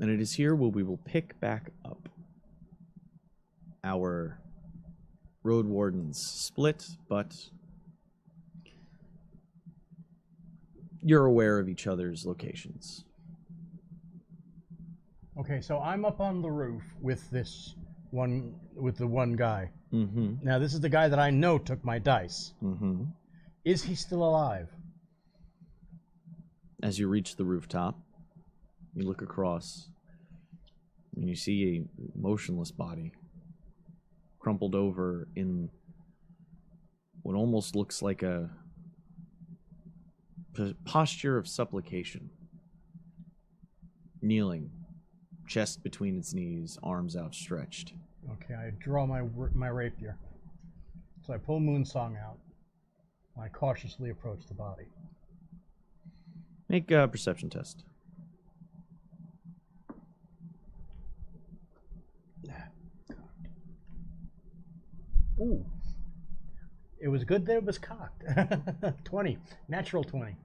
And it is here where we will pick back up. Our road wardens split, but you're aware of each other's locations. Okay, so I'm up on the roof with the one guy. Mm-hmm. Now, this is the guy that I know took my dice. Mm-hmm. Is he still alive? As you reach the rooftop, you look across, and you see a motionless body, crumpled over in what almost looks like a posture of supplication. Kneeling, chest between its knees, arms outstretched. Okay, I draw my rapier. So I pull Moonsong out. I cautiously approach the body. Make a perception test. Ooh. It was good that it was cocked. 20. Natural 20.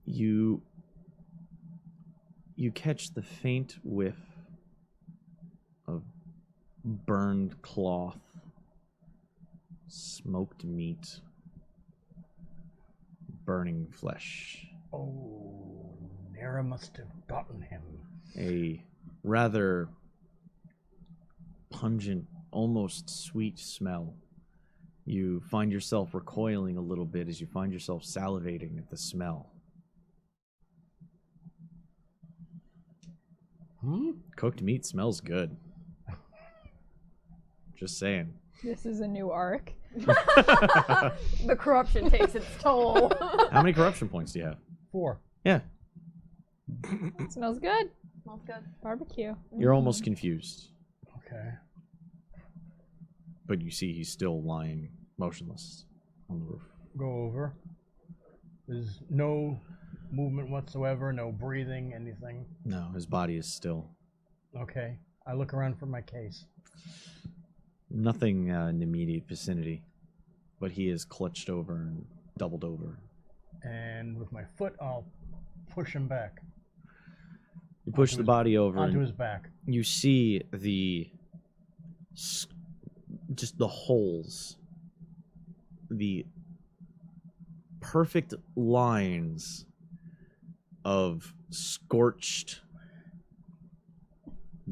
You catch the faint whiff of burned cloth, smoked meat, burning flesh. Oh, Nera must have gotten him. A rather pungent, almost sweet smell. You find yourself recoiling a little bit as you find yourself salivating at the smell. Cooked meat smells good. Just saying. This is a new arc. The corruption takes its toll. How many corruption points do you have? 4. Yeah. Smells good. Smells good. Barbecue. You're almost confused. Okay. But you see he's still lying motionless on the roof. Go over. There's no movement whatsoever, no breathing, anything. No, his body is still. Okay. I look around for my case. Nothing in the immediate vicinity, but he is clutched over and doubled over. And with my foot, I'll push him back. You push the body over onto and his back. You see just the holes, the perfect lines of scorched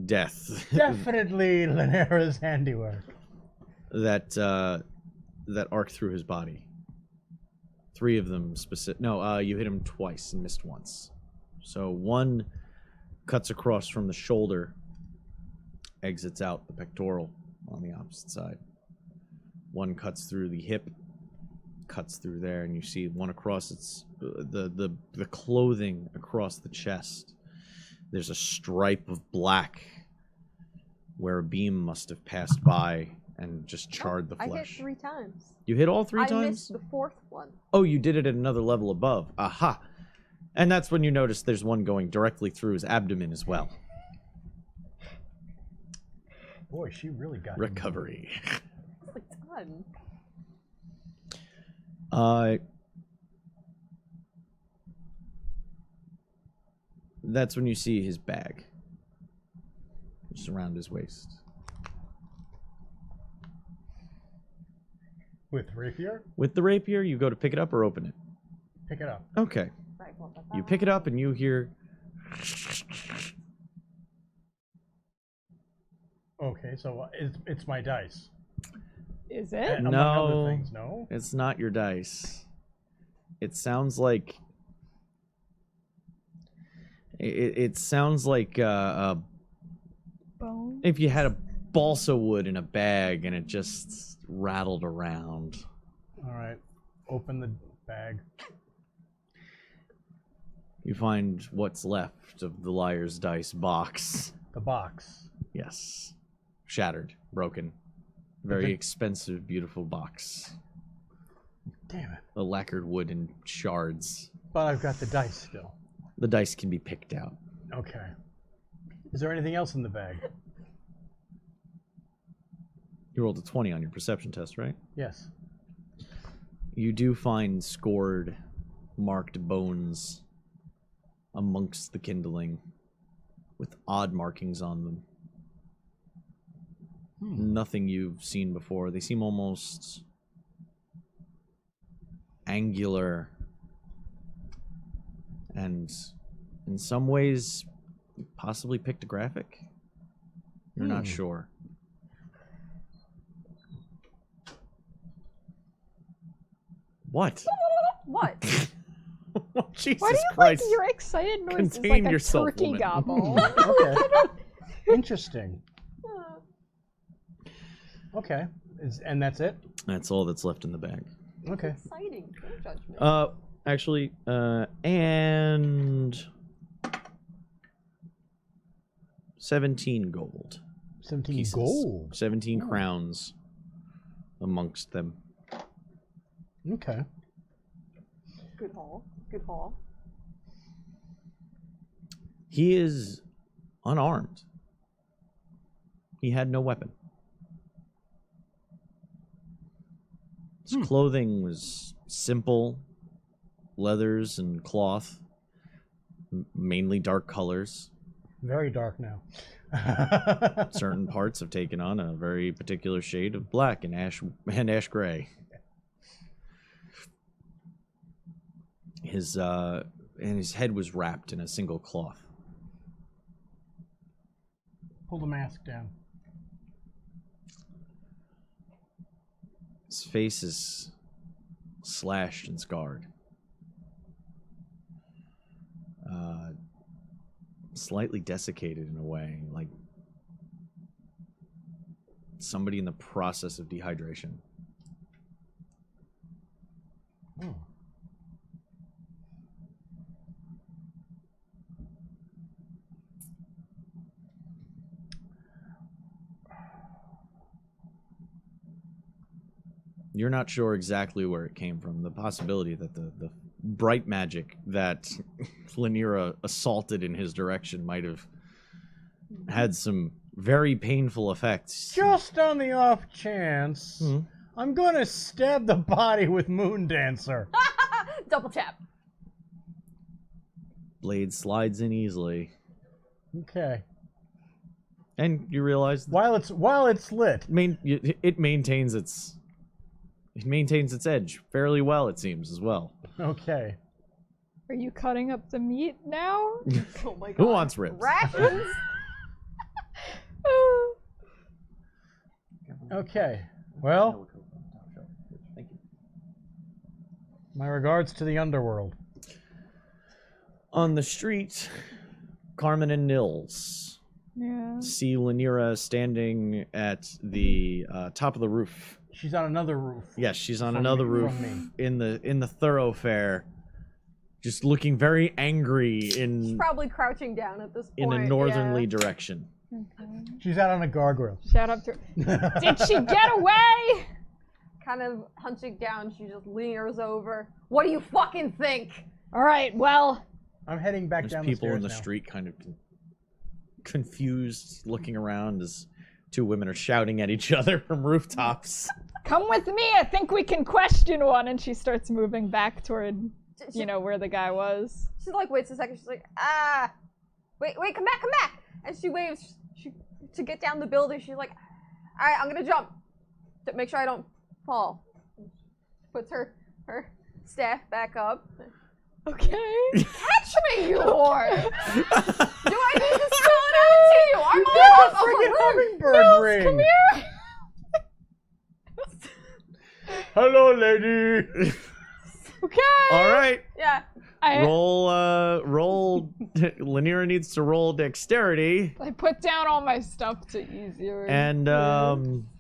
death. Definitely Lanera's handiwork. that arc through his body. 3 of them specific. No, you hit him twice and missed once. So one cuts across from the shoulder, exits out the pectoral on the opposite side. One cuts through the hip, cuts through there, and you see one across the clothing across the chest. There's a stripe of black where a beam must have passed by and just charred the flesh. I hit 3 times. You hit all 3 times? I missed the 4th one. Oh, you did it at another level above. Aha. And that's when you notice there's one going directly through his abdomen as well. Boy, she really got Recovery. Nicely done. That's when you see his bag. Just around his waist. With rapier? With the rapier, you go to pick it up or open it? Pick it up. Okay. You pick it up and you hear... Okay, so it's my dice. Is it? Among other things, no? It's not your dice. It sounds like... It sounds like Bone? if you had a balsa wood in a bag and it just rattled around. Alright. Open the bag. You find what's left of the liar's dice box. The box. Yes. Shattered. Broken. Very expensive, beautiful box. Damn it. The lacquered wood in shards. But I've got the dice still. The dice can be picked out. Okay. Is there anything else in the bag? You rolled a 20 on your perception test, right? Yes. You do find scored marked bones amongst the kindling with odd markings on them. Nothing you've seen before. They seem almost angular and in some ways possibly pictographic. You're not sure. What? What? Jesus Why do you Christ. like your excited noise is Contain like a yourself, turkey woman. gobble? Okay. Interesting. Okay. And that's it? That's all that's left in the bag. Okay. Exciting. Good judgment. Actually, and 17 gold 17 pieces. gold. 17 crowns amongst them. Okay. Good haul. Good haul. He is unarmed. He had no weapon. His clothing was simple, leathers and cloth, mainly dark colors. Very dark now. Certain parts have taken on a very particular shade of black and ash gray. His head was wrapped in a single cloth. Pull the mask down. His face is slashed and scarred. Slightly desiccated in a way, like somebody in the process of dehydration. Oh. You're not sure exactly where it came from. The possibility that the bright magic that Lanira assaulted in his direction might have had some very painful effects. Just on the off chance, Hmm. I'm gonna stab the body with Moon Dancer. Double tap. Blade slides in easily. Okay. And you realize that While it's lit. it maintains its edge fairly well, it seems, as well. Okay. Are you cutting up the meat now? Oh my god. Who wants ribs? Rations? Okay. Well, Thank you. my regards to the underworld. On the street, Carmen and Nils Yeah. see Lanira standing at the top of the roof. She's on another roof. Yes, she's on From another me- roof from in the thoroughfare, just looking very angry She's in probably crouching down at this point. a northerly yeah. direction. She's out on a gargoyle. Shout out to her. Did she get away? Kind of hunching down, she just leers over. What do you fucking think? All right, well, I'm heading back There's down people the stairs in the now. street kind of confused, looking around as two women are shouting at each other from rooftops. come with me. I think we can question one. And she starts moving back toward, where the guy was. She like waits a second, she's like, wait, come back. And she waves to get down the building. She's like, alright, I'm gonna jump. To make sure I don't fall. Puts her staff back up. Okay. Catch me, you whore! Do I need to spell it out to you? I'm off! I'm Friggin' like, hummingbird ring. Come here. Hello, lady. Okay. All right, yeah. roll. Lanira needs to roll dexterity. I put down all my stuff to easier. And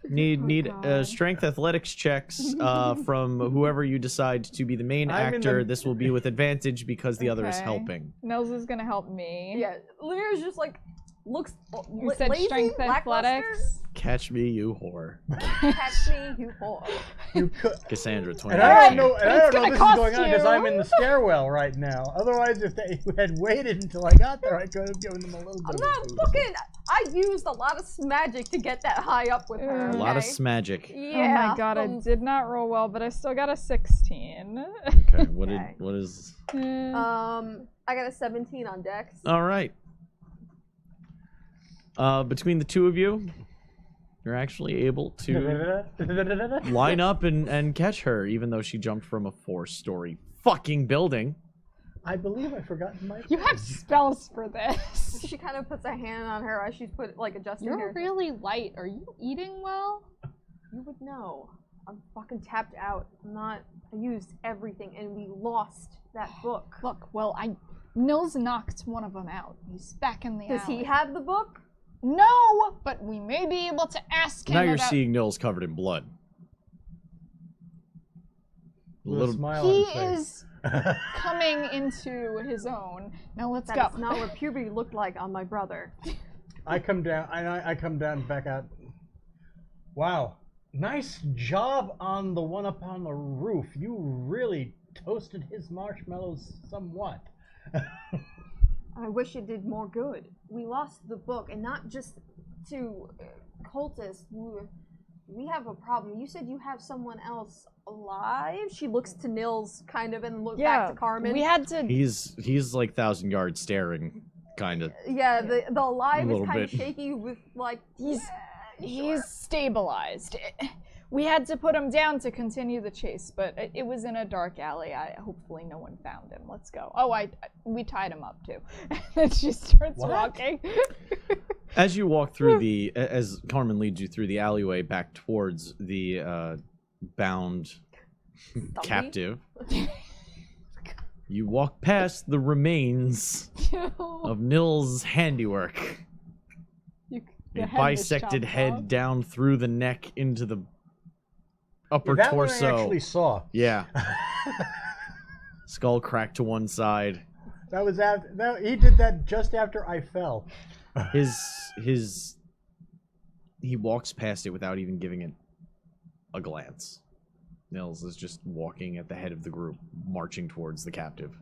need God. strength athletics checks from whoever you decide to be the main I'm in actor. the- This will be with advantage because the other is Okay. helping. Nils is gonna help me. Yeah. Lanier's just like, looks You said lazy, strength lackluster. athletics. Catch me, you whore. Catch me, you whore. You could. Cassandra, 20. And I don't know. But And I it's don't know gonna this is cost going on because you. I'm in the stairwell right now. Otherwise, if they had waited until I got there, I could have given them a little bit. I'm of not a boost. fucking. I used a lot of magic to get that high up with her. A A lot of okay? smagic. Yeah. Oh my god, I um, did not roll well, but I still got a 16. Okay, Okay. what is... I got a 17 on Dex. All right. Between the two of you, you're actually able to line up and catch her, even though she jumped from a 4-story fucking building. I believe I forgot my. You have spells for this. She kind of puts a hand on her as she's adjusting You're her. really light. Are you eating well? You would know. I'm fucking tapped out. I used everything, and we lost that book. Look, well, Nils knocked one of them out. He's back in the Does alley. he have the book? No, but we may be able to ask him Now you're about... seeing Nils covered in blood. A With a little, smile He on his is coming into his own. Now let's That's go. not what puberty looked like on my brother. I come down. I come down back out. Wow, nice job on the one up on the roof. You really toasted his marshmallows somewhat. I wish it did more good. We lost the book, and not just to cultists. We have a problem. You said you have someone else alive? She looks to Nils, kind of, and looks back to Carmen. we had to... he's like 1,000 yards staring, kind of. Yeah, the alive A is little kind of bit. shaky with, like... He's stabilized. We had to put him down to continue the chase, but it was in a dark alley. Hopefully no one found him. Let's go. Oh, we tied him up too. And she starts walking. As you walk through as Carmen leads you through the alleyway back towards the bound captive, you walk past the remains of Nils' handiwork. The A head was bisected chopped head off. down through the neck into the upper That one I torso. actually saw. Yeah. Skull cracked to one side. That was after. That, he did that just after I fell. He walks past it without even giving it a glance. Nils is just walking at the head of the group, marching towards the captive.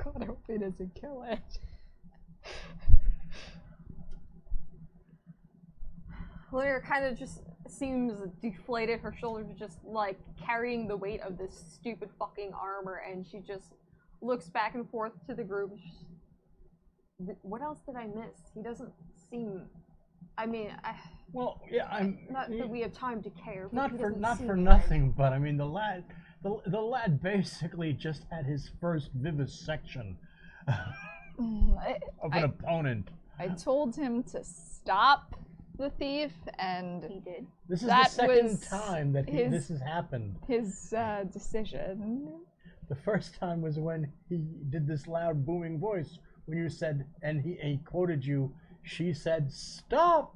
God, I hope he doesn't kill it. Lyra kind of just seems deflated. Her shoulders are just like carrying the weight of this stupid fucking armor, and she just looks back and forth to the group. What else did I miss? He doesn't seem. I mean, Well, yeah, I'm not that we have time to care. But not he for doesn't seem right. nothing, but I mean the lad basically just had his first vivisection of an opponent. I told him to stop the thief, and He did. This is that the second was time that this has happened. his decision. The first time was when he did this loud booming voice when you said, and he quoted you. She said, "Stop."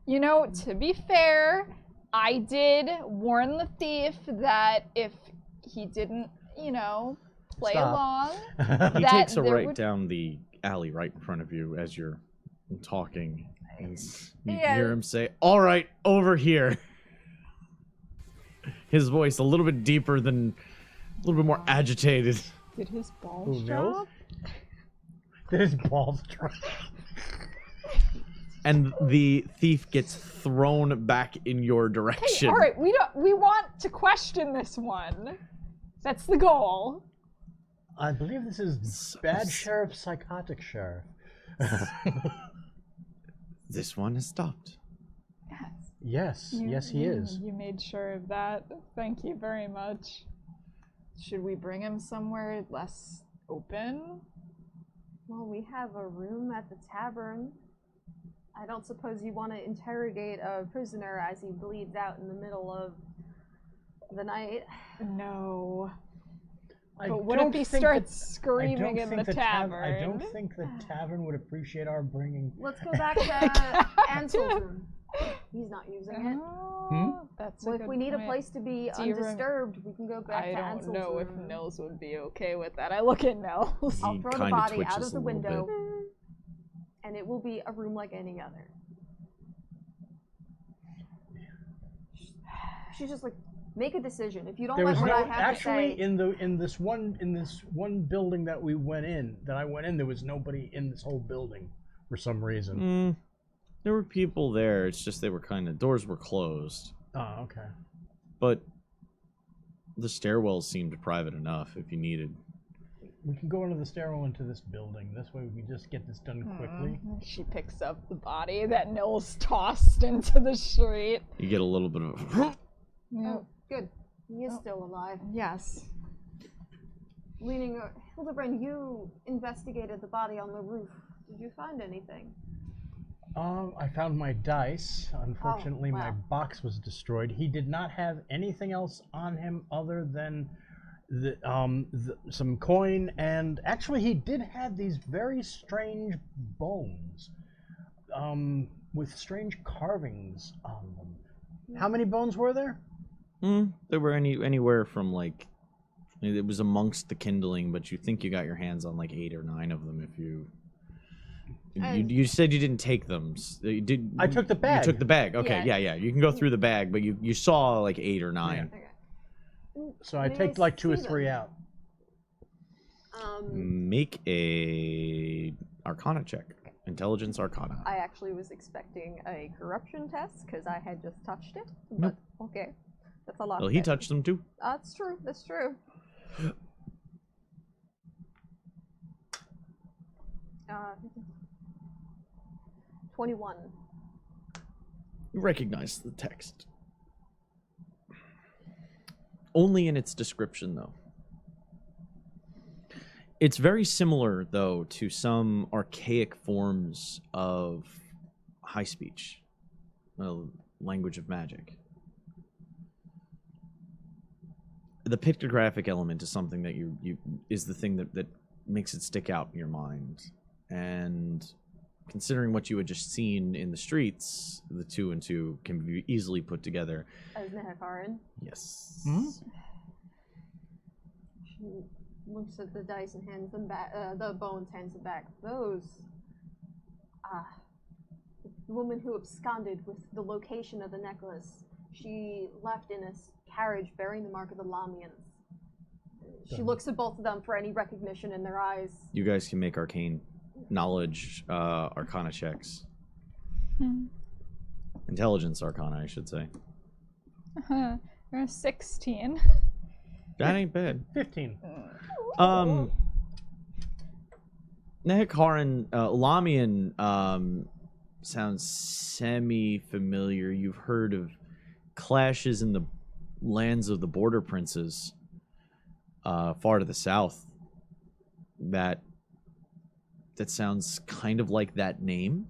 You know, to be fair, I did warn the thief that if he didn't, play Stop. along, He that takes a there right would- down the alley right in front of you as you're talking. And you Yeah. hear him say, "All right, over here." His voice a little bit deeper than, a little bit more agitated. Did his balls Who, Nils? drop? Did his balls drop? And the thief gets thrown back in your Hey, direction. all right, we want to question this one. That's the goal. I believe this is bad sheriff, psychotic sheriff. This one has stopped. Yes. Yes, he is. You made sure of that. Thank you very much. Should we bring him somewhere less open? Well, we have a room at the tavern. I don't suppose you want to interrogate a prisoner as he bleeds out in the middle of the night. No. I But what don't if he think starts that- I screaming don't in think the tavern? I don't think the tavern would appreciate our bringing. Let's go back to Ansel's room. He's not using it. Oh, that's Well, a if good we need a point. place to be Do you undisturbed, we can go back I to don't Ansel's know if room. Nils would be okay with that. I look at Nils. I'll He throw the kinda body out twitches of the a little window. bit. and it will be a room like any other. She's just like, make a decision. If you don't There like was what no I have actually to say, in this one building that we went in, there was nobody in this whole building for some reason. There were people there. It's just they were doors were closed. Oh, okay. But the stairwells seemed private enough if you needed. We can go into the stairwell into this building. This way we can just get this done quickly. She picks up the body that Nils tossed into the street. You get a little bit of. oh, good. He is still alive. Yes. Leaning, Hildebrand, you investigated the body on the roof. Did you find anything? I found my dice. Unfortunately, wow. my box was destroyed. He did not have anything else on him other than some coin, and actually he did have these very strange bones with strange carvings on them. How many bones were there? There were anywhere from like, it was amongst the kindling, but you think you got your hands on like 8 or 9 of them if you. You said you didn't take them. You did. I took the bag. You took the bag. Okay, yeah. You can go through the bag, but you saw like 8 or 9. Yeah. Okay. So I take like 2 or 3 out. Make a Arcana check. Intelligence Arcana. I actually was expecting a corruption test because I had just touched it. But Nope. okay, that's a lot. Well, he touched them too. That's true. That's true. 21. You recognize the text. Only in its description, though. It's very similar, though, to some archaic forms of high speech, language of magic. The pictographic element is something that is the thing that makes it stick out in your mind. And considering what you had just seen in the streets, the 2 and 2 can be easily put together. As Nehekarin. Yes. She looks at the dice and hands them back. The bones, hands them back. Those. The woman who absconded with the location of the necklace. She left in a carriage bearing the mark of the Lamians. She looks at both of them for any recognition in their eyes. You guys can make arcane knowledge arcana checks. Intelligence arcana, I should say. 16. That ain't bad. 15. Nehekarin, Lamian sounds semi-familiar. You've heard of clashes in the lands of the border princes far to the south. That sounds kind of like that name,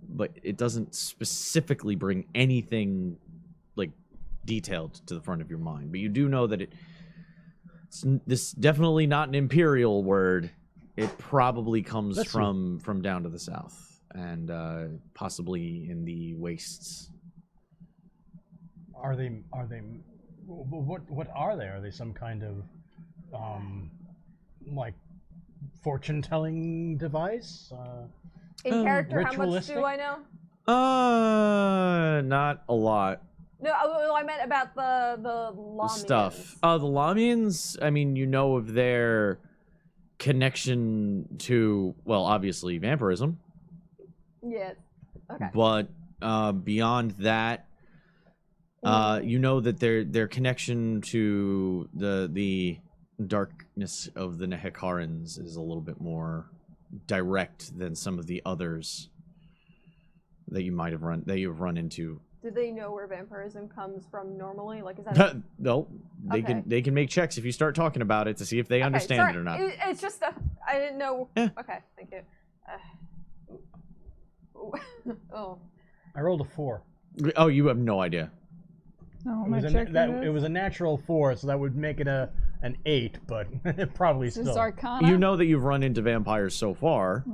but it doesn't specifically bring anything like detailed to the front of your mind. But you do know that this definitely not an imperial word. It probably comes from down to the south and possibly in the wastes. Are they? What are they? Are they some kind of like fortune-telling device? In character, how much ritualistic? do I know? Not a lot. No, I meant about the Lamians. Stuff. The Lamians, I mean, you know of their connection to, well, obviously vampirism. Yeah. Okay. But beyond that, you know that their connection to the darkness of the Nehekarans is a little bit more direct than some of the others that you've run into. Do they know where vampirism comes from normally? Like, is that no? They can make checks if you start talking about it to see if they understand it or not. It's just I didn't know. Yeah. Okay, thank you. Oh. I rolled a 4. Oh, you have no idea. Oh, It was a natural 4, so that would make it an 8, but probably This is still. Arcana. You know that you've run into vampires so far.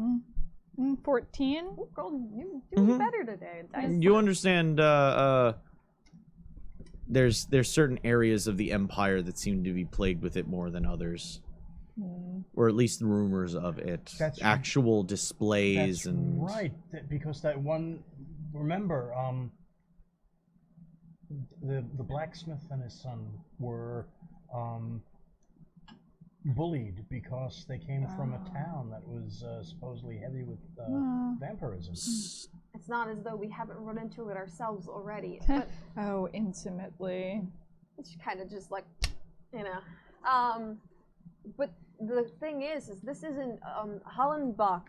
14. Oh, girl, you're doing better today. You understand there's certain areas of the empire that seem to be plagued with it more than others. Or at least the rumors of it. That's actual displays That's and right, because that one. Remember, the blacksmith and his son were bullied because they came from a town that was supposedly heavy with vampirism. It's not as though we haven't run into it ourselves already, but Oh, intimately. it's kind of just like, you know. But the thing is this isn't Hollenbach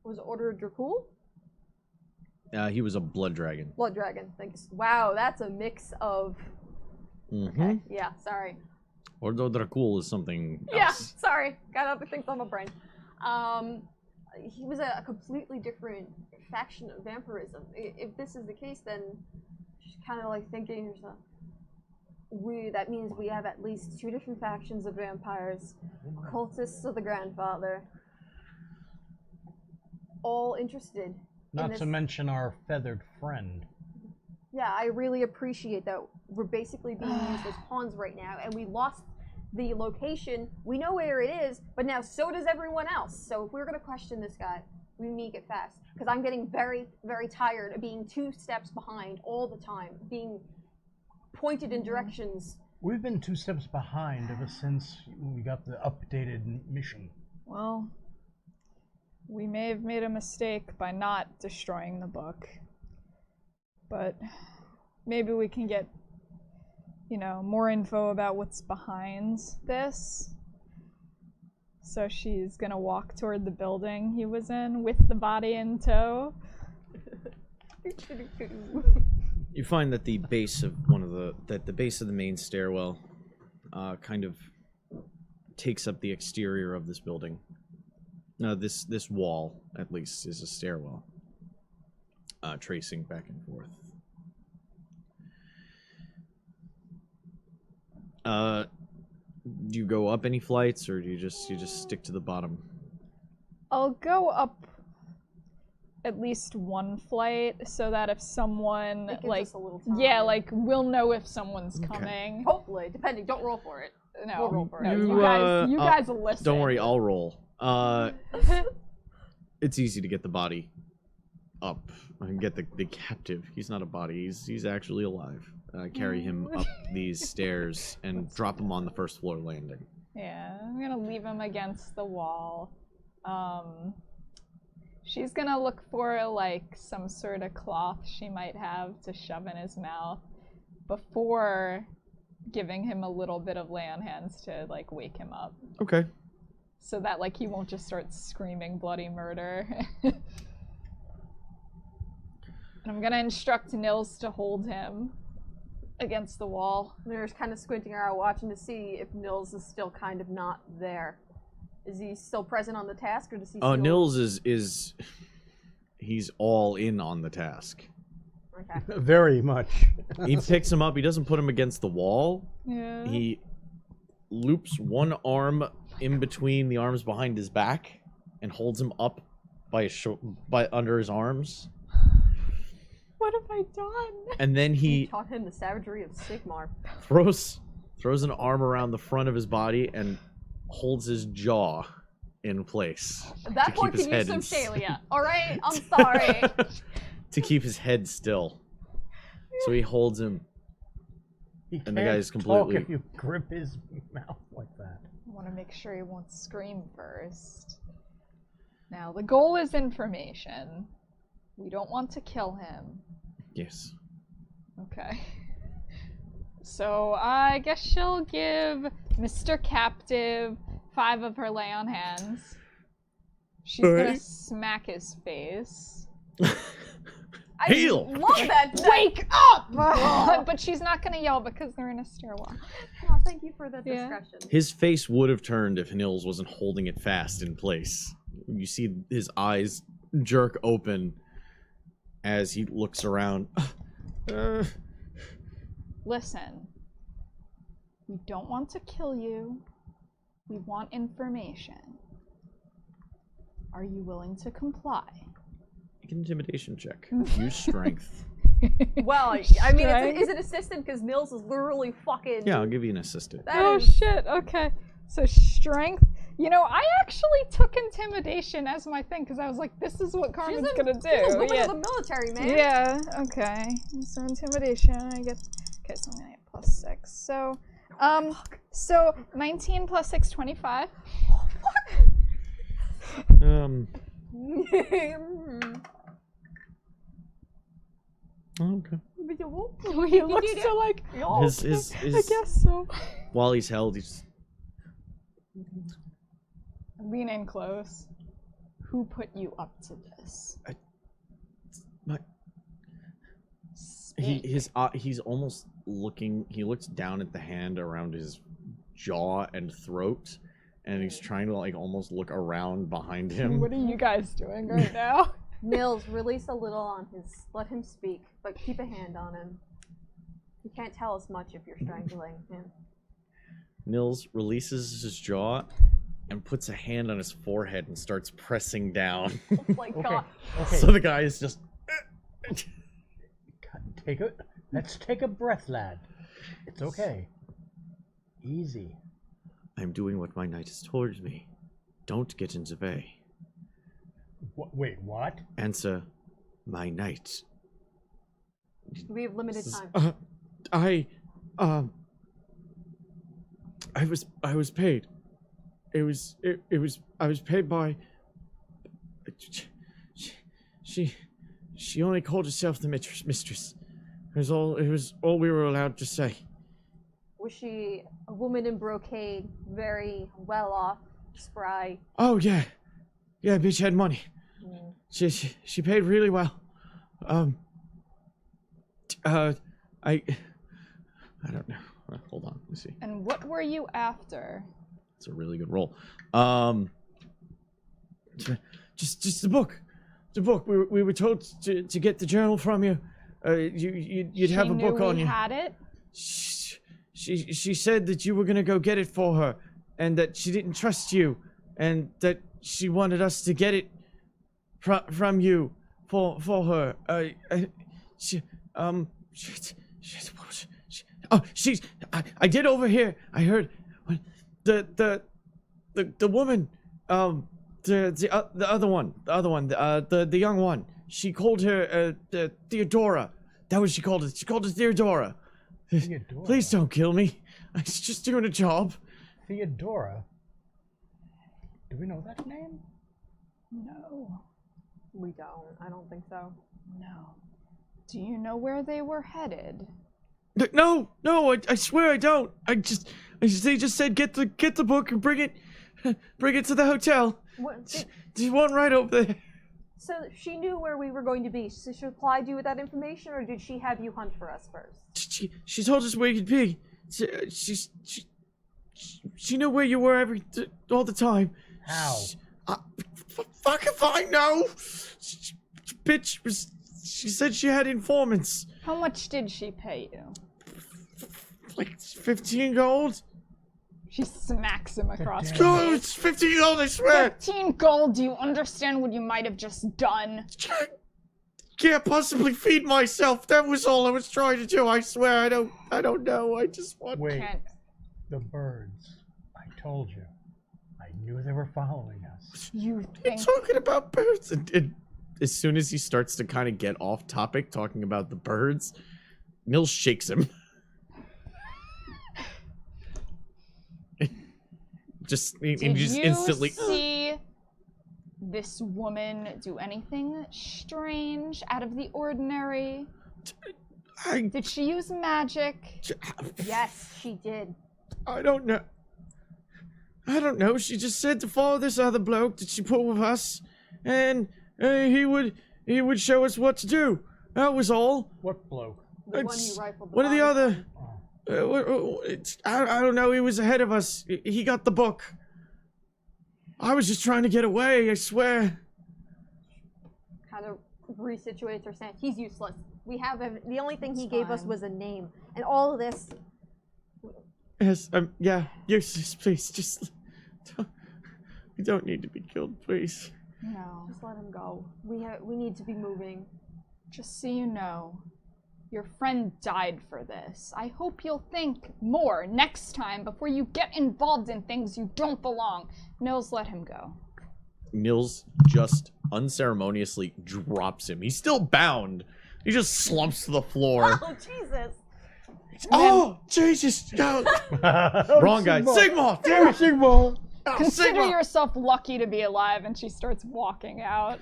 was ordered Dracul? he was a blood dragon. Blood dragon. Thanks. Wow, that's a mix of. Okay. Yeah. Sorry. Ordo Dracul is something Yeah. else. Sorry. Got other things on my brain. He was a completely different faction of vampirism. If this is the case, then just kind of like thinking yourself. That means we have at least 2 different factions of vampires, cultists of the grandfather, all interested. Not to mention our feathered friend. Yeah, I really appreciate that. We're basically being used as pawns right now, and we lost the location. We know where it is, but now so does everyone else. So if we're going to question this guy, we need to get fast. Because I'm getting very, very tired of being 2 steps behind all the time, being pointed in directions. We've been 2 steps behind ever since we got the updated mission. Well, we may have made a mistake by not destroying the book. But maybe we can get, you know, more info about what's behind this. So she's gonna walk toward the building he was in with the body in tow. You find that the base of the base of the main stairwell kind of takes up the exterior of this building. No, this wall at least is a stairwell, tracing back and forth. Do you go up any flights, or do you just stick to the bottom? I'll go up at least 1 flight so that if someone It gives like us a little time. yeah, like we'll know if someone's coming. Hopefully, depending. Don't roll for it. No, We'll roll for no, it. you guys will listen. Don't worry, I'll roll. It's easy to get the body up and get the captive. He's not a body. He's actually alive. Carry him up these stairs and drop him on the first floor landing. Yeah, I'm gonna leave him against the wall. She's gonna look for like some sort of cloth she might have to shove in his mouth before giving him a little bit of lay on hands to like wake him up. Okay. So that like he won't just start screaming bloody murder. And I'm gonna instruct Nils to hold him against the wall. They're just kind of squinting around, watching to see if Nils is still kind of not there. Is he still present on the task, or does he? Oh, Nils is he's all in on the task. Okay. Very much. He picks him up. He doesn't put him against the wall. Yeah. He loops one arm in between the arms behind his back and holds him up by his by under his arms. What have I done? And then he taught him the savagery of Sigmar. throws an arm around the front of his body and holds his jaw in place. At that point, can use some Shalia. All right, I'm sorry. To keep his head still. So he holds him. He And the guy's can't completely- talk if you grip his mouth like that. I want to make sure he won't scream first. Now, the goal is information. We don't want to kill him. Yes. Okay. So I guess she'll give Mr. Captive 5 of her lay on hands. She's gonna smack his face. I Heal! love that. Wake up! But she's not gonna yell because they're in a stairwell. Oh, thank you for the Yeah. discretion. His face would have turned if Nils wasn't holding it fast in place. You see his eyes jerk open as he looks around. Listen, we don't want to kill you. We want information. Are you willing to comply? Make an intimidation check. Use strength. Well, I mean, Strength? is it assistant? Because Nils is literally fucking. Yeah, I'll give you an assistant. That Oh is- shit, okay. So strength. You know, I actually took intimidation as my thing because I was like, this is what Carmen's gonna do. She's a woman yeah. of the military, man. Yeah, okay. So intimidation, I get. Okay, so I'm gonna get +6. So 19 + 6, 25. Okay. He looks so like, I guess so. While he's held, he's Lean in close. Who put you up to this? he's almost looking. He looks down at the hand around his jaw and throat, and he's trying to like almost look around behind him. What are you guys doing right now? Nils, release a little on his. Let him speak, but keep a hand on him. You can't tell us much if you're strangling him. Nils releases his jaw and puts a hand on his forehead and starts pressing down. Oh my god. Okay. So the guy is just. Let's take a breath, lad. It's okay. Easy. I'm doing what my knight has told me. Don't get in the way. Wait, what? Answer, my knight. We have limited time. I was paid. I was paid by. She only called herself the mistress. It was all we were allowed to say. Was she a woman in brocade, very well off, spry? Oh yeah, bitch had money. Mm. She paid really well. I don't know. Hold on, let me see. And what were you after? It's a really good roll. Just the book. The book. We were told to get the journal from you. You'd have a book on you. She had it. She said that you were gonna go get it for her, and that she didn't trust you, and that she wanted us to get it from you for her. I did overhear. I heard the woman, the other one, the young one. She called her Theodora. That was what she called it. She called it Theodora. Theodora? Please don't kill me. I was just doing a job. Theodora? Do we know that name? No. We don't. I don't think so. No. Do you know where they were headed? No, I swear I don't. They just said get the book and bring it to the hotel. What, There's one right over there. so she knew where we were going to be. So she supplied you with that information, or did she have you hunt for us first? She told us where you'd be. She knew where you were all the time. How? Fuck if I know. Bitch she said she had informants. How much did she pay you? Like 15 gold. She smacks him across the No, face. it's 15 gold, I swear. 15 gold, do you understand what you might have just done? Can't possibly feed myself. That was all I was trying to do. I swear, I don't know. I just want. Wait, Can't. the birds. I told you. I knew they were following us. You You're think talking about birds. And as soon as he starts to kind of get off topic, talking about the birds, Nils shakes him. just instantly. See this woman do anything strange, out of the ordinary? Did she use magic? Yes, she did. I don't know. She just said to follow this other bloke that she put with us, and he would show us what to do. That was all. What bloke? The one you rifled the One of the body other. I don't know. He was ahead of us. He got the book. I was just trying to get away. I swear. kind of resituates her stance. He's useless. We have the only thing he gave us was a name, and all of this. Yes. Yeah. Yes. Please. Just. We don't need to be killed, please. No. Just let him go. We need to be moving. Just so you know, Your friend died for this. I hope you'll think more next time before you get involved in things you don't belong. Nils, let him go. Nils just unceremoniously drops him. He's still bound. He just slumps to the floor. Oh, Jesus. Oh, Jesus. No. Wrong guy. Sigma! Damn it, Sigma! Consider Sigma! yourself lucky to be alive, and she starts walking out.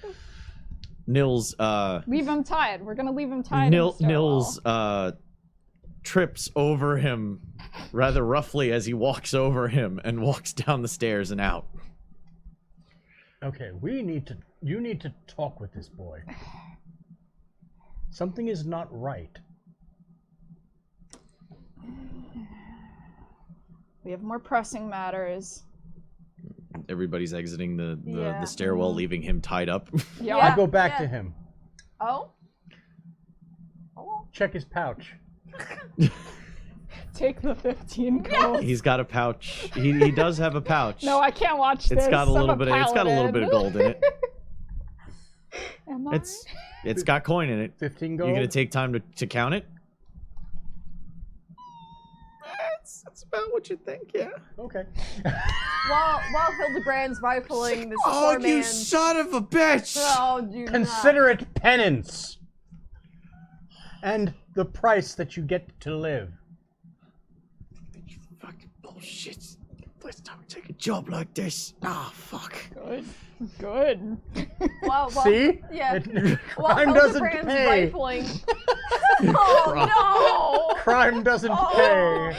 Nils, Leave him tied. We're gonna leave him tied. Nils, trips over him rather roughly as he walks over him and walks down the stairs and out. Okay, you need to talk with this boy. Something is not right. We have more pressing matters. Everybody's exiting the Yeah. stairwell, leaving him tied up. Yeah. I go back to him. Oh? Oh? Check his pouch. Take the 15 gold. He's got a pouch. He does have a pouch. No, I can't watch this. It's got a I'm little bit. It's got a little bit of gold in it. Am I? It's got coin in it. 15 gold. You gonna take time to count it? That's about what you think, yeah. Okay. While Hildebrand's rifling this Oh, poor you man. son of a bitch! Oh, do Consider it penance. And the price that you get to live. Fucking bullshit. First time we take a job like this. Ah, fuck. Good. Good. While, See? Yeah. Crime While doesn't Hildebrand's pay. rifling. Oh, no! Crime doesn't Oh. pay.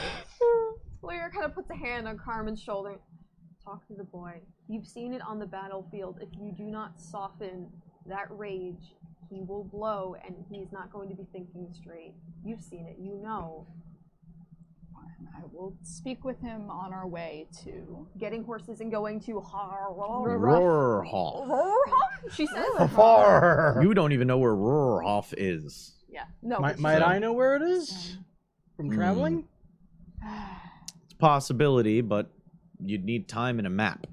Lear kind of puts a hand on Carmen's shoulder. Talk to the boy. You've seen it on the battlefield. If you do not soften that rage, he will blow and he's not going to be thinking straight. You've seen it. You know. I will speak with him on our way to... Getting horses and going to Rohrhoff. She says Afar. You don't even know where Rohrhoff is. Yeah. No. Might I know where it is? From traveling? It's a possibility, but you'd need time and a map.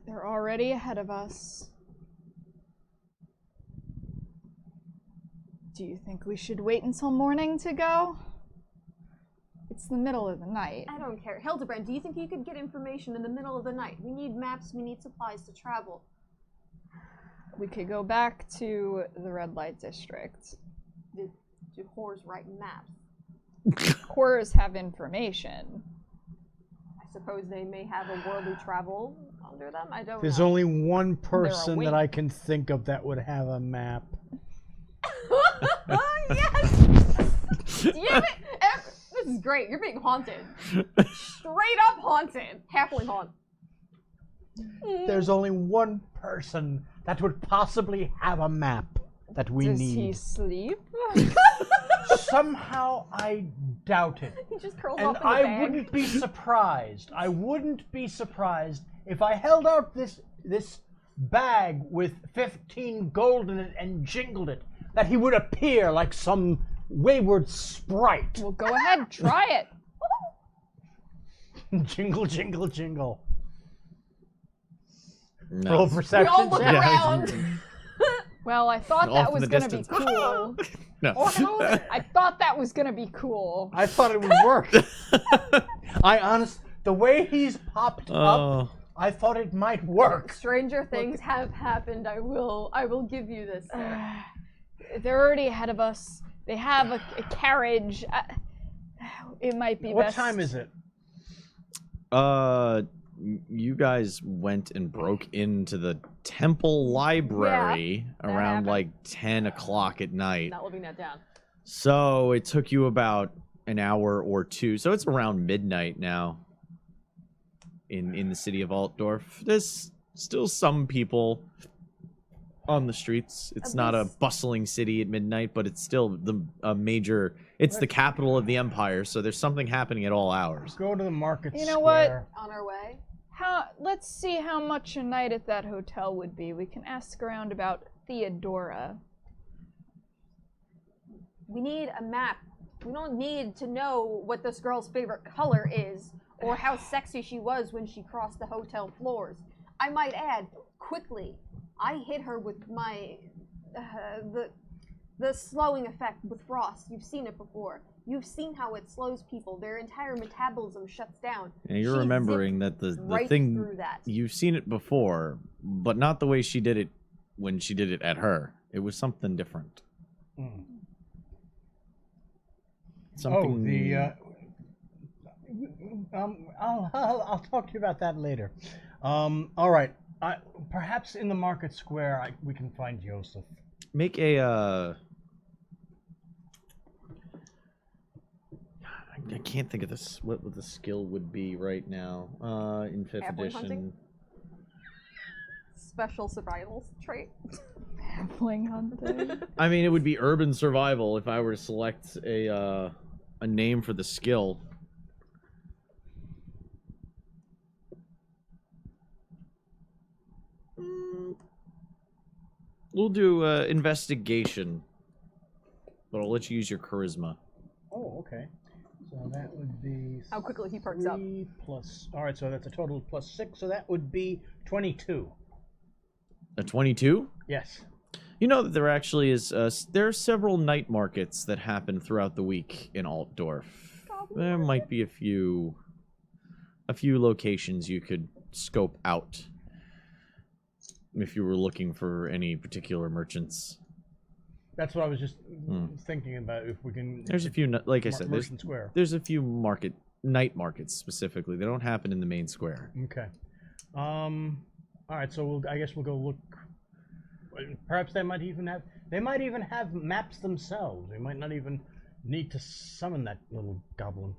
They're already ahead of us. Do you think we should wait until morning to go? It's the middle of the night. I don't care. Hildebrand, do you think you could get information in the middle of the night? We need maps, we need supplies to travel. We could go back to the red light district. Do whores write maps? Horrors have information. I suppose they may have a worldly travel under them. I don't There's know. only one person awake. that I can think of that would have a map. Yes! This is great. You're being haunted. Straight up haunted. Happily haunted. There's only one person that would possibly have a map that we Does he need. sleep? Somehow I doubt it. He just curls And up in the I bag. wouldn't be surprised. I wouldn't be surprised if I held out this bag with 15 gold in it and jingled it, that he would appear like some wayward sprite. Well, go ahead, try it. Jingle, jingle, jingle. No. Roll We perception all look check. around. Well, I thought Off that in was the gonna be distance. cool. No. I thought that was gonna be cool. I thought it would work. The way he's popped up, I thought it might work. Stranger things have happened. I will give you this. They're already ahead of us. They have a carriage. It might be What best. time is it? You guys went and broke into the temple library that around happened. like 10 o'clock at night. Not living that down. So it took you about an hour or two. So it's around midnight now in the city of Altdorf. There's still some people on the streets. It's not a bustling city at midnight, but it's still it's the capital of the empire, so there's something happening at all hours. Go to the market You know what? square. On our way. Let's see how much a night at that hotel would be. We can ask around about Theodora. We need a map. We don't need to know what this girl's favorite color is or how sexy she was when she crossed the hotel floors. I might add, quickly, I hit her with my the slowing effect with frost. You've seen it before. You've seen how it slows people. Their entire metabolism shuts down. And you're She remembering zipped that the right thing through that. you've seen it before, but not the way she did it when she did it at her. It was something different. Mm. Something. I'll talk to you about that later. All right. Perhaps in the market square we can find Joseph. Make a. I can't think of this. What the skill would be right now in 5th Halfling edition. hunting? Special survival trait. Halfling hunting. I mean, it would be urban survival if I were to select a name for the skill. We'll do investigation, but I'll let you use your charisma. Oh, okay. So that would be How quickly he perks up. 3 plus. All right, so that's a total of plus 6. So that would be 22. A 22? Yes. You know that there actually is. There are several night markets that happen throughout the week in Altdorf. There might be a few locations you could scope out if you were looking for any particular merchants. That's what I was just thinking about. If we can. There's a few, like I said, Merchant Square. there's a few night markets specifically. They don't happen in the main square. Okay. All right. So I guess we'll go look. Perhaps they might even have maps themselves. We might not even need to summon that little goblin.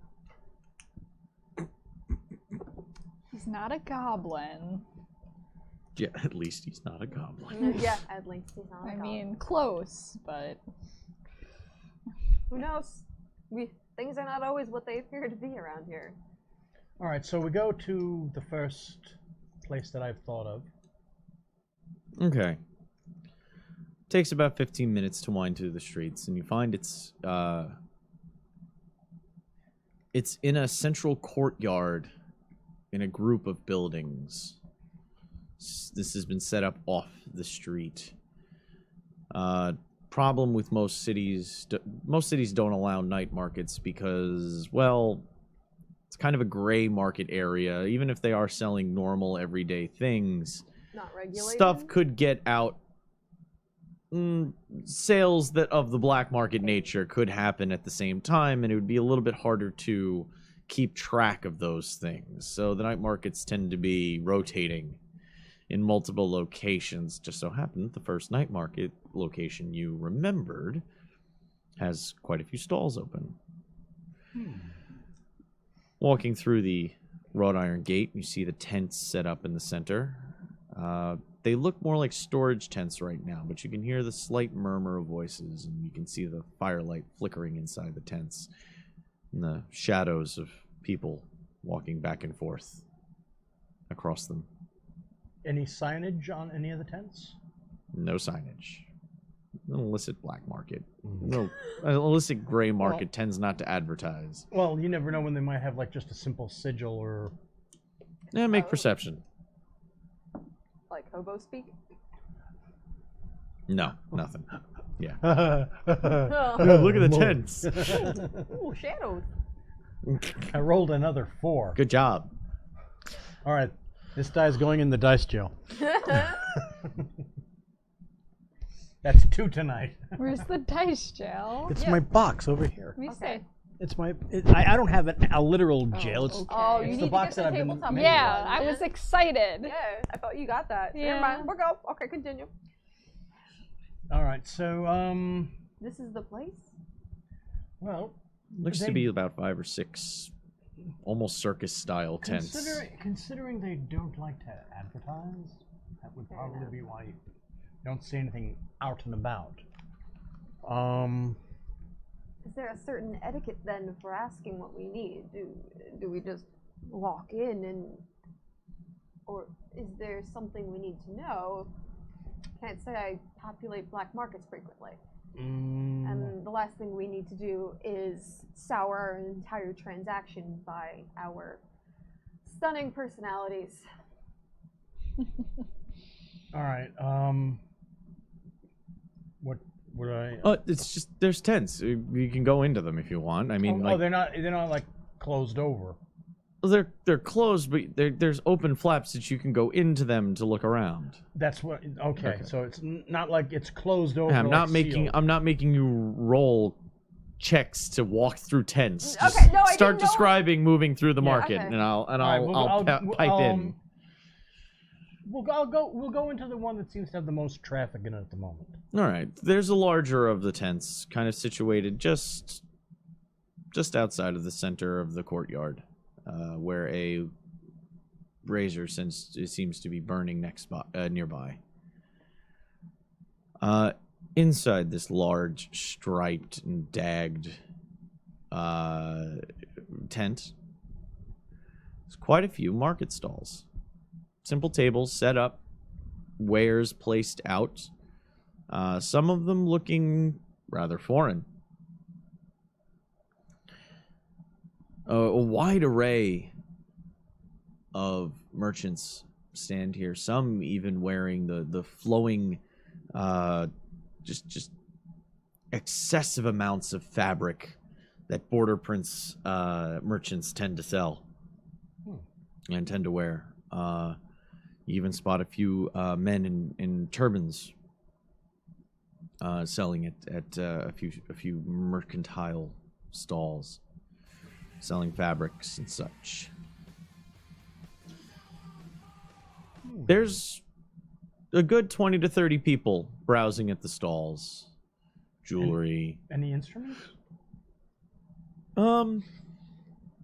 He's not a goblin. Yeah, at least he's not a goblin. Yeah, at least he's not. I mean, close, but who knows? Things are not always what they appear to be around here. All right. So we go to the first place that I've thought of. Okay. Takes about 15 minutes to wind through the streets, and you find it's in a central courtyard in a group of buildings. This has been set up off the street. Problem with most cities don't allow night markets because, well, it's kind of a gray market area. Even if they are selling normal everyday things, Not regulated. stuff could get out. Sales that of the black market nature could happen at the same time, and it would be a little bit harder to keep track of those things. So the night markets tend to be rotating in multiple locations. Just so happened the first night market location you remembered has quite a few stalls open. Walking through the wrought iron gate, you see the tents set up in the center. They look more like storage tents right now, but you can hear the slight murmur of voices, and you can see the firelight flickering inside the tents, and the shadows of people walking back and forth across them. Any signage on any of the tents? No signage. An illicit black market. No, an illicit gray market tends not to advertise. Well, you never know when they might have like just a simple sigil or. Yeah, make perception. Like hobo speak. No, nothing. Yeah. Oh. Look at the tents. Ooh, shadows. I rolled another 4. Good job. All right, this die's going in the dice jail. That's 2 tonight. where's the dice jail? It's my box over here. Let me Okay. see. It's my. I don't have a literal jail. It's, okay. Oh, you It's need the to box get that the I've been tabletop. making. Yeah, I was excited. Yeah, I thought you got that. Yeah. Never mind. We're go. Okay, continue. all right. So This is the place. well, Looks to they- be about 5 or 6 almost circus style tents. Considering they don't like to advertise, that would probably be why you don't see anything out and about. Is there a certain etiquette then for asking what we need? Do we just walk in and, or is there something we need to know? Can't say I populate black markets frequently. And the last thing we need to do is sour our entire transaction by our stunning personalities. All right. What would I? It's just there's tents. You can go into them if you want. I mean, like they're not like closed over. they're closed, but there's open flaps that you can go into them to look around. That's what. Okay. So it's not like it's closed over. I'm not like making sealed. I'm not making you roll checks to walk through tents. Just Okay, no, I start didn't know- describing moving through the market, okay. and I'll Alright, pipe in. We'll go into the one that seems to have the most traffic in it at the moment. All right, there's a larger of the tents, kind of situated just outside of the center of the courtyard, where a brazier seems to be burning nearby. Inside this large, striped and dagged tent, there's quite a few market stalls. Simple tables set up, wares placed out, some of them looking rather foreign. A wide array of merchants stand here, some even wearing the flowing, just excessive amounts of fabric that Border Prince merchants tend to sell and tend to wear. You even spot a few men in turbans selling it at a few mercantile stalls, selling fabrics and such. There's a good 20 to 30 people browsing at the stalls. Jewelry. Any instruments?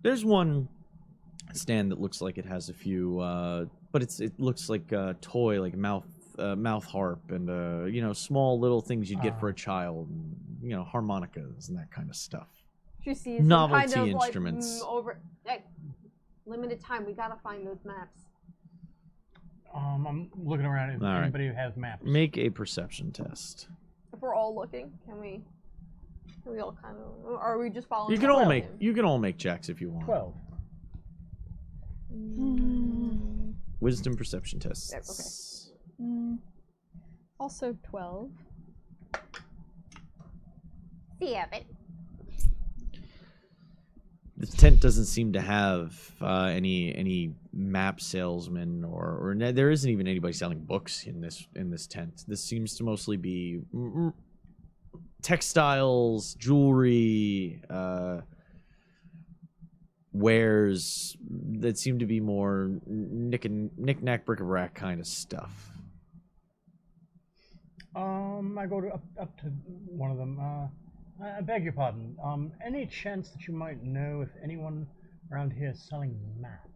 There's one stand that looks like it has a few, but it looks like a toy, like a mouth harp, and small little things you'd get for a child, harmonicas and that kind of stuff. She sees Novelty some kind of, instruments. Limited time. We gotta find those maps. I'm looking around. If All right. anybody has maps. Make a perception test. If we're all looking, can we all kind of? Or are we just following? You can all make checks if you want. 12. Wisdom perception tests. Okay. Also 12. 7. The tent doesn't seem to have any map salesmen, or there isn't even anybody selling books in this tent. This seems to mostly be textiles, jewelry, wares that seem to be more knick-knack bric-a-brac kind of stuff. I go up to one of them. I beg your pardon. Any chance that you might know if anyone around here is selling maps?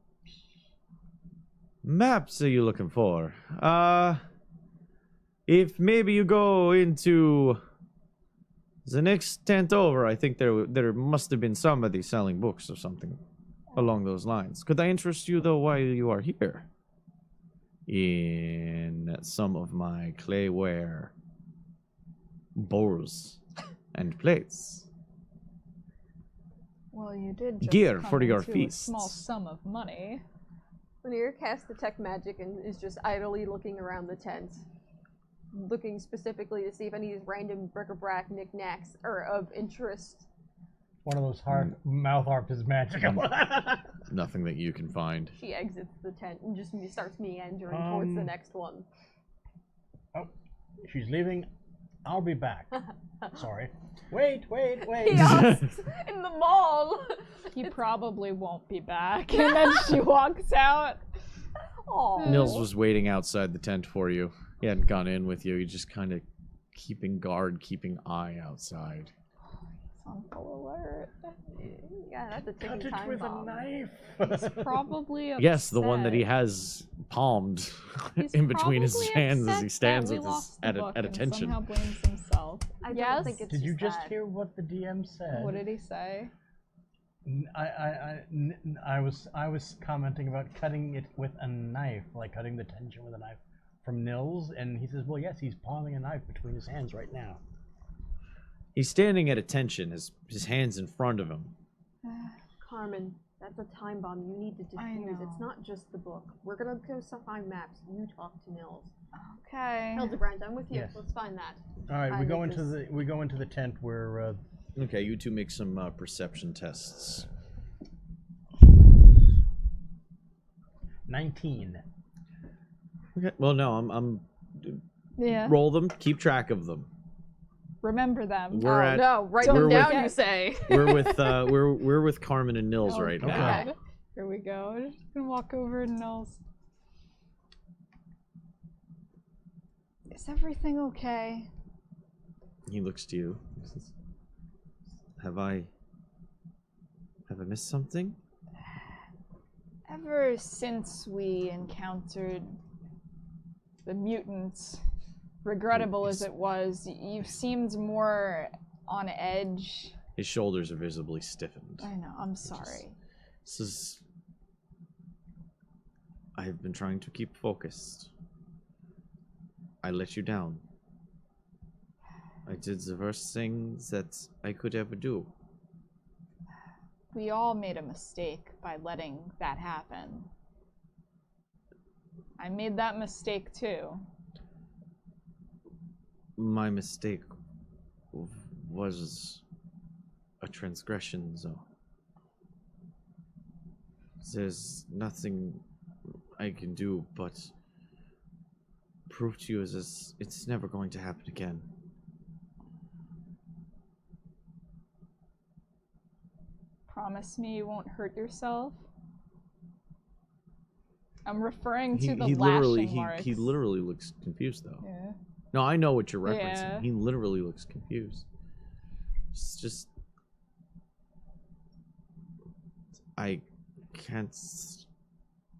Maps are you looking for? If maybe you go into the next tent over, I think there must have been somebody selling books or something along those lines. Could I interest you, though, while you are here? In some of my clayware bowls and plates. Well, you did just Gear come for your into a feasts. small sum of money. Lanier casts detect magic and is just idly looking around the tent, looking specifically to see if any of these random bric-a-brac knickknacks are of interest. One of those mouth harps is magical. Nothing that you can find. She exits the tent and just starts meandering towards the next one. Oh, she's leaving. I'll be back. Sorry. Wait. Kiosks in the mall. He probably won't be back. And then she walks out. Aww. Nils was waiting outside the tent for you. He hadn't gone in with you. He just kind of keeping guard, keeping eye outside. He's on full alert. Yeah, that's a Cut ticking it time with bomb. a knife. He's probably upset. Yes, the one that he has palmed He's in between his probably hands as he upset stands that we with his, lost the at book and attention. somehow blames himself. I don't Yes? think it's Did you just that. hear what the DM said? What did he say? I was commenting about cutting it with a knife, like cutting the tension with a knife from Nils, and he says, well, yes, he's palming a knife between his hands right now. He's standing at attention, his hands in front of him. Carmen, that's a time bomb. You need to I defuse. know. It's not just the book. We're gonna go find maps. You talk to Nils. Okay. Hildebrand, I'm with you. Yes. Let's find that. All right, I we need go into this. the tent where. Okay, you two make some perception tests. 19. Okay. Well, no, I'm Yeah. roll them. Keep track of them. Remember them. We're Oh at no, write we're them down, with- you say. we're with we're with Carmen and Nils Oh, right now. God. Here we go. We're just gonna walk over to Nils. Is everything okay? He looks to you. He says, Have I missed something? Ever since we encountered the mutants, regrettable as it was, you've seemed more on edge. His shoulders are visibly stiffened. I know, I'm sorry. This is. I've been trying to keep focused. I let you down. I did the worst things that I could ever do. We all made a mistake by letting that happen. I made that mistake too. My mistake was a transgression, though. There's nothing I can do but prove to you that it's never going to happen again. Promise me you won't hurt yourself. I'm referring to the he lashing marks. he literally looks confused though. Yeah. No, I know what you're referencing. Yeah. He literally looks confused. It's just I can't,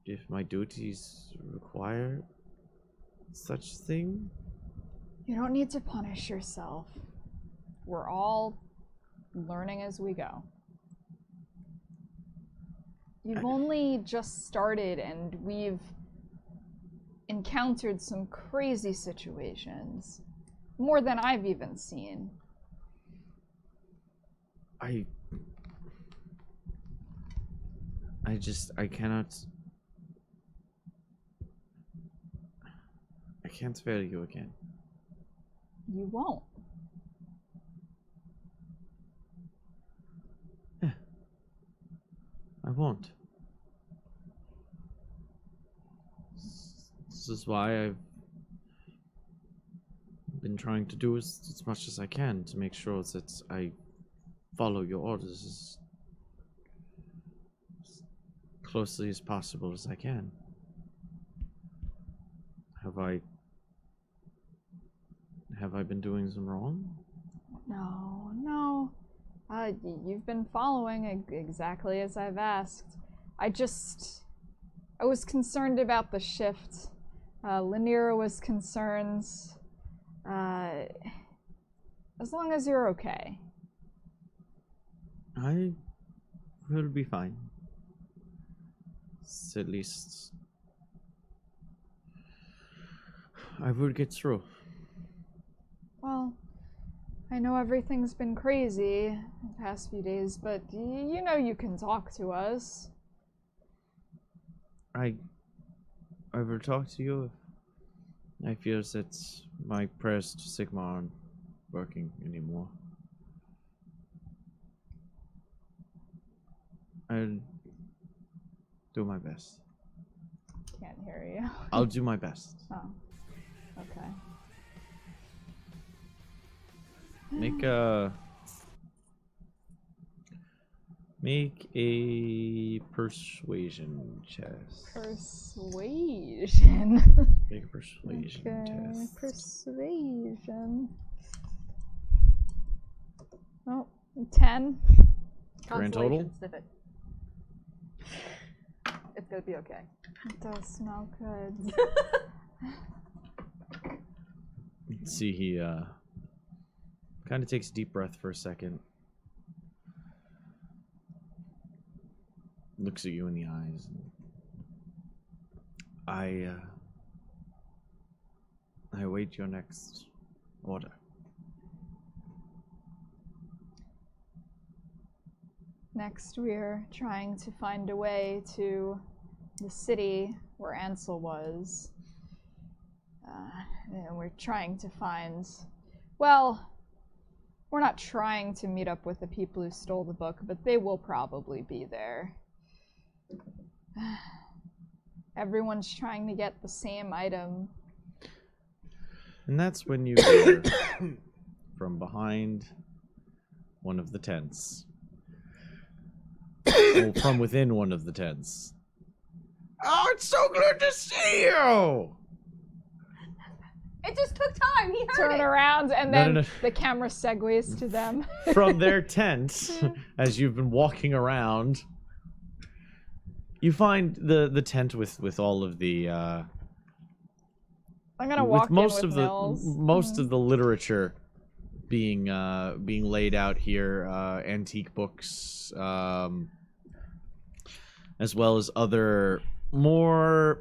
if my duties require such thing. You don't need to punish yourself. We're all learning as we go. You've only just started and we've encountered some crazy situations. More than I've even seen. I can't fail you again. You won't. I won't. This is why I've been trying to do as much as I can to make sure that I follow your orders as closely as possible as I can. Have I been doing some wrong? No. You've been following exactly as I've asked. I was concerned about the shift. Lanier was concerned. As long as you're okay. I will be fine. At least I will get through. Well, I know everything's been crazy the past few days, but you know you can talk to us. I will talk to you if I feel that my prayers to Sigma aren't working anymore. I'll do my best. Can't hear you. I'll do my best. Oh, okay. Make a persuasion test. Persuasion. Make a persuasion Okay, test. persuasion. Oh, 10. Grand total? Constellation, sniff it. It's gonna be okay. It does smell good. See, he kind of takes a deep breath for a second. Looks at you in the eyes. I await your next order. Next, we're trying to find a way to the city where Ansel was. And we're trying to find. Well, we're not trying to meet up with the people who stole the book, but they will probably be there. Everyone's trying to get the same item. And that's when you hear from behind one of the tents. Oh, from within one of the tents. Oh, it's so good to see you! It just took time. He heard Turn it. around, and then No. the camera segues to them. From their tent, as you've been walking around, you find the tent with all of the I'm gonna walk with most in of with Mills. most of the literature being laid out here, antique books, as well as other more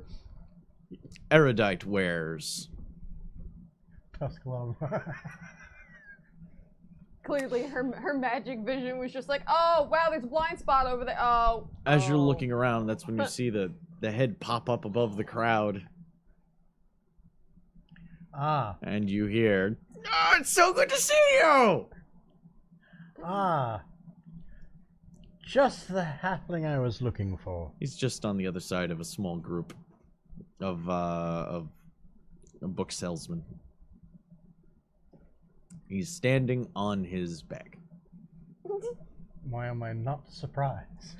erudite wares. Tuskalova. Clearly, her magic vision was just like, oh wow, there's a blind spot over there. Oh. As you're oh. looking around, that's when you see the head pop up above the crowd, Ah. and you hear, "Oh, it's so good to see you!" Ah. Just the halfling I was looking for. He's just on the other side of a small group of book salesmen. He's standing on his bag. Why am I not surprised?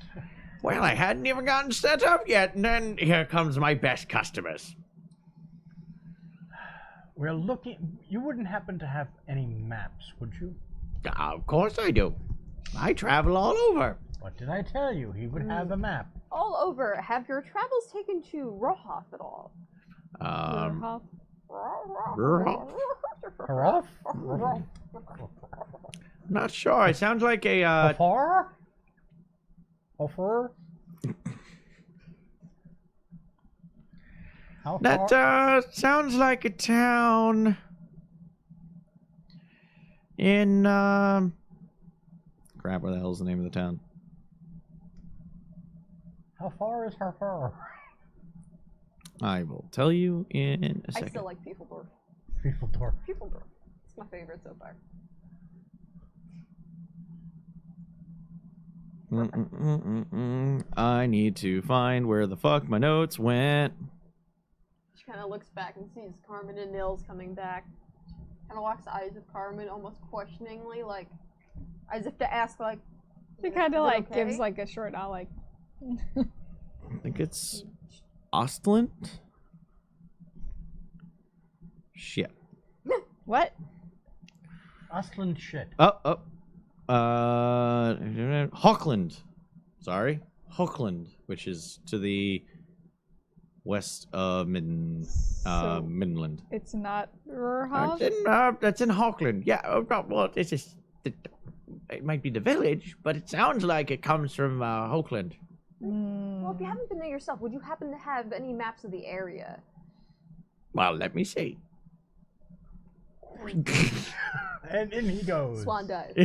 Well, I hadn't even gotten set up yet, and then here comes my best customers. We're looking. You wouldn't happen to have any maps, would you? Of course I do. I travel all over. What did I tell you? He would have a map. All over. Have your travels taken to Rohoth at all? Hurrah? Not sure. It sounds like a Afar? Afar? How far? that sounds like a town in crap, where the hell's the name of the town? How far is her far? I will tell you in a I second. still like Piefeldorf. Piefeldorf. Piefeldorf. It's my favorite so far. I need to find where the fuck my notes went. She kind of looks back and sees Carmen and Nils coming back. Kind of locks eyes with Carmen almost questioningly, like, as if to ask, like, She kind "Is of it like okay?" gives like a short nod, like. I think it's Ostland. Shit. What? Ostland shit. Hawkland. Sorry. Hawkland, which is to the west of Midland. It's not Rohoth? That's in Hawkland. Yeah, well, it's just, it might be the village, but it sounds like it comes from Hawkland. Well, if you haven't been there yourself, would you happen to have any maps of the area? Well, let me see. And in he goes. Swan dive.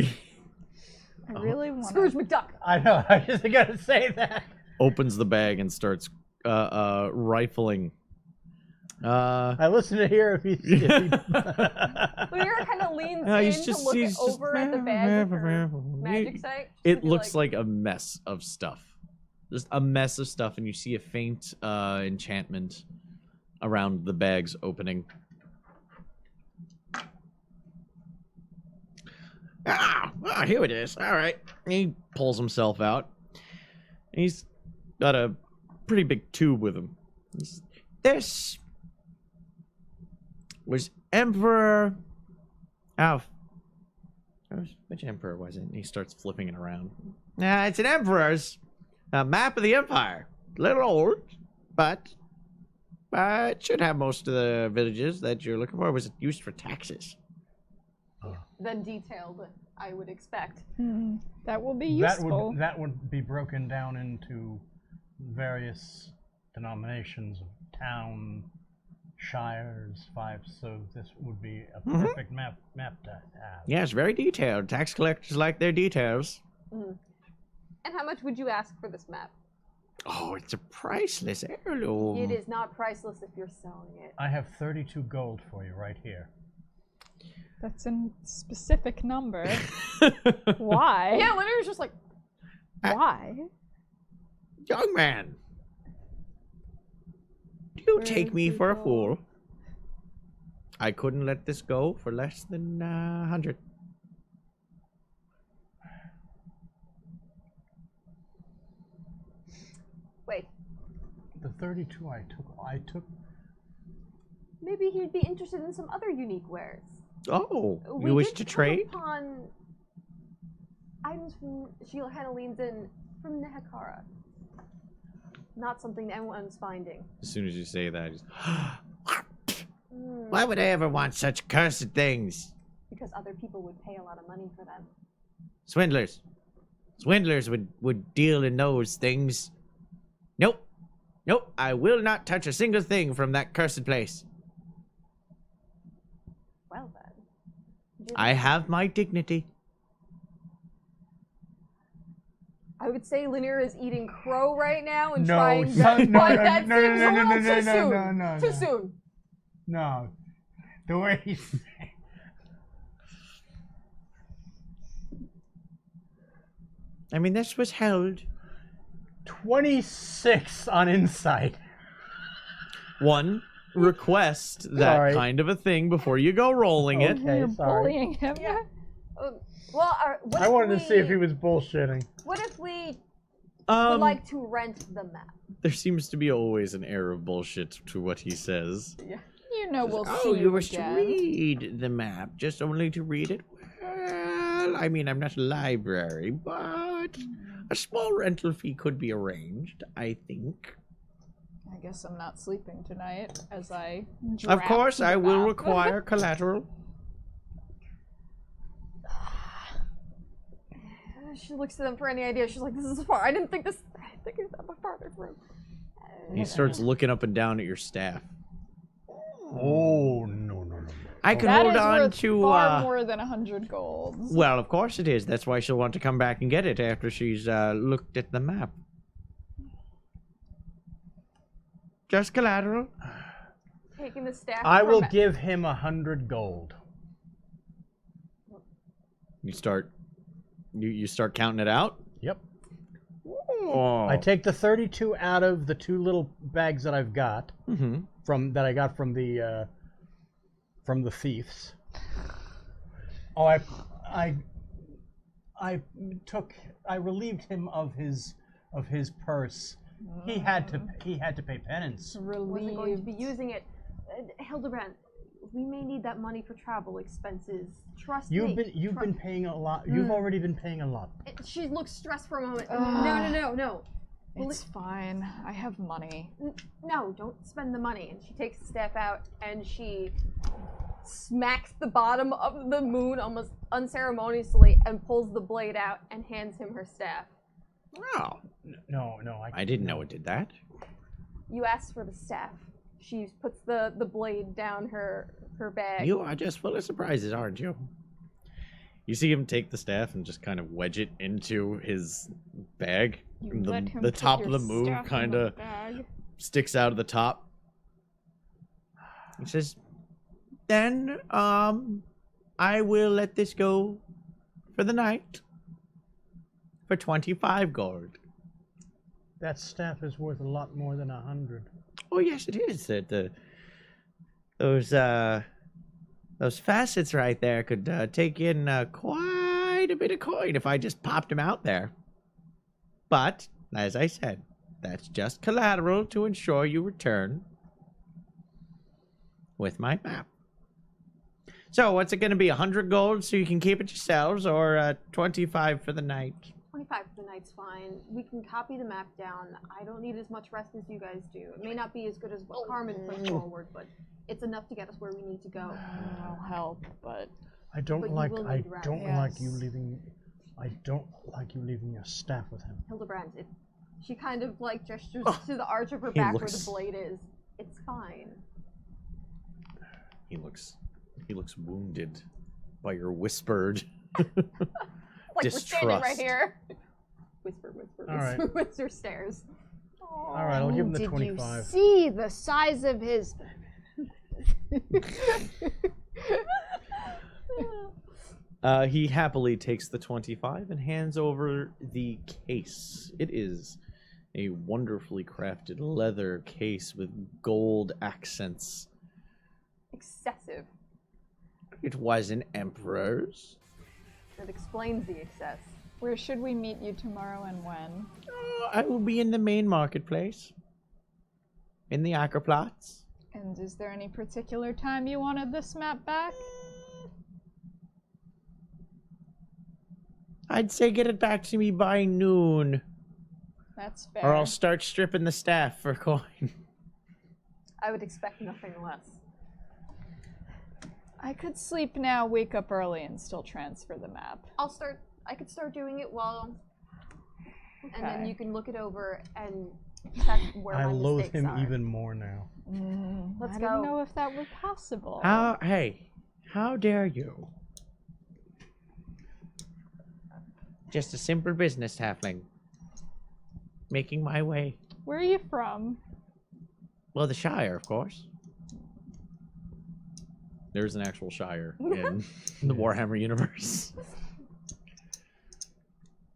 I really want Scrooge McDuck. I know, I just gotta say that. Opens the bag and starts rifling. I listen to hear if he. Lyra kind of leans in to look over at the bag with her magic sight. It looks like a mess of stuff. Just a mess of stuff, and you see a faint enchantment around the bag's opening. Here it is. All right. He pulls himself out. He's got a pretty big tube with him. This was Emperor Alf. Which emperor was it? And he starts flipping it around. It's an emperor's map of the empire. A little old, but it should have most of the villages that you're looking for. It was used for taxes. Then detailed, I would expect. That will be useful. That would be broken down into various denominations of town, shires, fiefs. So this would be a perfect map to have. Yes, very detailed. Tax collectors like their details. And how much would you ask for this map? Oh, it's a priceless heirloom. It is not priceless if you're selling it. I have 32 gold for you right here. That's a specific number. Why? Yeah, Linnar's just like, Why? Young man, do you Where take is me the for a gold? fool? I couldn't let this go for less than 100. wait, The 32 I took. maybe he'd be interested in some other unique wares. Oh, We you wish did to come trade? upon items from, she kind of leans in, from Nehekara. Not something that anyone's finding. As soon as you say that, I just, Hmm, why would I ever want such cursed things? because other people would pay a lot of money for them. Swindlers. Swindlers would deal in those things. Nope. Nope. I will not touch a single thing from that cursed place. Well then. Did- I have my dignity. I would say Linear is eating crow right now and No, trying to son, no, but no, that no, no, seems no, a no, little no, too no, soon. no, no, Too no. soon. No. The way he's. I mean, this was held. 26 on insight. One, request that Sorry. kind of a thing before you go rolling it. Okay, You're sorry. bullying him. Yeah. Well, what I if wanted to see if he we- was bullshitting. What if we would Um, like to rent the map? there seems to be always an air of bullshit to what he says. You know we'll see Oh, you wish again. to read the map, just only to read it? Well, I mean, I'm not a library, but a small rental fee could be arranged, I think. I guess I'm not sleeping tonight as I Of draft course, the I will map. require collateral. She looks to them for any idea. She's like, "This is far. I didn't think this. I think it's up farther through." He starts looking up and down at your staff. Oh, no, no, no. I could That hold is on worth to. far more than 100 golds. Well, of course it is. That's why she'll want to come back and get it after she's looked at the map. Just collateral. Taking the staff. I will from- give him 100 gold. You start. You start counting it out. Yep. Oh. I take the 32 out of the 2 little bags that I've got Mm-hmm. that I got from the thieves. Oh, I relieved him of his purse. He had to pay penance. wasn't going to be Relieved. using it. Hildebrand, we may need that money for travel expenses. Trust You've me. been been paying a lot. You've already been paying a lot. She looks stressed for a moment. Ugh. No. It's fine. I have money. No, don't spend the money. And she takes the staff out and she smacks the bottom of the moon almost unceremoniously and pulls the blade out and hands him her staff. Wow. No, I didn't know it did that. You asked for the staff. She puts the blade down her bag. You are just full of surprises, aren't you? You see him take the staff and just kind of wedge it into his bag. You And let him the put top your of the moon staff in kind the of bag. sticks out of the top. He says, "Then, I will let this go for the night for 25 gold." that staff is worth a lot more than 100. Oh yes, it is. Those facets right there could take in quite a bit of coin if I just popped them out there. But as I said, that's just collateral to ensure you return with my map. So what's it going to be? 100 gold so you can keep it yourselves, or 25 for the night? 25 for the night's fine. We can copy the map down. I don't need as much rest as you guys do. It may not be as good as what Carmen put forward, but it's enough to get us where we need to go. I'll help, but I don't But you like will I need rest. don't like you Yes. leaving. I don't like you leaving your staff with him. Hildebrand, she kind of like gestures Oh, to the arch of her he back looks- where the blade is. It's fine. He looks wounded by your whispered Like we're standing right distrust. here. Whisper, whisper, All right. whisper, whisper, stairs. All right, I'll give him the 25. Did you see the size of his? He happily takes the 25 and hands over the case. It is a wonderfully crafted leather case with gold accents. Excessive. It was an emperor's. That explains the excess. Where should we meet you tomorrow and when? I will be in the main marketplace. In the Ackerplatz. And is there any particular time you wanted this map back? I'd say get it back to me by noon. That's fair. Or I'll start stripping the staff for coin. I would expect nothing less. I could sleep now, wake up early, and still transfer the map. I could start doing it while, and then Okay. you can look it over and check where I my loathe mistakes him are. even more now. Let's I go. didn't know if that were possible. How dare you? Just a simple business halfling. Making my way. Where are you from? Well, the Shire, of course. There's an actual Shire in the Warhammer universe.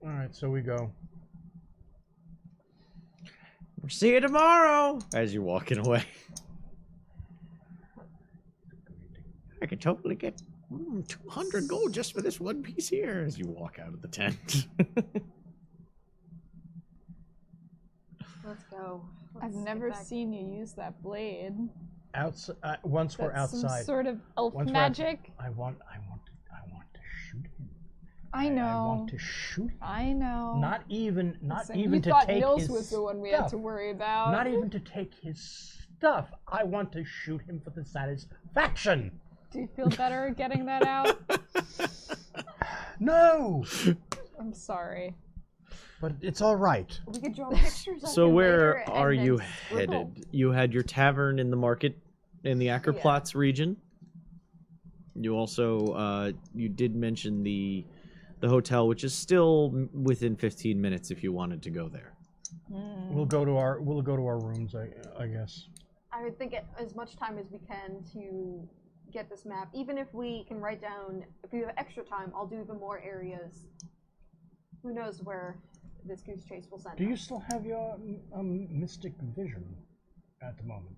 All right, so we go. We'll see you tomorrow! As you're walking away. I could totally get 200 gold just for this one piece here as you walk out of the tent. Let's go. I've Let's never get back. seen you use that blade. Once we're That's outside. some sort of elf Once we're magic. I want to shoot him. I know. I want to shoot him. I know. Not even Listen, even you to thought take Nils his was the one we had stuff. to worry about. Not even to take his stuff. I want to shoot him for the satisfaction. Do you feel better getting that out? No, I'm sorry. but it's all right. We could draw pictures of So him where later are and then you scribble. headed? You had your tavern in the market in the Ackerplatz region. You also you did mention the hotel, which is still within 15 minutes if you wanted to go there. We'll go to our rooms, I guess. I would think as much time as we can to get this map. Even if we can write down, if we have extra time, I'll do even more areas. Who knows where this goose chase will send Do you us. still have your mystic vision at the moment?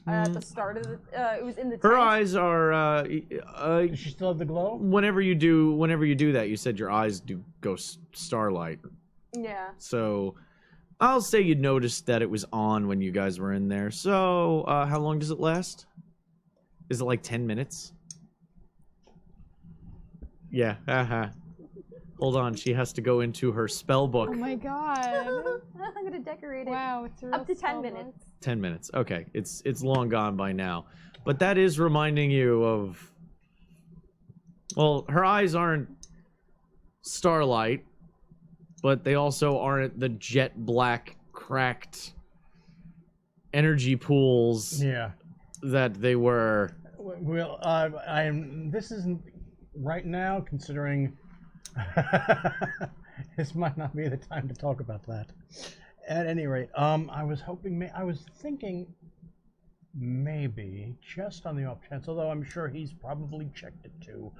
At the start of the, it was in the Her tent. eyes are Does she still have the glow? whenever you do that, you said your eyes do go starlight. Yeah. So I'll say you noticed that it was on when you guys were in there. So how long does it last? Is it like 10 minutes? Yeah, haha. Hold on, she has to go into her spell book. Oh my god. I'm gonna decorate it. Wow, it's a real Up to 10 spell minutes. book. 10 minutes. Okay, it's long gone by now. But that is reminding you of... Well, her eyes aren't starlight, but they also aren't the jet black, cracked energy pools Yeah. that they were. Well, this isn't right now, considering this might not be the time to talk about that. At any rate, I was thinking maybe, just on the off chance, although I'm sure he's probably checked it too,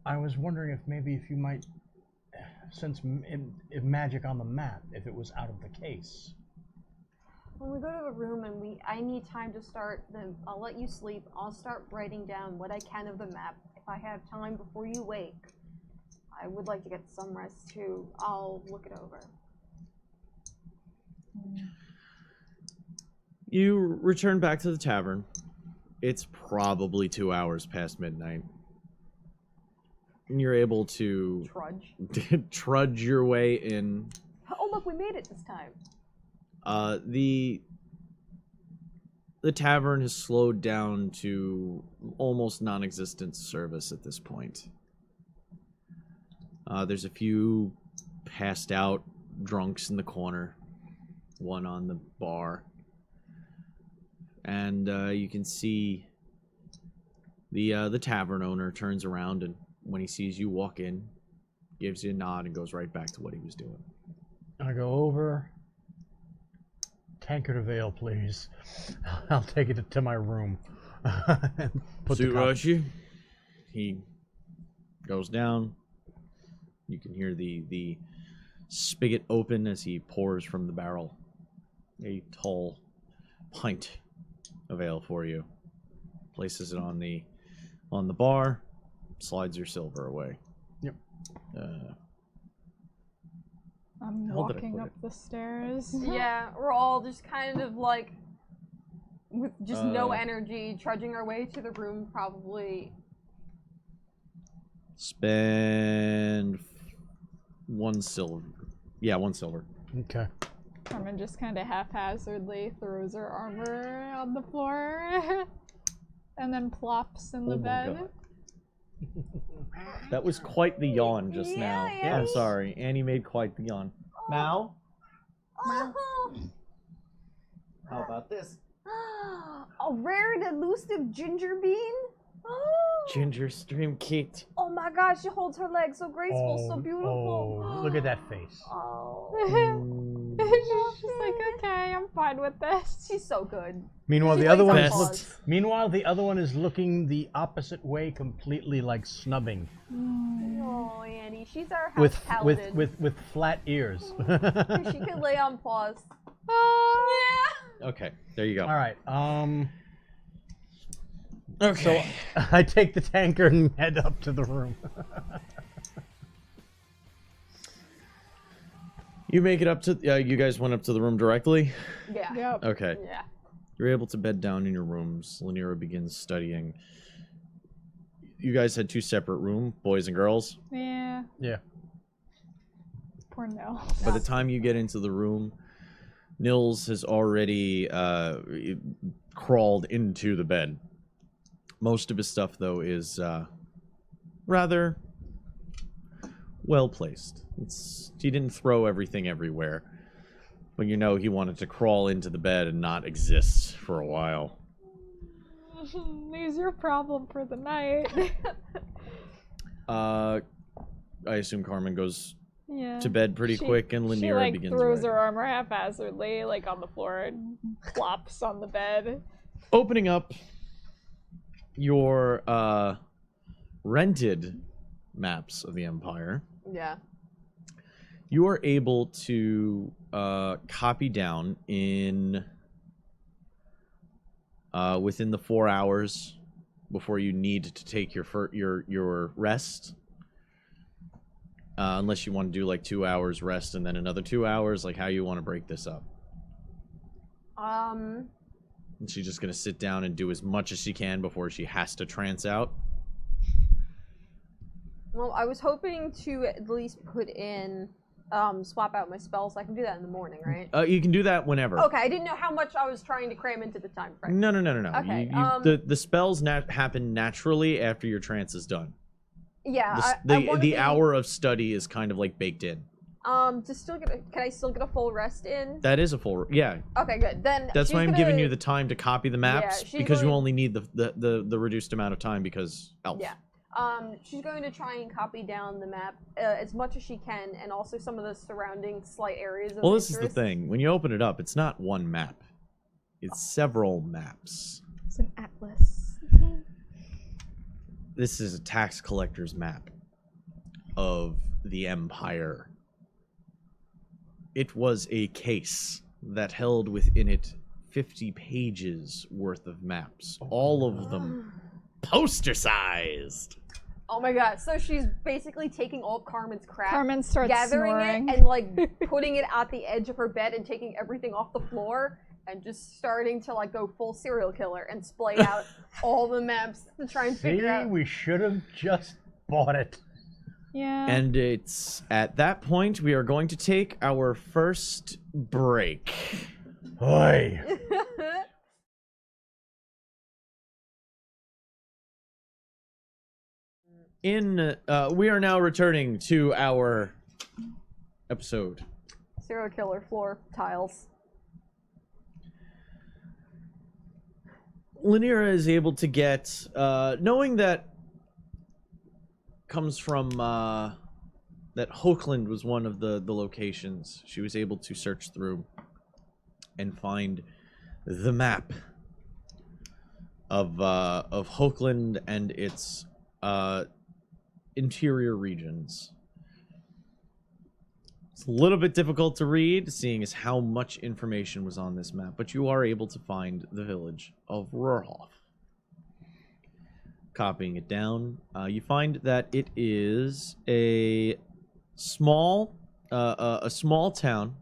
I was wondering if you might sense magic on the map, if it was out of the case. When we go to the room and I need time to start, then I'll let you sleep. I'll start writing down what I can of the map. If I have time before you wake, I would like to get some rest too. I'll look it over. You return back to the tavern. It's probably 2 hours past midnight. And you're able to Trudge. trudge your way in. Oh look, we made it this time. The tavern has slowed down to almost non-existent service at this point. There's a few passed out drunks in the corner, one on the bar, and you can see the tavern owner turns around, and when he sees you walk in, gives you a nod and goes right back to what he was doing. I go over. Tankard of ale, please. I'll take it to my room. And put the cup. Surashi, he goes down. You can hear the spigot open as he pours from the barrel a tall pint of ale for you. Places it on the bar, slides your silver away. Yep. I'm How did I walking put up it? the stairs. Yeah, we're all just kind of like with just no energy, trudging our way to the room. Probably. Spend 1 silver. Yeah, 1 silver. Okay. Carmen just kind of haphazardly throws her armor on the floor and then plops in the Oh my bed. God. That was quite the yawn just now. Yeah, I'm sorry. Annie made quite the yawn. Mal, Oh, how about this? a rare and elusive ginger bean. Ginger stream caked. Oh my gosh, she holds her legs so graceful, so beautiful. Oh, look at that face. Oh, She's just like, okay, I'm fine with this. she's so good. Meanwhile, She the other lays one on is paws. Meanwhile, the other one is looking the opposite way, completely like snubbing, Oh, Annie, she's our house with paladin. with flat ears. She can lay on paws. Okay, there you go. All right. Okay. So I take the tankard and head up to the room. You make it up to. You guys went up to the room directly. Yeah. Yep. Okay. Yeah. You're able to bed down in your rooms. Lanira begins studying. You guys had 2 separate rooms, boys and girls. Yeah. Yeah. Poor Nell. By the time you get into the room, Nils has already crawled into the bed. Most of his stuff, though, is rather well placed. He didn't throw everything everywhere, but you know he wanted to crawl into the bed and not exist for a while. There's your problem for the night. I assume Carmen goes Yeah. to bed pretty quick, and She Lanira like begins. throws writing. her armor haphazardly, like on the floor, and plops on the bed. Opening up your rented maps of the Empire, Yeah. you are able to copy down in within the 4 hours before you need to take your rest. Unless you want to do like 2 hours rest and then another 2 hours, like how you want to break this up. And she's just gonna sit down and do as much as she can before she has to trance out. Well, I was hoping to at least put in, swap out my spells. I can do that in the morning, right? You can do that whenever. Okay, I didn't know how much I was trying to cram into the time frame. No. Okay, The spells happen naturally after your trance is done. Yeah, The hour of study is kind of like baked in. To still get can I still get a full rest in? That is a full, yeah. Okay, good. Then That's she's why I'm gonna, giving you the time to copy the maps she's because you going- only need the reduced amount of time because elf. Yeah. She's going to try and copy down the map as much as she can, and also some of the surrounding slight areas of Well, this is the interest. thing. When you open it up, it's not one map. It's several maps. It's an atlas. This is a tax collector's map of the Empire. It was a case that held within it 50 pages worth of maps, all of them poster-sized. Oh my god! So she's basically taking all of Carmen's crap, Carmen starts gathering snoring. it, and like putting it at the edge of her bed, and taking everything off the floor, and just starting to like go full serial killer and splay out all the maps to try and See, figure out. we should have just bought it. Yeah. And it's at that point we are going to take our first break. Oi. We are now returning to our episode. Serial killer floor tiles. Lanira is able to get, knowing that comes from that Hokeland was one of the locations. She was able to search through and find the map of Hokeland and its interior regions. It's a little bit difficult to read, seeing as how much information was on this map, but you are able to find the village of Rohrhoff. Copying it down, you find that it is a small town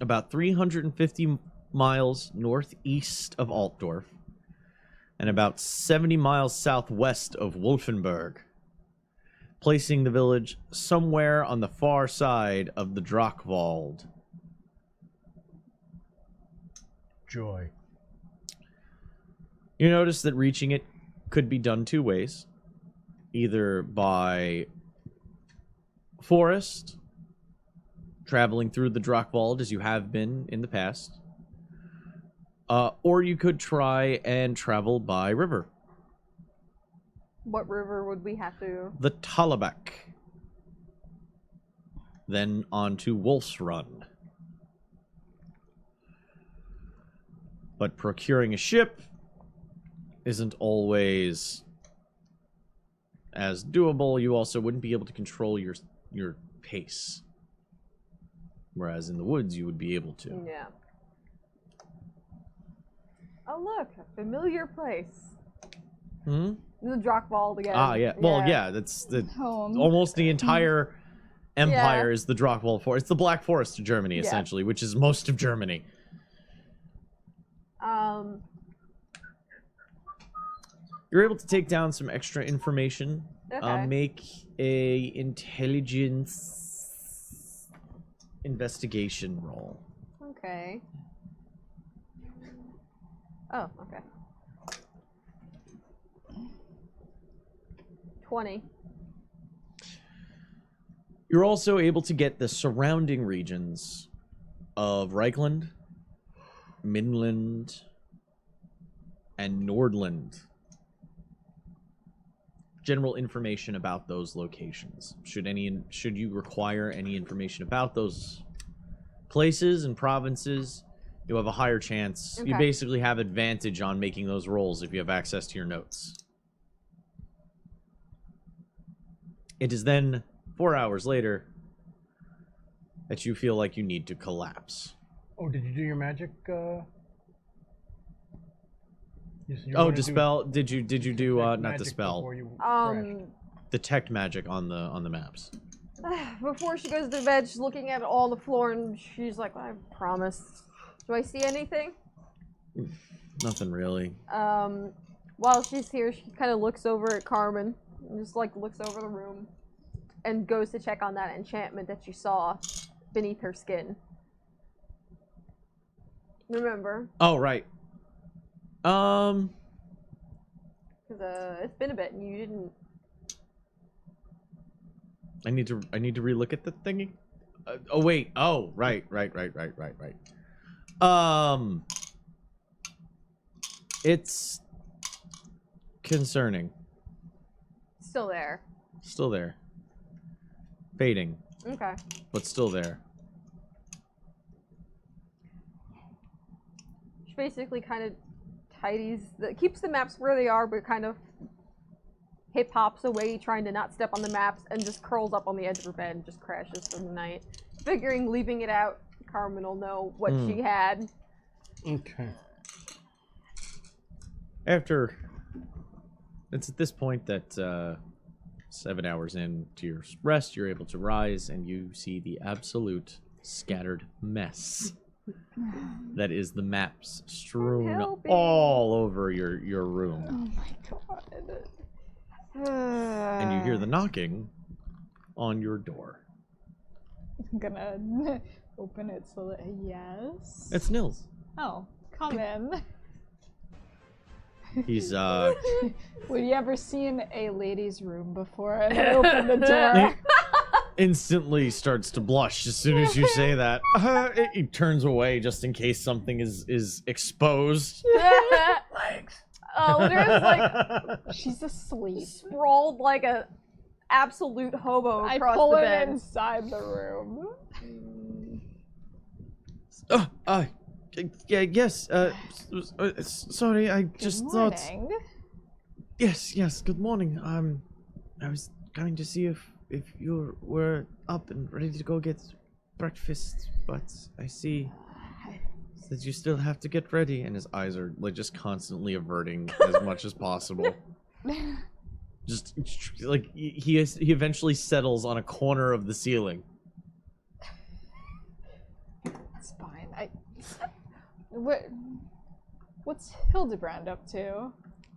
about 350 miles northeast of Altdorf and about 70 miles southwest of Wolfenburg, placing the village somewhere on the far side of the Drachwald. Joy. You notice that reaching it could be done two ways. Either by forest, traveling through the Drachwald as you have been in the past, or you could try and travel by river. What river would we have to? The Talabak. Then on to Wolf's Run. But procuring a ship isn't always as doable. You also wouldn't be able to control your pace. Whereas in the woods, you would be able to. Yeah. Oh, look, a familiar place. Hmm? The Drachwald again. Ah, yeah. Well, yeah, that's the Home. almost the entire empire Yeah. is the Drachwald Forest. It's the Black Forest of Germany, Yeah. essentially, which is most of Germany. You're able to take down some extra information. Okay. Make a intelligence investigation roll. Okay. Oh, okay. 20. You're also able to get the surrounding regions of Reichland, Midland, and Nordland. General information about those locations. Should you require any information about those places and provinces, you have a higher chance. You Okay. basically have advantage on making those rolls if you have access to your notes. It is then 4 hours later that you feel like you need to collapse. Oh, did you do your magic? You said you were Oh, gonna do dispel. Did you do not magic dispel? before you crashed. Detect magic on the maps. Before she goes to bed, she's looking at it all on the floor and she's like, I promise. Do I see anything? Nothing really. While she's here, she kind of looks over at Carmen and just like looks over the room and goes to check on that enchantment that you saw beneath her skin. Remember? Oh, right. Because it's been a bit and you didn't. I need to relook at the thingy. Oh wait. Oh, right. It's concerning. Still there. Still there. Fading, Okay. but still there. She basically kind of keeps the maps where they are, but kind of hip hops away, trying to not step on the maps, and just curls up on the edge of her bed and just crashes for the night. Figuring leaving it out, Carmen will know what she had. Okay. It's at this point that 7 hours into your rest, you're able to rise and you see the absolute scattered mess that is the maps strewn helping. all over your room. Oh my god. And you hear the knocking on your door. I'm gonna open it so that yes. It's Nils. Oh, come in. He's Have you ever seen a lady's room before and I open the door? instantly starts to blush as soon as you say that. He turns away just in case something is exposed. Legs. There's like She's asleep. sprawled like a absolute hobo I across pull the him bed. inside the room. Yes. Sorry, I just Good thought. morning. Yes. Good morning. I was going to see if you were up and ready to go get breakfast, but I see that you still have to get ready. And his eyes are like just constantly averting as much as possible. Just like he eventually settles on a corner of the ceiling. It's fine. What's Hildebrand up to?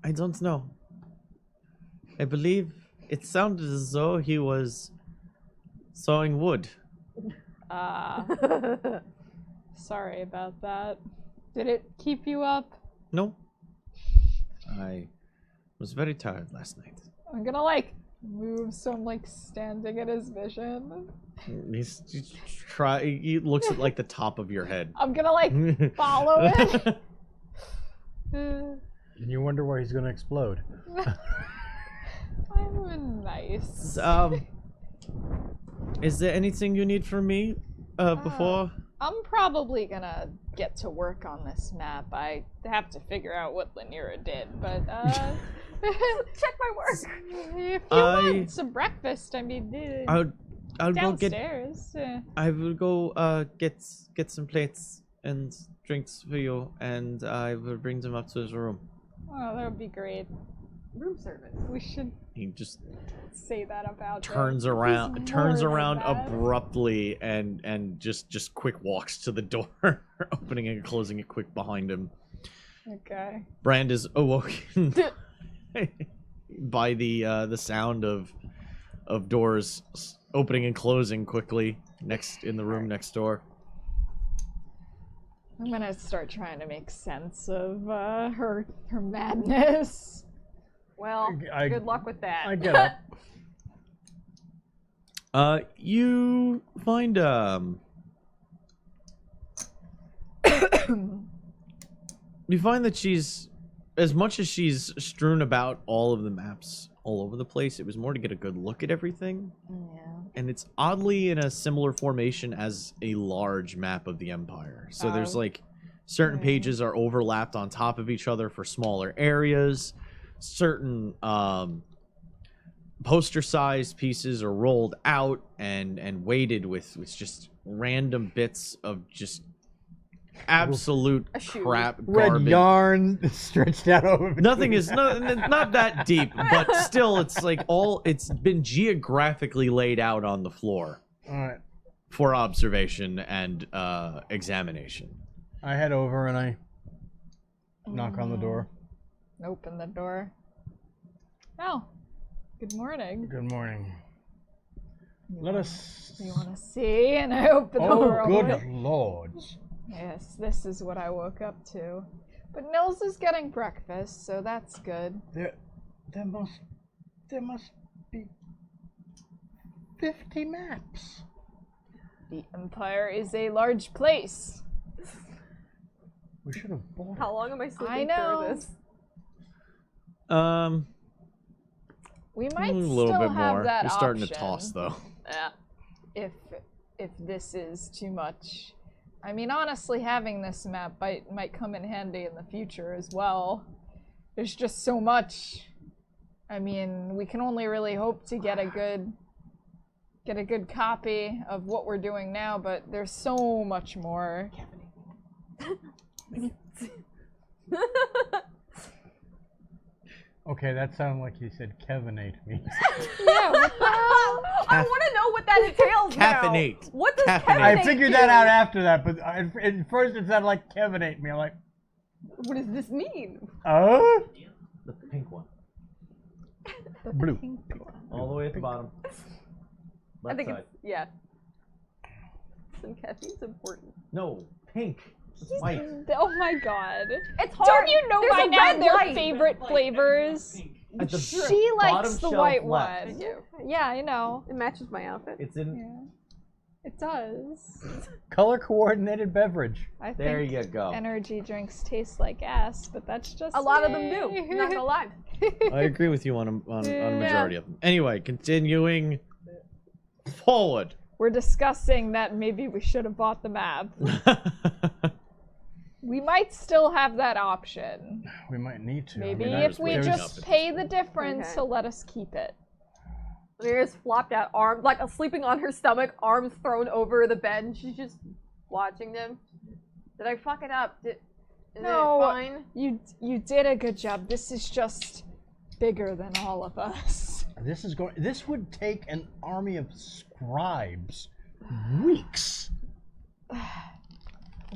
I don't know. I believe it sounded as though he was sawing wood. Sorry about that. Did it keep you up? No. I was very tired last night. I'm gonna move so I'm standing at his vision. He looks at the top of your head. I'm gonna follow it. And you wonder why he's gonna explode. I'm nice. Is there anything you need from me before? I'm probably gonna get to work on this map. I have to figure out what Lanira did, but Check my work. if you want some breakfast, I mean, I'll go get. downstairs. I will go get some plates and drinks for you, and I will bring them up to his room. Oh, that would be great. Room service. We should He just say that about turns them. around, He's turns more than around that. abruptly, and just quick walks to the door, opening and closing it quick behind him. Okay. Brand is awoken by the sound of doors opening and closing quickly in the room next door. I'm gonna start trying to make sense of her madness. Well, good luck with that. I get up. You find you find that she's, as much as she's strewn about all of the maps all over the place, it was more to get a good look at everything. Yeah. And it's oddly in a similar formation as a large map of the Empire. So there's certain pages are overlapped on top of each other for smaller areas. Certain poster-sized pieces are rolled out and weighted with just random bits of just absolute crap Red garbage. yarn stretched out over. Nothing is not that deep, but still, it's it's been geographically laid out on the floor All right. for observation and examination. I head over and I knock on the door. Open the door. Oh, good morning. Good morning. Let us. You want to see? And I open the Oh, door. good lord! Yes, this is what I woke up to. But Nils is getting breakfast, so that's good. There must be 50 maps. The Empire is a large place. We should have bought it. How long am I sleeping I know. through this? We might A little still bit have more. that You're starting option to toss though. Yeah. if this is too much. I mean, honestly, having this map might come in handy in the future as well. There's just so much. I mean, we can only really hope to get a good copy of what we're doing now, but there's so much more. Okay, that sounded like you said Kevinate me. Yeah, what the hell? I want to know what that entails now. Caffeinate. What does Caffeinate. caffeinate I figured do? that out after that, but at first it sounded like Kevinate me. I'm like, What does this mean? oh? The pink one. Blue. All the way at the bottom. I think it's, yeah. Some caffeine's important. No, pink. It's white. Oh my god. It's hard. Don't you know There's by a now red their light. favorite flavors? At the She bottom likes the shelf white left. one. Yeah, I know. It matches my outfit. It's in. Yeah. It does. Color coordinated beverage. I There think you go. energy drinks taste like ass, but that's just A lot of them me. do. I'm not gonna lie. I agree with you on a majority of them. Anyway, continuing forward. We're discussing that maybe we should have bought the map. We might still have that option. We might need to. Maybe I if we waking up just at pay this the difference, Okay. he'll let us keep it. Lyra's flopped out, arms like sleeping on her stomach, arms thrown over the bed, and she's just watching them. Did I fuck it up? Is No. it fine? You did a good job. This is just bigger than all of us. This would take an army of scribes weeks.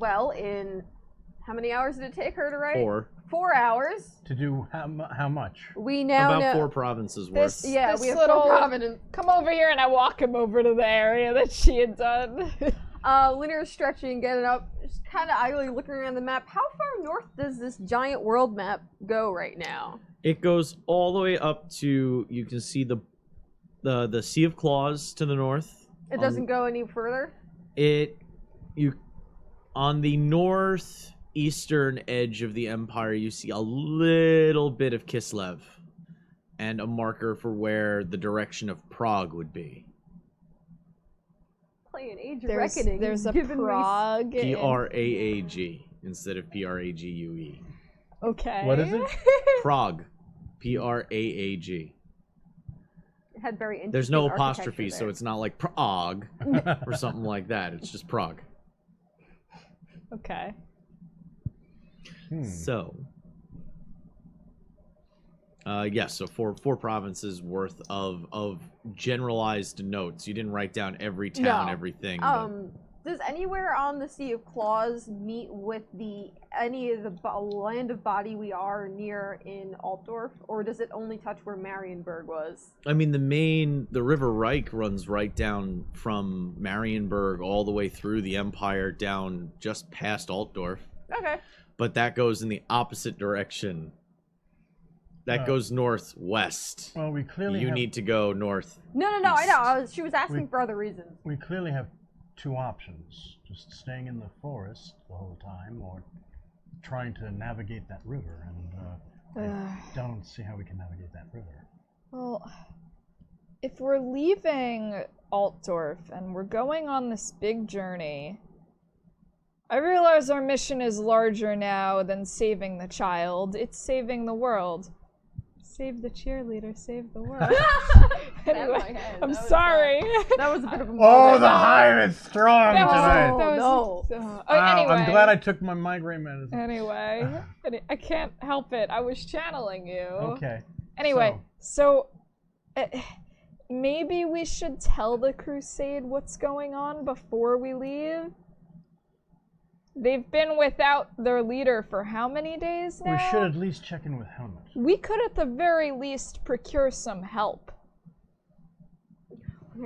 Well, in how many hours did it take her to write? 4. 4 hours. To do how much? We now About know. 4 provinces worth. Yeah, This we have little- 4 provinces. Come over here, and I walk him over to the area that she had done. Linear stretching, getting up, just kind of idly looking around the map. How far north does this giant world map go right now? It goes all the way up to, you can see the Sea of Claws to the north. It doesn't go any further. On the northeastern edge of the empire, you see a little bit of Kislev and a marker for where the direction of Prague would be. Playing Age of Reckoning. There's a giving me- Prague. in- Praag instead of Prague. Okay. What is it? Prague. Praag. It had very interesting There's no architecture apostrophe, so there. it's not like Prague or something like that. It's just Prague. Okay. So, yes, so four provinces worth of generalized notes. You didn't write down every town, No. everything. but Does anywhere on the Sea of Claws meet with any of the land of body we are near in Altdorf, or does it only touch where Marienburg was? I mean, the River Reich runs right down from Marienburg all the way through the Empire down just past Altdorf. Okay. But that goes in the opposite direction. That goes northwest. Well, we clearly You have, need to go north. No, I know. She was asking for other reasons. we clearly have 2 options: just staying in the forest the whole time, or trying to navigate that river. And I don't see how we can navigate that river. Well, if we're leaving Altdorf and we're going on this big journey, I realize our mission is larger now than saving the child. It's saving the world. Save the cheerleader, save the world. Anyway, I'm sorry. That was a bit of a Oh, the hive is strong That was- tonight. that was- no. anyway. I'm glad I took my migraine medicine. Anyway, I can't help it. I was channeling you. Okay. Anyway, so maybe we should tell the crusade what's going on before we leave? They've been without their leader for how many days now? We should at least check in with Helmut. We could at the very least procure some help.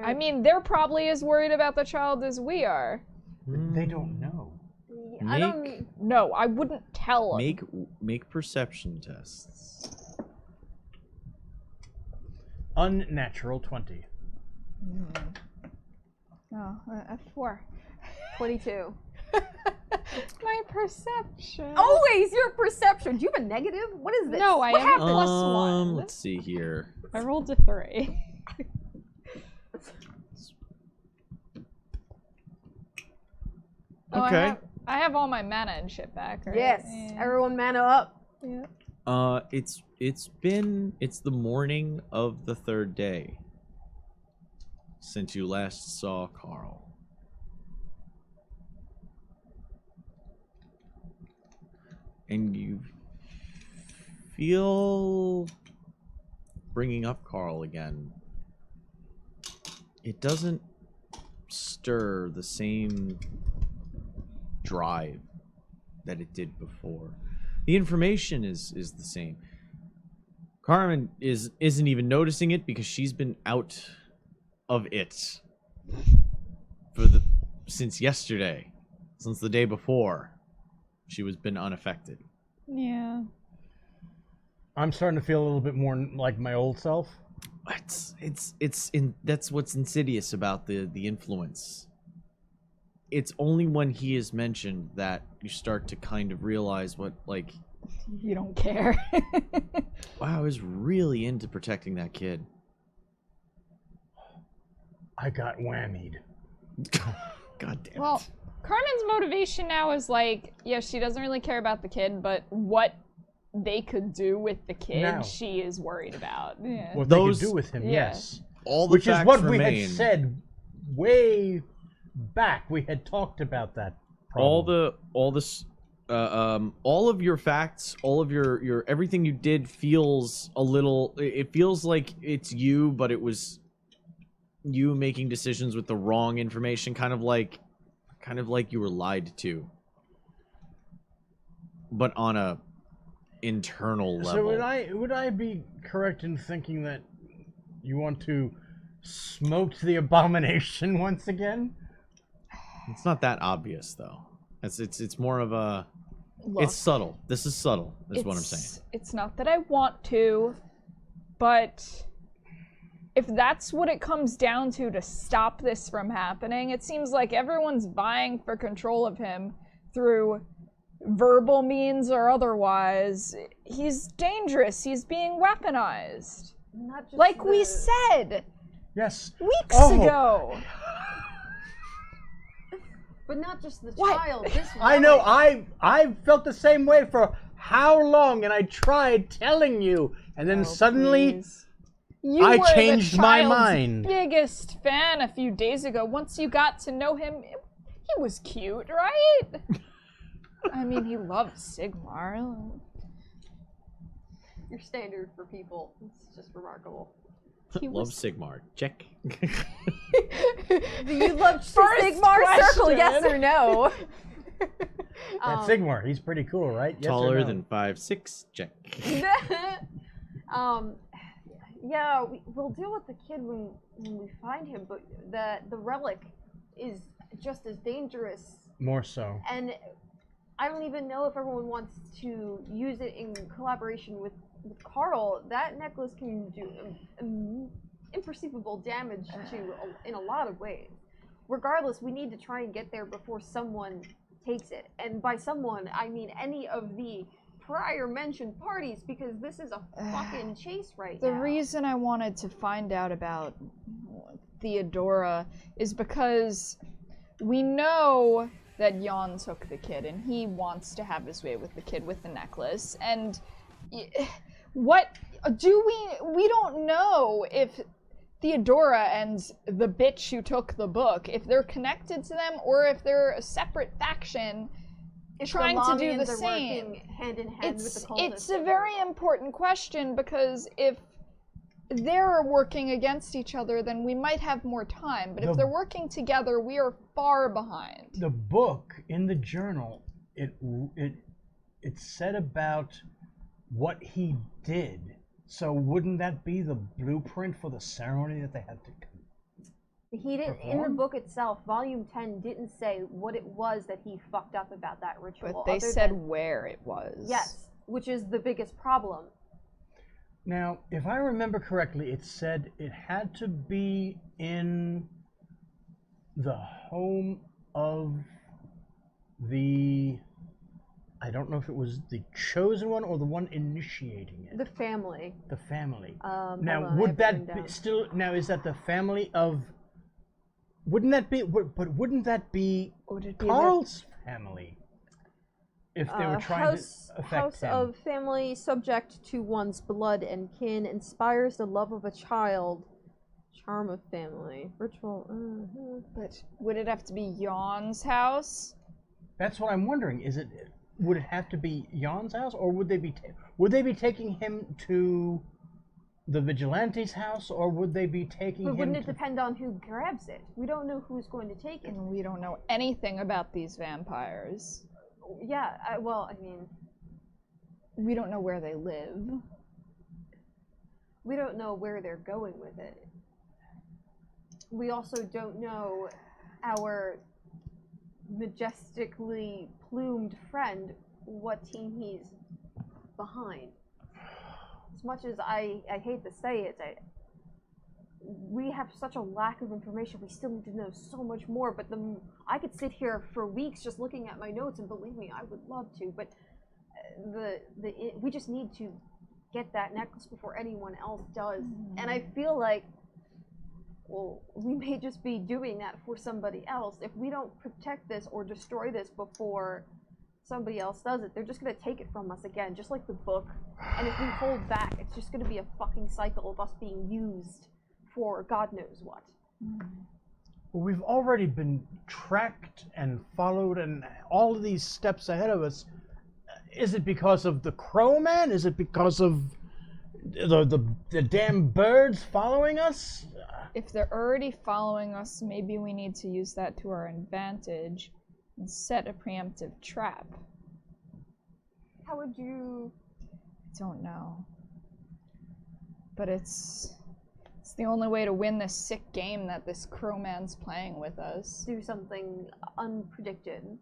I mean, they're probably as worried about the child as we are. They don't know. I don't. No, I wouldn't tell them. Make perception tests. Unnatural 20. Oh, a 4. 22. My perception. Always your perception. Do you have a negative? What is this? No, I What am happened? +1. Let's see here. I rolled a 3. Oh, Okay. I have all my mana and shit back, right? Yes. Yeah. Everyone mana up. Yeah. It's the morning of the 3rd day since you last saw Carl. And you feel bringing up Carl again. It doesn't stir the same drive that it did before. The information is the same. Carmen isn't even noticing it because she's been out of it since yesterday, since the day before. She was been unaffected. Yeah. I'm starting to feel a little bit more like my old self. That's what's insidious about the influence. it's only when he is mentioned that you start to kind of realize what, like, You don't care. wow, I was really into protecting that kid. I got whammied. God damn Well, it. Carmen's motivation now is like, yeah, she doesn't really care about the kid, but what they could do with the kid, Now. she is worried about. Yeah. What Those- they could do with him, yeah. yes. All the Which is facts what remain. we had said way back. We had talked about that problem. All of your facts, all of your everything you did feels a little. It feels like it's you, but it was you making decisions with the wrong information, kind of like you were lied to, but on a internal level. So would I be correct in thinking that you want to smoke the abomination once again? It's not that obvious though. It's more of a. Look, It's subtle. This is subtle, is what I'm it's- saying. It's not that I want to, but if that's what it comes down to stop this from happening, it seems like everyone's vying for control of him through verbal means or otherwise. He's dangerous. He's being weaponized. Not just Like we the- said Yes. weeks Oh. ago. But not just the What? child. This I know. relic. I felt the same way for how long, and I tried telling you, and then Oh, suddenly please. You I were the changed my child's mind. biggest fan a few days ago. Once you got to know him, he was cute, right? I mean, he loved Sigmar. Your standard for people. It's just remarkable. He Love was Sigmar. Check. Do you love First Sigmar Circle? Yes question. or no? that Sigmar, he's pretty cool, right? Yes or Taller no? than 5'6". Check. Yeah, we'll deal with the kid when we find him, but the relic is just as dangerous. More so. And I don't even know if everyone wants to use it in collaboration with Carl. That necklace can do imperceivable damage in a lot of ways. Regardless, we need to try and get there before someone takes it. And by someone, I mean any of the prior mentioned parties, because this is a fucking chase right The now. reason I wanted to find out about Theodora is because we know that Jan took the kid and he wants to have his way with the kid with the necklace. And what do we don't know if Theodora and the bitch who took the book, if they're connected to them or if they're a separate faction If trying to do the Lamians are same. working hand in hand with the cultists. It's a very important question, because if they're working against each other, then we might have more time. But if The- they're working together, we are far behind. The book in the journal, it said about what he did. So wouldn't that be the blueprint for the ceremony that they had to? He didn't in the perform? book itself. Volume 10 didn't say what it was that he fucked up about that ritual. But they other said than- where it was. yes, which is the biggest problem. Now, if I remember correctly, it said it had to be in the home of the. I don't know if it was the chosen one or the one initiating it. The family. The family. Hold Now, on, I would have it that written be down. still? Now, is that the family of? Wouldn't that be? But wouldn't that be Would it be Carl's family? If they were trying house, to affect house him. of family subject to one's blood and kin inspires the love of a child. Charm of family. Ritual. But would it have to be Jan's house? That's what I'm wondering. Is it? Would it have to be Jan's house, or would they be taking him to the vigilante's house, or would they be taking But him wouldn't it to? depend on who grabs it? We don't know who's going to take it. And we don't know anything about these vampires. Yeah, well, I mean, We don't know where they live. we don't know where they're going with it. We also don't know our majestically plumed friend what team he's behind. As much as I hate to say it, we have such a lack of information. We still need to know so much more. But I could sit here for weeks just looking at my notes, and believe me, I would love to. But we just need to get that necklace before anyone else does. And I feel like, well, we may just be doing that for somebody else. If we don't protect this or destroy this before somebody else does it, they're just going to take it from us again, just like the book. And if we hold back, it's just going to be a fucking cycle of us being used for God knows what. Well, we've already been tracked and followed, and all of these steps ahead of us. Is it because of the Crowman? Is it because of the damn birds following us? If they're already following us, maybe we need to use that to our advantage and set a preemptive trap. How would you... I don't know. But it's the only way to win this sick game that this Crowman's playing with us. do something unpredicted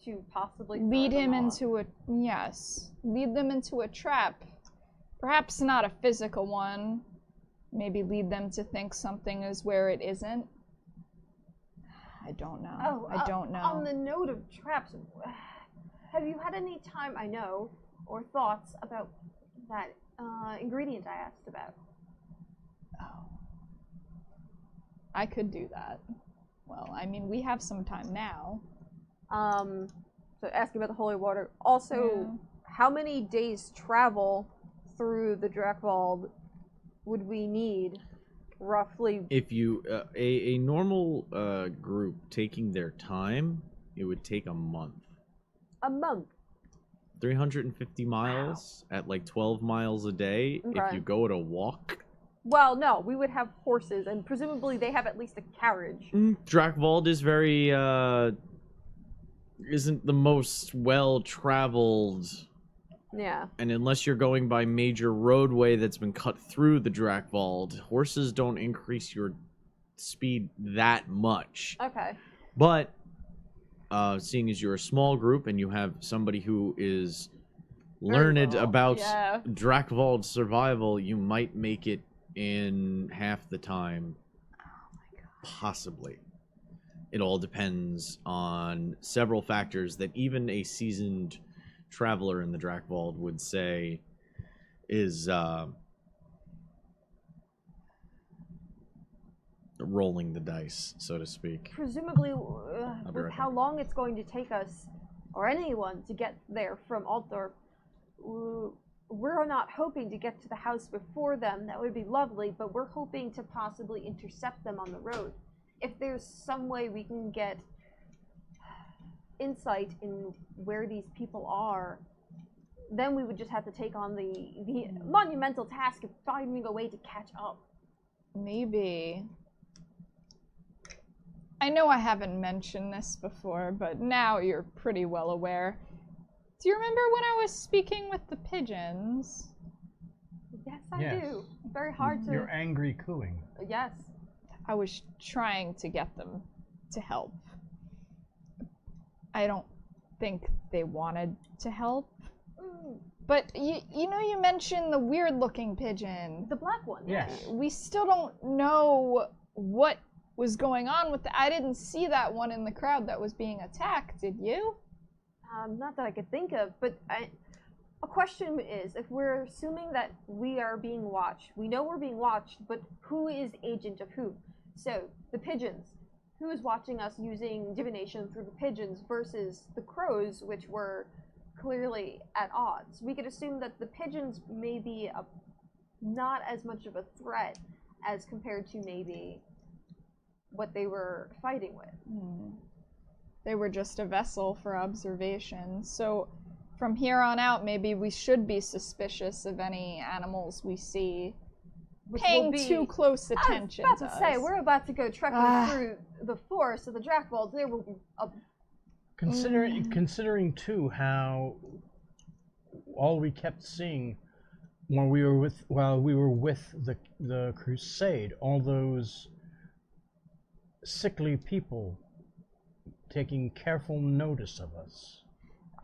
to possibly Lead throw them him off? into a... Yes. Lead them into a trap. Perhaps not a physical one. Maybe lead them to think something is where it isn't. I don't know. Oh, I don't know. On the note of traps, have you had any time, or thoughts about that ingredient I asked about? Oh. I could do that. Well, I mean, we have some time now. So asking about the holy water. Also, how many days travel through the Drakvald would we need, roughly? If you a normal group taking their time, it would take a month. A month. 350 miles at like 12 miles a day. Okay. If you go at a walk. Well, no, we would have horses, and presumably they have at least a carriage. Drakvald is very isn't the most well-traveled. Yeah. And unless you're going by major roadway that's been cut through the Drakvald, horses don't increase your speed that much. Okay. But seeing as you're a small group and you have somebody who is learned well, about yeah. Drakvald survival, you might make it in half the time. Oh my god. Possibly. It all depends on several factors that even a seasoned traveler in the Drakvald would say is rolling the dice, so to speak. Presumably, be with right how back. long it's going to take us, or anyone, to get there from Altor, we're not hoping to get to the house before them. That would be lovely, but we're hoping to possibly intercept them on the road. If there's some way we can get insight in where these people are, then we would just have to take on the monumental task of finding a way to catch up. Maybe. I know I haven't mentioned this before, but now you're pretty well aware. Do you remember when I was speaking with the pigeons? Yes, I Yes. do. Very hard to... Your angry cooing. Yes. I was trying to get them to help. I don't think they wanted to help. But you know, you mentioned the weird-looking pigeon. The black one. Yes. We still don't know what was going on with I didn't see that one in the crowd that was being attacked, did you? Not that I could think of, but a question is, if we're assuming that we are being watched, we know we're being watched, but who is agent of who? So, the pigeons. Who is watching us using divination through the pigeons versus the crows, which were clearly at odds? We could assume that the pigeons may be not as much of a threat as compared to maybe what they were fighting with. They were just a vessel for observation. So from here on out, maybe we should be suspicious of any animals we see Which paying will be, too close attention I was about to say, us. we're about to go trekking through the forest of the Drakvald. There will be a... Considering too how all we kept seeing while we were with the crusade, all those sickly people taking careful notice of us.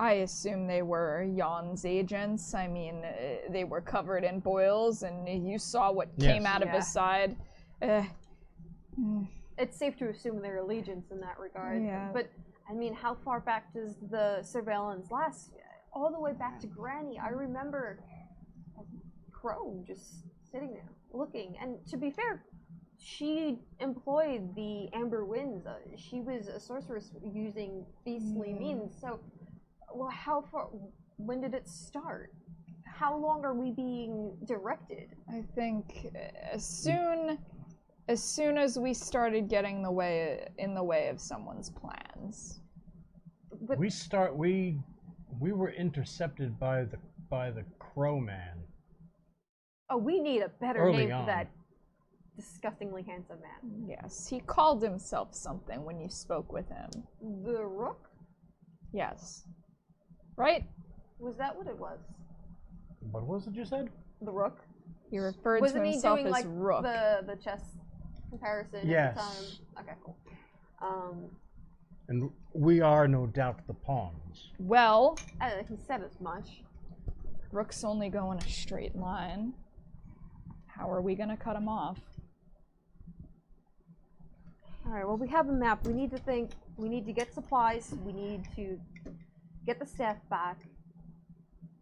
I assume they were Jan's agents. I mean, they were covered in boils, and you saw what came Yes. out of Yeah. his side. It's safe to assume their allegiance in that regard. Yeah. But, I mean, how far back does the surveillance last? All the way back to Granny. I remember Crow just sitting there, looking. And to be fair, she employed the Amber Winds. She was a sorceress using beastly means. So, well, how far? When did it start? How long are we being directed? I think as soon as we started getting in the way of someone's plans. But we were intercepted by the Crow Man. oh, we need a better Early name on. for that disgustingly handsome man. Yes, he called himself something when you spoke with him. The Rook? Yes. Right? Was that what it was? What was it you said? The Rook? He referred Wasn't to he himself doing as like Rook. the chess comparison Yes. at the time? Okay, cool. And we are no doubt the pawns. Well, He said as much. Rook's only go in a straight line. How are we gonna cut him off? Alright, well, we have a map. We need to think. We need to get supplies. We need to get the staff back.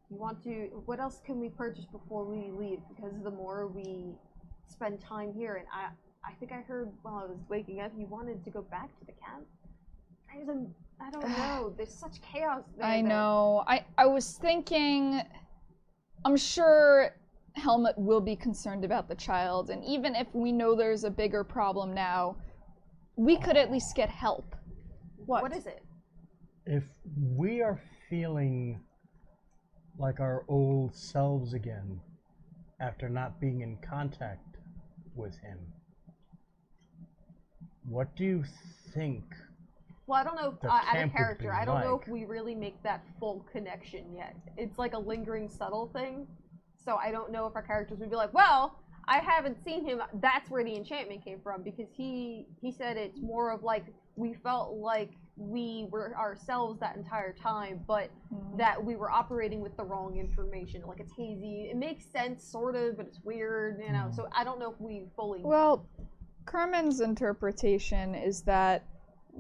What else can we purchase before we leave? Because the more we spend time here, and I think I heard while I was waking up, you wanted to go back to the camp. I don't know. There's such chaos there. I know. I was thinking, I'm sure Helmut will be concerned about the child, and even if we know there's a bigger problem now, we could at least get help. What is it? If we are feeling like our old selves again after not being in contact with him, what do you think? Well, I don't know if, The out camp of would character, be I don't know like. if we really make that full connection yet. It's like a lingering subtle thing. So I don't know if our characters would be like, well, I haven't seen him. That's where the enchantment came from, because he said it's more of like we felt like we were ourselves that entire time, but that we were operating with the wrong information. Like it's hazy. It makes sense, sort of, but it's weird, you know. So I don't know if we fully. Well, Kerman's interpretation is that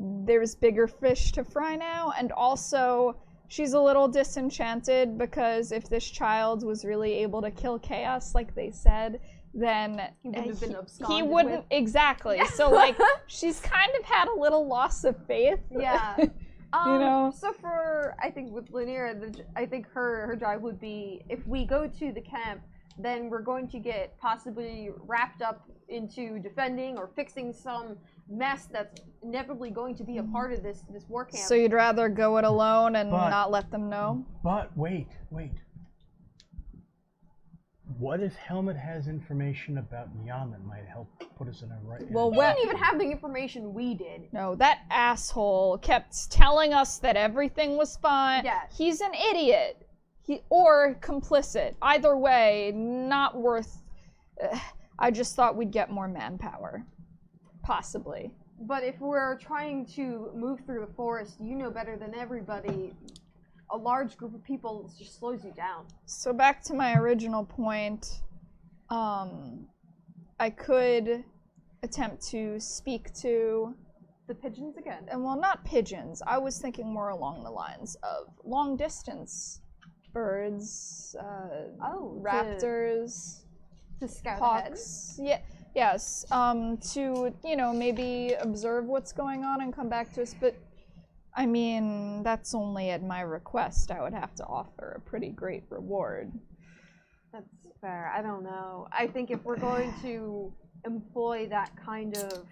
there's bigger fish to fry now, and also she's a little disenchanted because if this child was really able to kill chaos like they said, then He wouldn't have been he absconded wouldn't with. Exactly. So like she's kind of had a little loss of faith. Yeah. You know? So for, I think with Lanier, I think her drive would be, if we go to the camp, then we're going to get possibly wrapped up into defending or fixing some mess that's inevitably going to be a part of this war camp. So you'd rather go it alone and But- not let them know? But wait. What if Helmut has information about Jan that might help put us in a right? Well, He didn't even have the information we did. No, that asshole kept telling us that everything was fine. Yes. He's an idiot. Or complicit. Either way, not worth... I just thought we'd get more manpower. Possibly. But if we're trying to move through the forest, you know better than everybody, a large group of people just slows you down. So back to my original point, I could attempt to speak to... The pigeons again. And well, not pigeons. I was thinking more along the lines of long distance birds, raptors, To scout ahead. hawks. Yeah, yes. To maybe observe what's going on and come back to us. But I mean, that's only at my request. I would have to offer a pretty great reward. That's fair. I don't know. I think if we're going to employ that kind of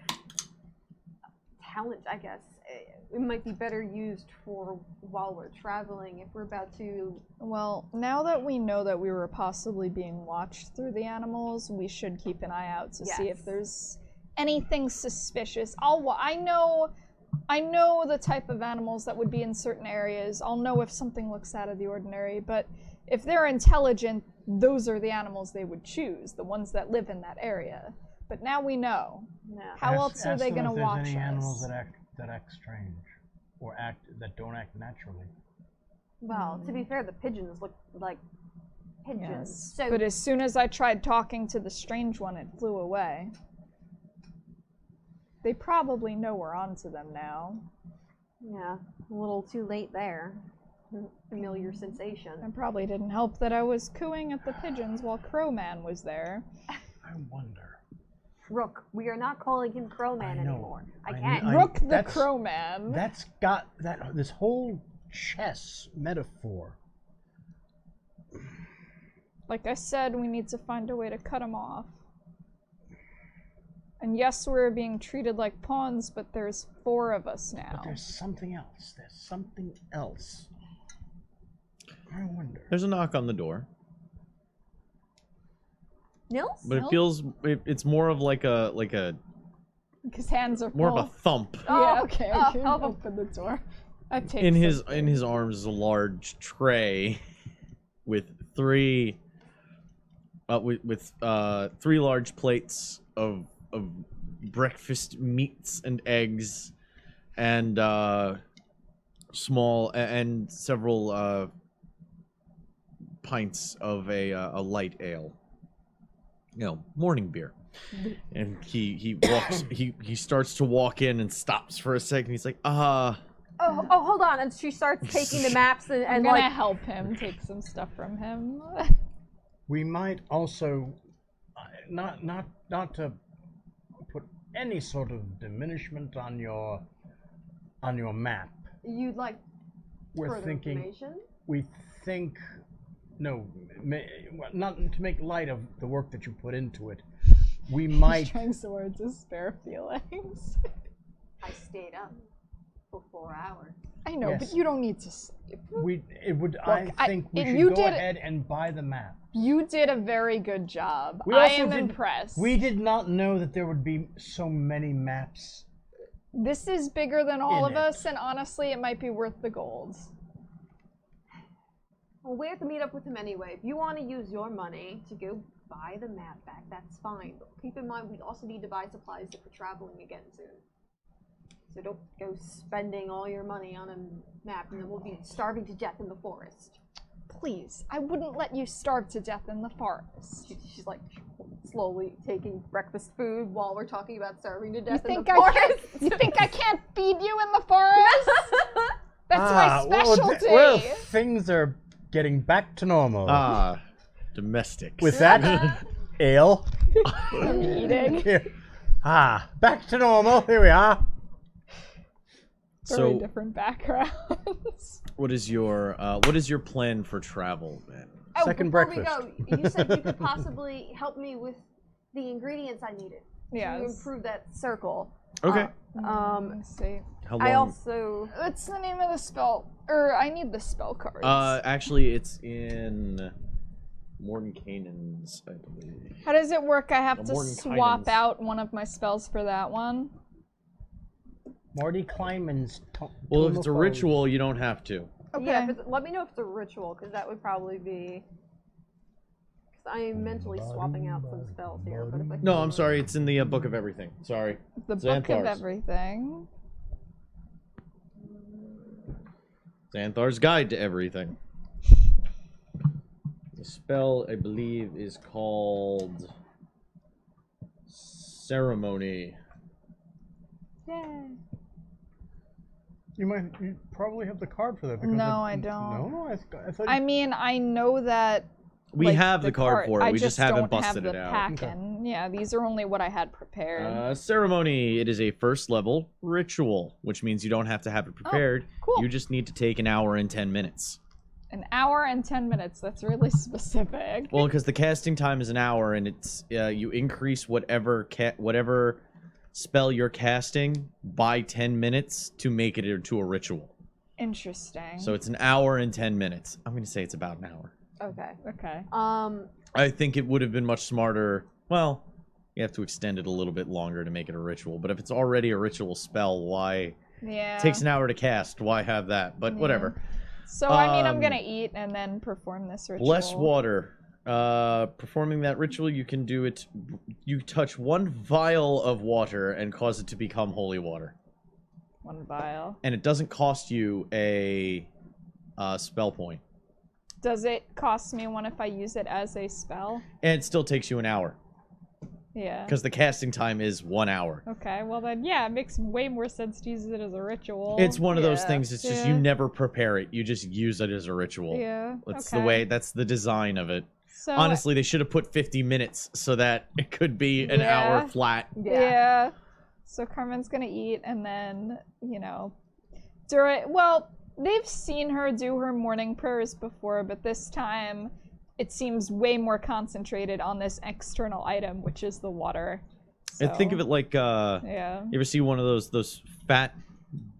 talent, I guess, it might be better used for while we're traveling. If we're about to... Well, now that we know that we were possibly being watched through the animals, we should keep an eye out to see if there's anything suspicious. I know the type of animals that would be in certain areas. I'll know if something looks out of the ordinary, but if they're intelligent, those are the animals they would choose, the ones that live in that area. But now we know. Yeah. How else are they going to watch There's any us? animals that act strange, or that don't act naturally. Well, to be fair, the pigeons look like pigeons. Yes. So But as soon as I tried talking to the strange one, it flew away. They probably know we're onto them now. Yeah, a little too late there. Familiar sensation. It probably didn't help that I was cooing at the pigeons while Crowman was there. I wonder. Rook, we are not calling him Crowman I know. anymore. I I can't. kn- Rook the that's- Crowman. That's got this whole chess metaphor. Like I said, we need to find a way to cut him off. And yes, we're being treated like pawns, but there's 4 of us now. But there's something else. There's something else. I wonder. There's a knock on the door, Nils? but Nils? it's more of like a His hands are more full. of a thump. Yeah, okay, I can help him. open the door. I take In his something. arms is a large tray with 3 3 large plates of breakfast meats and eggs, and several pints of a light ale. Morning beer. And he walks. he starts to walk in and stops for a second. He's like, Oh, hold on. And she starts taking the maps I'm and gonna like, help him take some stuff from him. We might also not to put any sort of diminishment on your map. you'd like We're further thinking. information? We think. No, not to make light of the work that you put into it. We He's might. trying so hard to spare feelings. I stayed up for 4 hours. I know, Yes. but you don't need to sleep. I think we should you go did- ahead and buy the map. You did a very good job. We I also am did- impressed. We did not know that there would be so many maps. This is bigger than all In of it. us, and honestly, it might be worth the gold. Well, we have to meet up with him anyway. If you want to use your money to go buy the map back, that's fine. But keep in mind, we also need to buy supplies if we're traveling again soon. So don't go spending all your money on a map, and then we'll be starving to death in the forest. Please, I wouldn't let you starve to death in the forest. She's like slowly taking breakfast food while we're talking about starving to death You in think the I forest. can't? You think I can't feed you in the forest? That's my specialty. Well, things are getting back to normal. Domestic. With that, ale. I'm eating. Here. Back to normal. Here we are. Very So, different backgrounds. what is your plan for travel then? Oh, Second before breakfast. we go, you said you could possibly help me with the ingredients I needed to Yes. improve that circle. Okay. Let's see. How long? I also What's the name of the spell? I need the spell cards. Actually, it's in Mordenkainen's, I believe. How does it work? I have to Mordenkainen's. swap out one of my spells for that one. Marty Kleinman's. Well, if it's a ritual, you don't have to. Okay. yeah. Let me know if it's a ritual, because that would probably be. Because I am mentally swapping out some spells here. But if I No, I'm sorry. It's in the Book of Everything. Sorry. The Book of Xanthar's. Everything. Xanthar's Guide to Everything. The spell, I believe, is called Ceremony. Yay. You probably have the card for that. Because No, I don't. No, I thought. I mean, I know that. We like, have the card for it. I We just haven't don't busted have it the out. pack-in. Yeah, these are only what I had prepared. Ceremony. It is a first level ritual, which means you don't have to have it prepared. cool. You just need to take an hour and 10 minutes. An hour and 10 minutes. That's really specific. Well, because the casting time is an hour, and it's you increase whatever spell you're casting by 10 minutes to make it into a ritual. Interesting. So it's an hour and 10 minutes. I'm going to say it's about an hour. Okay. Okay. I think it would have been much smarter. Well, you have to extend it a little bit longer to make it a ritual. But if it's already a ritual spell, why? Yeah. It takes an hour to cast. Why have that? But whatever. So, I mean, I'm Um, gonna eat and then perform this ritual. Bless water. Performing that ritual, you can do it. You touch one vial of water and cause it to become holy water. One vial. And it doesn't cost you a spell point. Does it cost me one if I use it as a spell? And it still takes you an hour. Yeah. Because the casting time is 1 hour. Okay, well then, yeah, it makes way more sense to use it as a ritual. It's one of those Yeah. things, it's just you never prepare it. You just use it as a ritual. Yeah. That's okay. the way, that's the design of it. So, Honestly, they should have put 50 minutes so that it could be an hour flat. Yeah. So Carmen's gonna eat, and then, you know, they've seen her do her morning prayers before, but this time it seems way more concentrated on this external item, which is the water. And think of it like, you ever see one of those fat,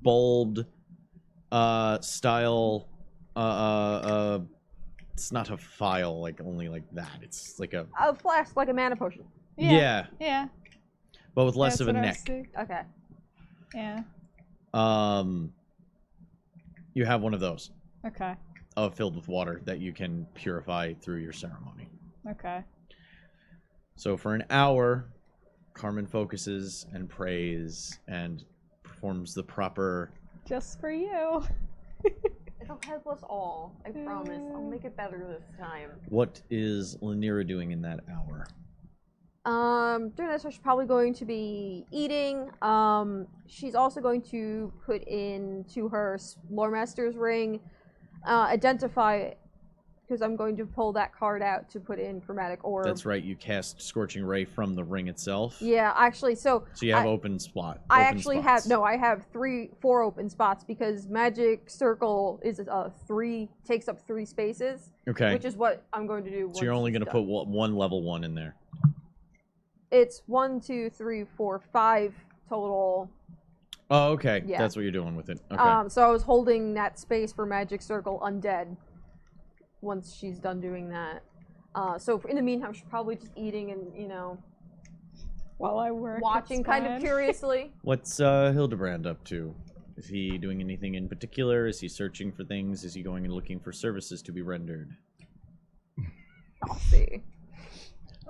bulbed, style, it's not a file, like, only like that. It's like a flask, like a mana potion. Yeah. But with less That's of a what I neck. see. Okay. Yeah. You have one of those. Okay. Filled with water that you can purify through your ceremony. Okay. So for an hour, Carmen focuses and prays and performs the proper... Just for you. It'll help us all. I promise. I'll make it better this time. What is Lanira doing in that hour? During this, she's probably going to be eating. She's also going to put into her Lore Master's ring, identify, because I'm going to pull that card out to put in Chromatic Orb. That's right, you cast Scorching Ray from the ring itself. Yeah, actually, so you have open spot. I actually have, no, I have 4 open spots because Magic Circle is takes up 3 spaces. Okay. Which is what I'm going to do. So you're only going to put one level 1 in there. It's 1, 2, 3, 4, 5 total. Oh, okay. Yeah. That's what you're doing with it. Okay. So I was holding that space for Magic Circle Undead once she's done doing that. So in the meantime, she's probably just eating and, you know, while I work, watching kind of curiously. What's Hildebrand up to? Is he doing anything in particular? Is he searching for things? Is he going and looking for services to be rendered? I'll see.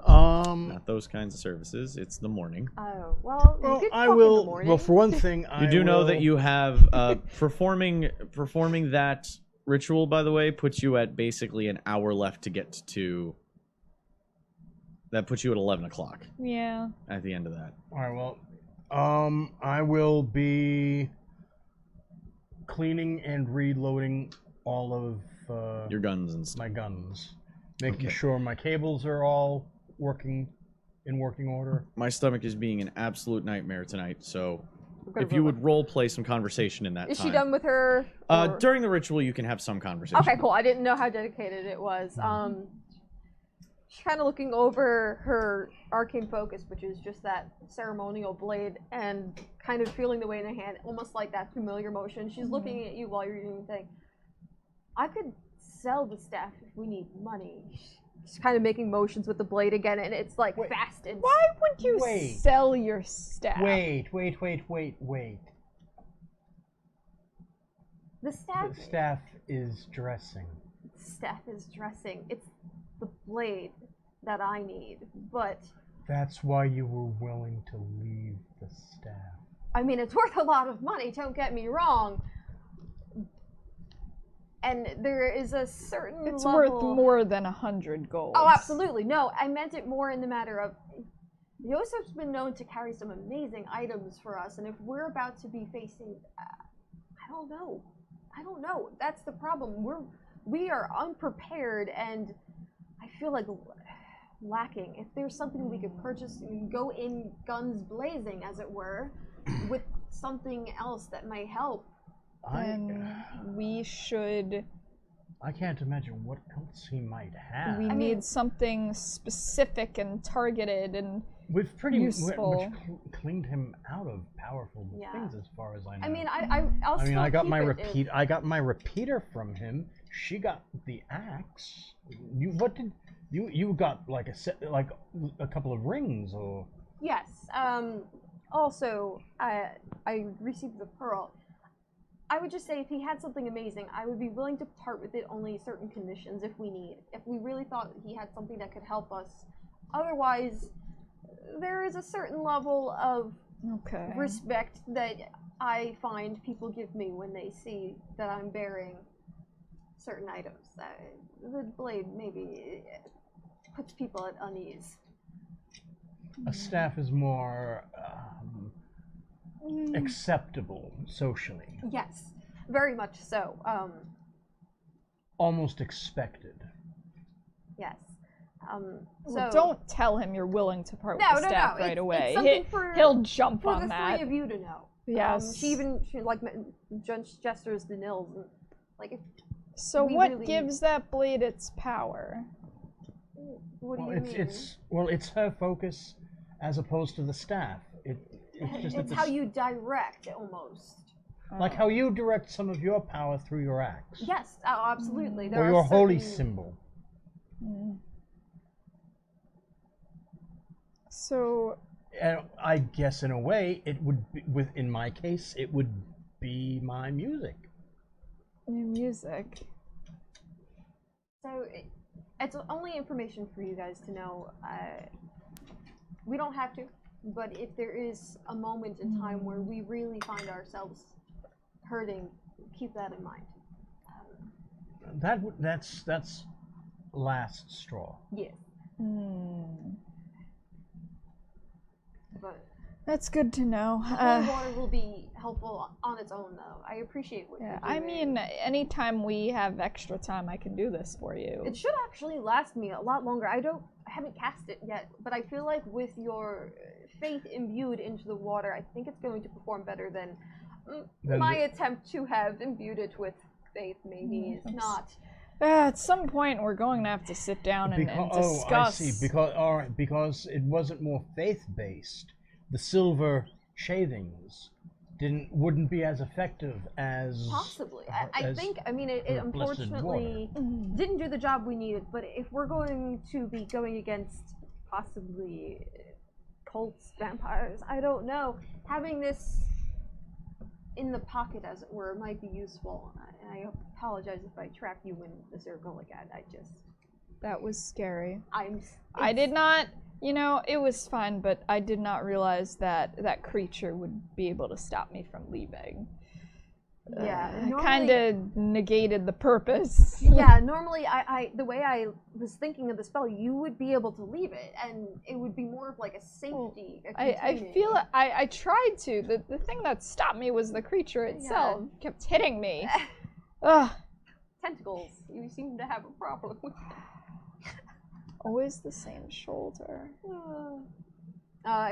Not those kinds of services. It's the morning. Oh, well, you could I cook will. in the morning. Well, for one thing, You do know that you have performing that ritual. By the way, puts you at basically an hour left to get to. That puts you at 11 o'clock. Yeah. At the end of that. All right. Well, I will be cleaning and reloading all of your guns and stuff. My guns, making sure my cables are all working order. My stomach is being an absolute nightmare tonight, so if you would role play some conversation in that time. Is she done with her? During the ritual, you can have some conversation. Okay, cool. I didn't know how dedicated it was. She's kind of looking over her arcane focus, which is just that ceremonial blade, and kind of feeling the weight in her hand, almost like that familiar motion. She's looking at you while you're doing the thing. I could sell the staff if we need money. She's kind of making motions with the blade again, and it's like fast and... Why would you sell your staff? Wait. The staff... The staff is dressing. The staff is dressing. It's the blade that I need, but... That's why you were willing to leave the staff. I mean, it's worth a lot of money, don't get me wrong. And there is a certain It's level... worth more than 100 gold. Oh, absolutely. No, I meant it more in the matter of... Yosef's been known to carry some amazing items for us, and if we're about to be facing... I don't know. That's the problem. We are unprepared, and I feel like lacking. If there's something we could purchase and go in guns blazing, as it were, with something else that may help. Then we should... I can't imagine what else he might have. We need something specific and targeted and We've pretty useful. much cleaned him out of powerful things, as far as I know. I mean, I got my repeat. I got my repeater from him. She got the axe. You got like a couple of rings or? Yes. Also, I received the pearl. I would just say if he had something amazing, I would be willing to part with it only certain conditions if we need. If we really thought he had something that could help us. Otherwise, there is a certain level of respect that I find people give me when they see that I'm bearing certain items. The blade maybe puts people at unease. a staff is more acceptable socially. Yes, very much so. Almost expected. Yes. Well, So don't tell him you're willing to part with the staff right it's away. something for, He'll jump for on the that. three of you to know. Yes. She like gestures the Nils and like if So we what really- gives that blade its power? what do Well, you mean? it's her focus as opposed to the staff. It's just It's how you direct almost. like how you direct some of your power through your axe. Yes, oh, absolutely. There Or are your holy certain- symbol. So And I guess in a way it would be, in my case it would be my music. your music. So it's only information for you guys to know. We don't have to, but if there is a moment in time where we really find ourselves hurting, keep that in mind. That's last straw. Yes, but That's good to know. holy water will be helpful on its own, though. I appreciate what Yeah, you're I doing. mean, anytime we have extra time, I can do this for you. It should actually last me a lot longer. I haven't cast it yet, but I feel like with your faith imbued into the water, I think it's going to perform better than my attempt to have imbued it with faith. Maybe is not. At some point, we're going to have to sit down and discuss. Oh, I see. Because it wasn't more faith based. The silver shavings wouldn't be as effective as Possibly. I as think, I mean, it the blessed unfortunately didn't do the job we needed, but if we're going to be going against possibly cults, vampires, I don't know, having this in the pocket, as it were, might be useful. And I apologize if I trap you in the circle again. That was scary. I did not, it was fine, but I did not realize that that creature would be able to stop me from leaving. Yeah, It normally- kind of negated the purpose. Yeah, normally the way I was thinking of the spell, you would be able to leave it, and it would be more of like a safety. I feel I tried to. The thing that stopped me was the creature itself. It kept hitting me. Ugh. Tentacles. You seem to have a problem with Always the same shoulder.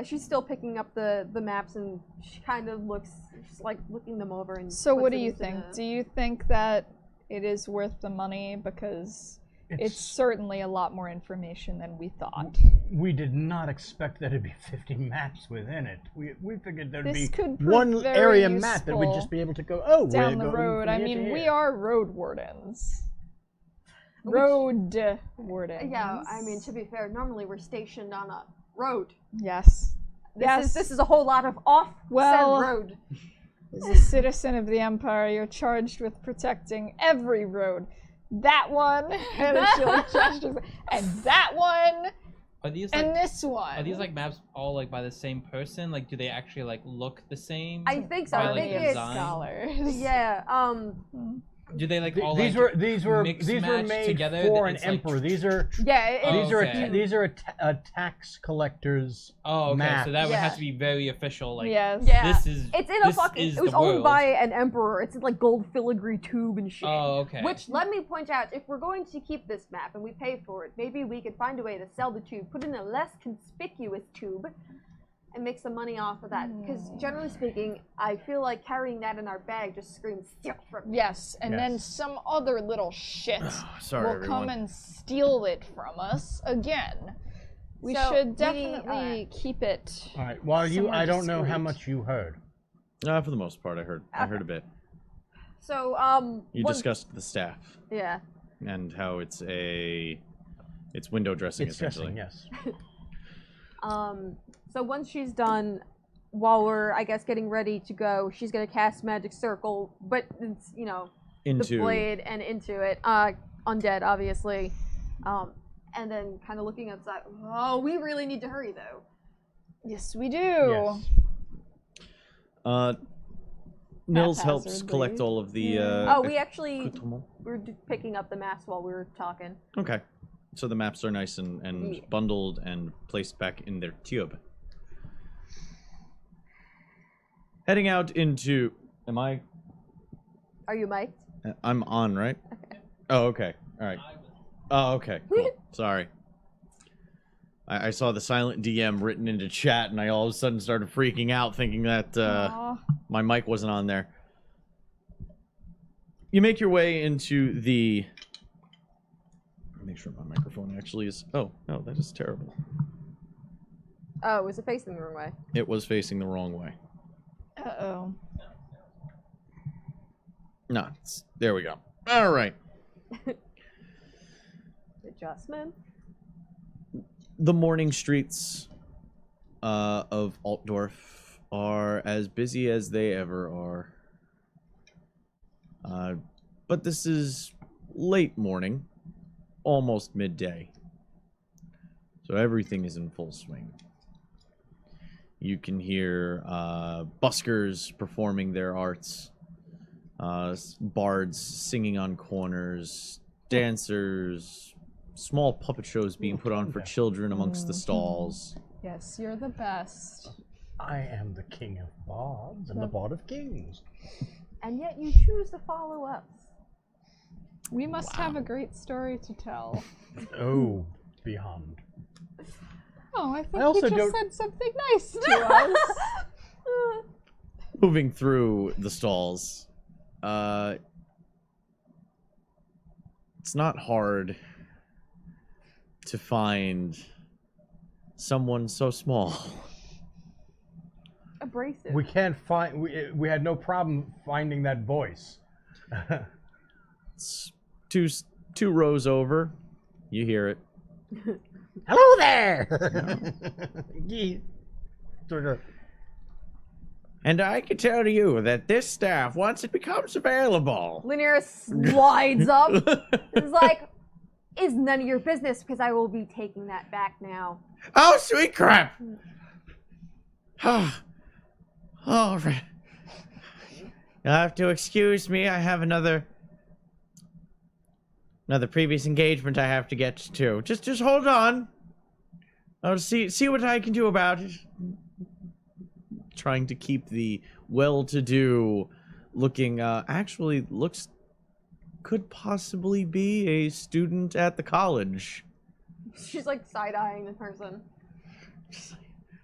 She's still picking up the maps, and she kind of looks, she's like looking them over. And So puts what do it you into think? the- Do you think that it is worth the money? Because it's certainly a lot more information than we thought. we did not expect there to be 50 maps within it. We figured there'd This be could prove one very area map that we'd useful just be able to go, oh, down we're the going road. from I here to mean, we here. are road wardens. Road wardens. Yeah, I mean, to be fair, normally we're stationed on a road. Yes. This is a whole lot of off Well- said road. As a citizen of the Empire, you're charged with protecting every road. That one, and she like gestures, and that one, Are these and like this one. are these like maps all like by the same person? Like, do they actually like look the same? I think so. Or, I like, think the it's design? scholars. yeah. Do they like Th- all these like were mix these were match made together? for an It's, like, emperor. These are Yeah. It, Oh, these are okay. these are a tax collector's Oh, okay. map. So that would Yeah. have to be very official. Like, Yes. Yeah. this is It's in a this fucking. is It was the owned world. by an emperor. It's in like gold filigree tube and shit. Oh, okay. Which, let me point out, if we're going to keep this map and we pay for it, maybe we could find a way to sell the tube, put in a less conspicuous tube, and make some money off of that. Because generally speaking, I feel like carrying that in our bag just screams steal from me. Yes, and then Yes. some other little shit Sorry, will everyone. come and steal it from us again. We So, should definitely keep it. All right. While you, somewhere I don't know how discreet. much you heard. For the most part, I heard a bit. So, You one- discussed the staff Yeah. and how it's window dressing It's essentially. guessing, yes. So once she's done, while we're, I guess, getting ready to go, she's gonna cast Magic Circle, but it's, the Into blade and into it. Undead, obviously. And then kind of looking outside. Oh, we really need to hurry, though. Yes, we do. Yes. Nils helps Haphazardly. collect all of the. Oh, we actually accoutrements. were picking up the maps while we were talking. Okay. So the maps are nice and Yeah. bundled and placed back in their tube. Heading out into... Am I... Are you mic'd? I'm on, right? Oh, okay. All right. Oh, okay. Cool. Sorry. I saw the silent DM written into chat, and I all of a sudden started freaking out, thinking that Aw. my mic wasn't on there. You make your way into the... Make sure my microphone actually is... Oh, no, that is terrible. Oh, was it facing the wrong way? It was facing the wrong way. Uh-oh. No, there we go. All right. Adjustment. The morning streets of Altdorf are as busy as they ever are. But this is late morning, almost midday. So everything is in full swing. You can hear buskers performing their arts, bards singing on corners, dancers, small puppet shows being put on for children amongst the stalls. Yes, you're the best. I am the king of bards and the bard of kings. And yet you choose to follow us. We must have a great story to tell. Oh, beyond. Oh, I think also you just don't- said something nice to us. Moving through the stalls, it's not hard to find someone so small. Abrasive. We can't find. We had no problem finding that voice. It's two rows over. You hear it. Hello there. Ye- sort of- And I can tell you that this staff, once it becomes available... Linear slides up. It's like, it's none of your business because I will be taking that back now. Oh, sweet crap! All right. You'll have to excuse me. I have another previous engagement I have to get to. Just hold on. I'll see what I can do about it. Trying to keep the well-to-do looking, actually looks, could possibly be a student at the college. She's like side-eyeing the person.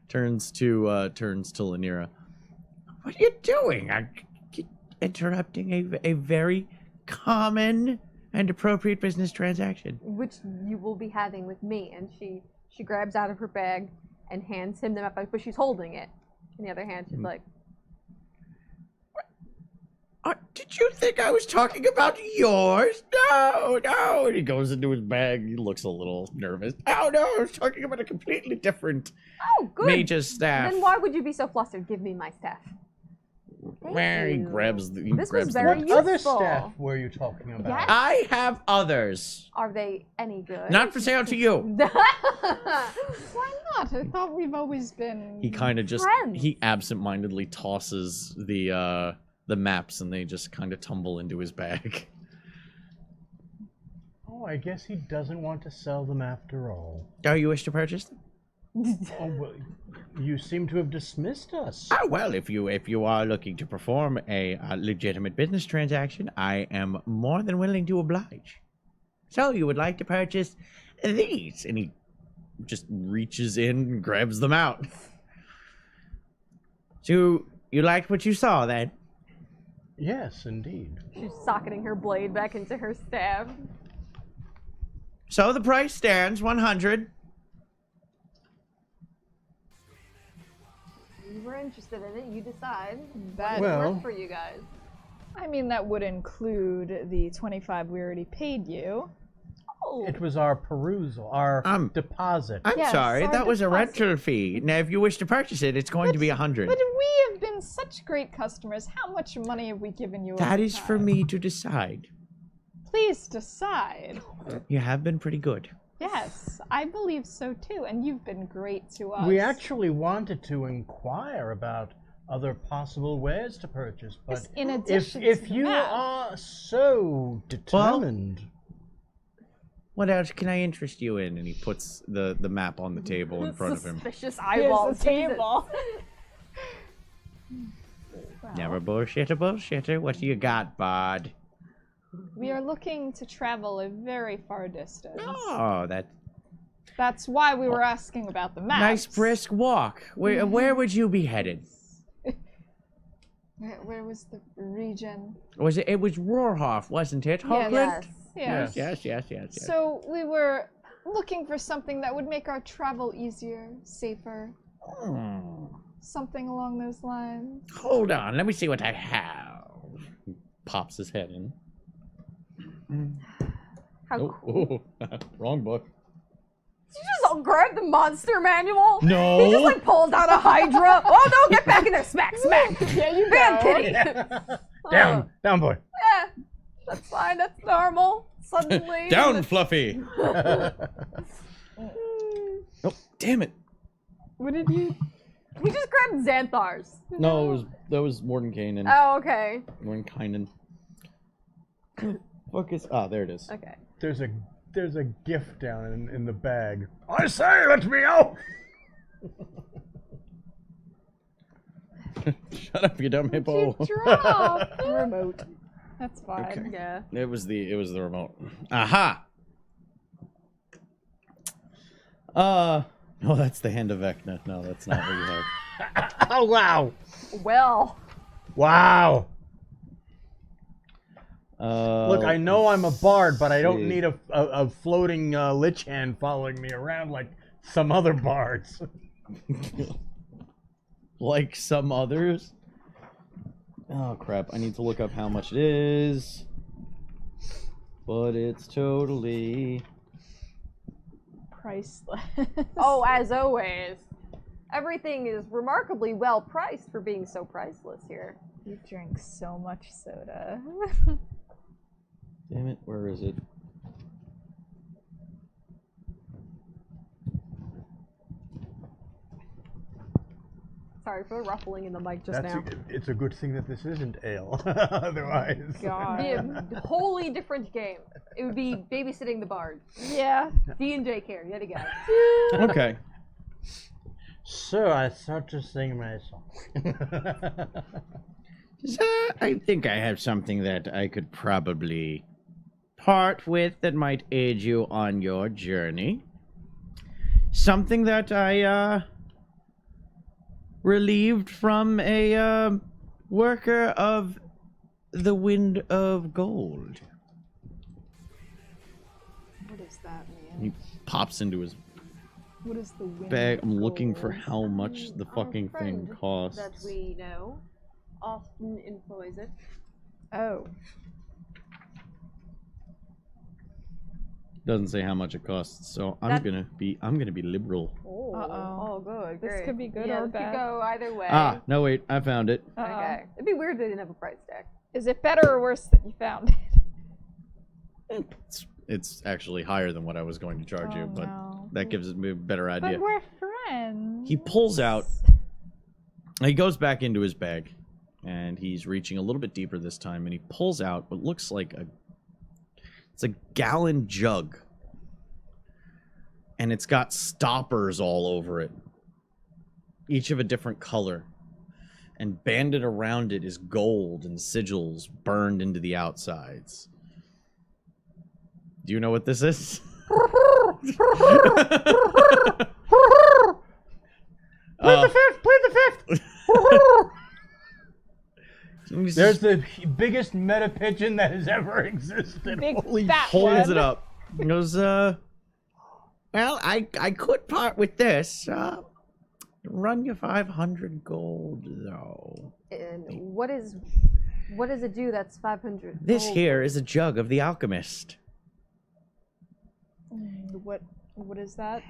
Turns to Lanira. What are you doing? I'm interrupting a very common and appropriate business transaction. Which you will be having with me. And she grabs out of her bag and hands him the map, but she's holding it. In the other hand, she's like, Did you think I was talking about yours? No. And he goes into his bag. He looks a little nervous. Oh, no, I was talking about a completely different oh, good. mage's staff. Then why would you be so flustered? Give me my staff. Thank Where he you. grabs the... He This grabs was the very map. What other useful. staff were you talking about? Yes. I have others. Are they any good? Not for sale to you. Why not? I thought we've always been... He kind of just... Friends. He absentmindedly tosses the maps, and they just kind of tumble into his bag. Oh, I guess he doesn't want to sell them after all. Oh, you wish to purchase them? Oh, well, you seem to have dismissed us. Oh, well, if you are looking to perform a legitimate business transaction, I am more than willing to oblige. So, you would like to purchase these? And he just reaches in and grabs them out. So, you liked what you saw, then? Yes, indeed. She's socketing her blade back into her staff. So, the price stands 100. You were interested in it, you decide. That, Well- Work for you guys. I mean, that would include the 25 we already paid you. Oh, It was our perusal, our deposit. I'm Yes, sorry, our that was a deposit. rental fee. Now, if you wish to purchase it, it's going to be 100. But we have been such great customers. How much money have we given you? That over is for time? me to decide. Please decide. You have been pretty good. Yes, I believe so too, and you've been great to us. We actually wanted to inquire about other possible wares to purchase, but Yes, in addition if to you that. are so determined, What else can I interest you in? And he puts the map on the table in front of him. Suspicious Here's eyeball. the table. Never bullshitter. What do you got, bud? We are looking to travel a very far distance. Oh, that That's why we were asking about the maps. nice brisk walk. Where would you be headed? Where was the region? Was it? It was Rohrhoff, wasn't it? Yes. Yes. Yes. Yes. So we were looking for something that would make our travel easier, safer, something along those lines. Hold on, let me see what I have. He pops his head in. How cool. Wrong book. Did you just grab the monster manual? No. He just like pulls out a Hydra. Oh no, get back in there. Smack. Yeah, you Bam, go. kitty. Down, boy. Yeah, that's fine. That's normal. Suddenly. Down, Fluffy. Oh, damn it. What did you? He just grabbed Xanthar's. No, that was Mordenkainen. Oh, okay. Mordenkainen. Focus. Ah, there it is. Okay. There's a gift down in the bag. I say, let me out! Shut up, you dumb hippo. Drop remote. That's fine. Okay. Yeah. It was the remote. Aha. No, that's the hand of Vecna. No, that's not what you have. Oh, wow. Well. Wow. Uh, Look, I know I'm a bard, but I don't see. need a floating lich hand following me around like some other bards. Like some others. Oh crap! I need to look up how much it is. But it's totally Priceless. Oh, as always. Everything is remarkably well priced for being so priceless here. You drink so much soda. Damn it! Where is it? Sorry for the ruffling in the mic just now. It's a good thing that this isn't ale. Otherwise. God. It'd be a wholly different game. It would be babysitting the bard. Yeah. D&J care, yet again. Okay. So I start to sing my song. So, I think I have something that I could probably part with that might aid you on your journey. Something that I relieved from a worker of the Wind of Gold. What does that mean? He pops into his What is the wind bag. I'm of looking for gold? how much the Our fucking thing friend costs. That we know often employs it. Oh. Doesn't say how much it costs, so I'm That- gonna be liberal. Oh, Uh-oh. oh, good. This great. could be good yeah, or this bad. could go either way. Ah, no wait, I found it. Uh-oh. Okay. It'd be weird if they didn't have a price tag. Is it better or worse that you found it? It's actually higher than what I was going to charge you, Oh, but no. that gives me a better idea. But we're friends. He pulls out. He goes back into his bag, and he's reaching a little bit deeper this time, and he pulls out what looks like it's a gallon jug, and it's got stoppers all over it, each of a different color, and banded around it is gold and sigils burned into the outsides. Do you know what this is? Plead the fifth! Plead the fifth! There's the biggest meta pigeon that has ever existed. Big Holy fat holds one. it up. He goes, well, I could part with this. Run you 500 gold, though. And what does it do that's 500? This gold? here is a jug of the alchemist. What is that?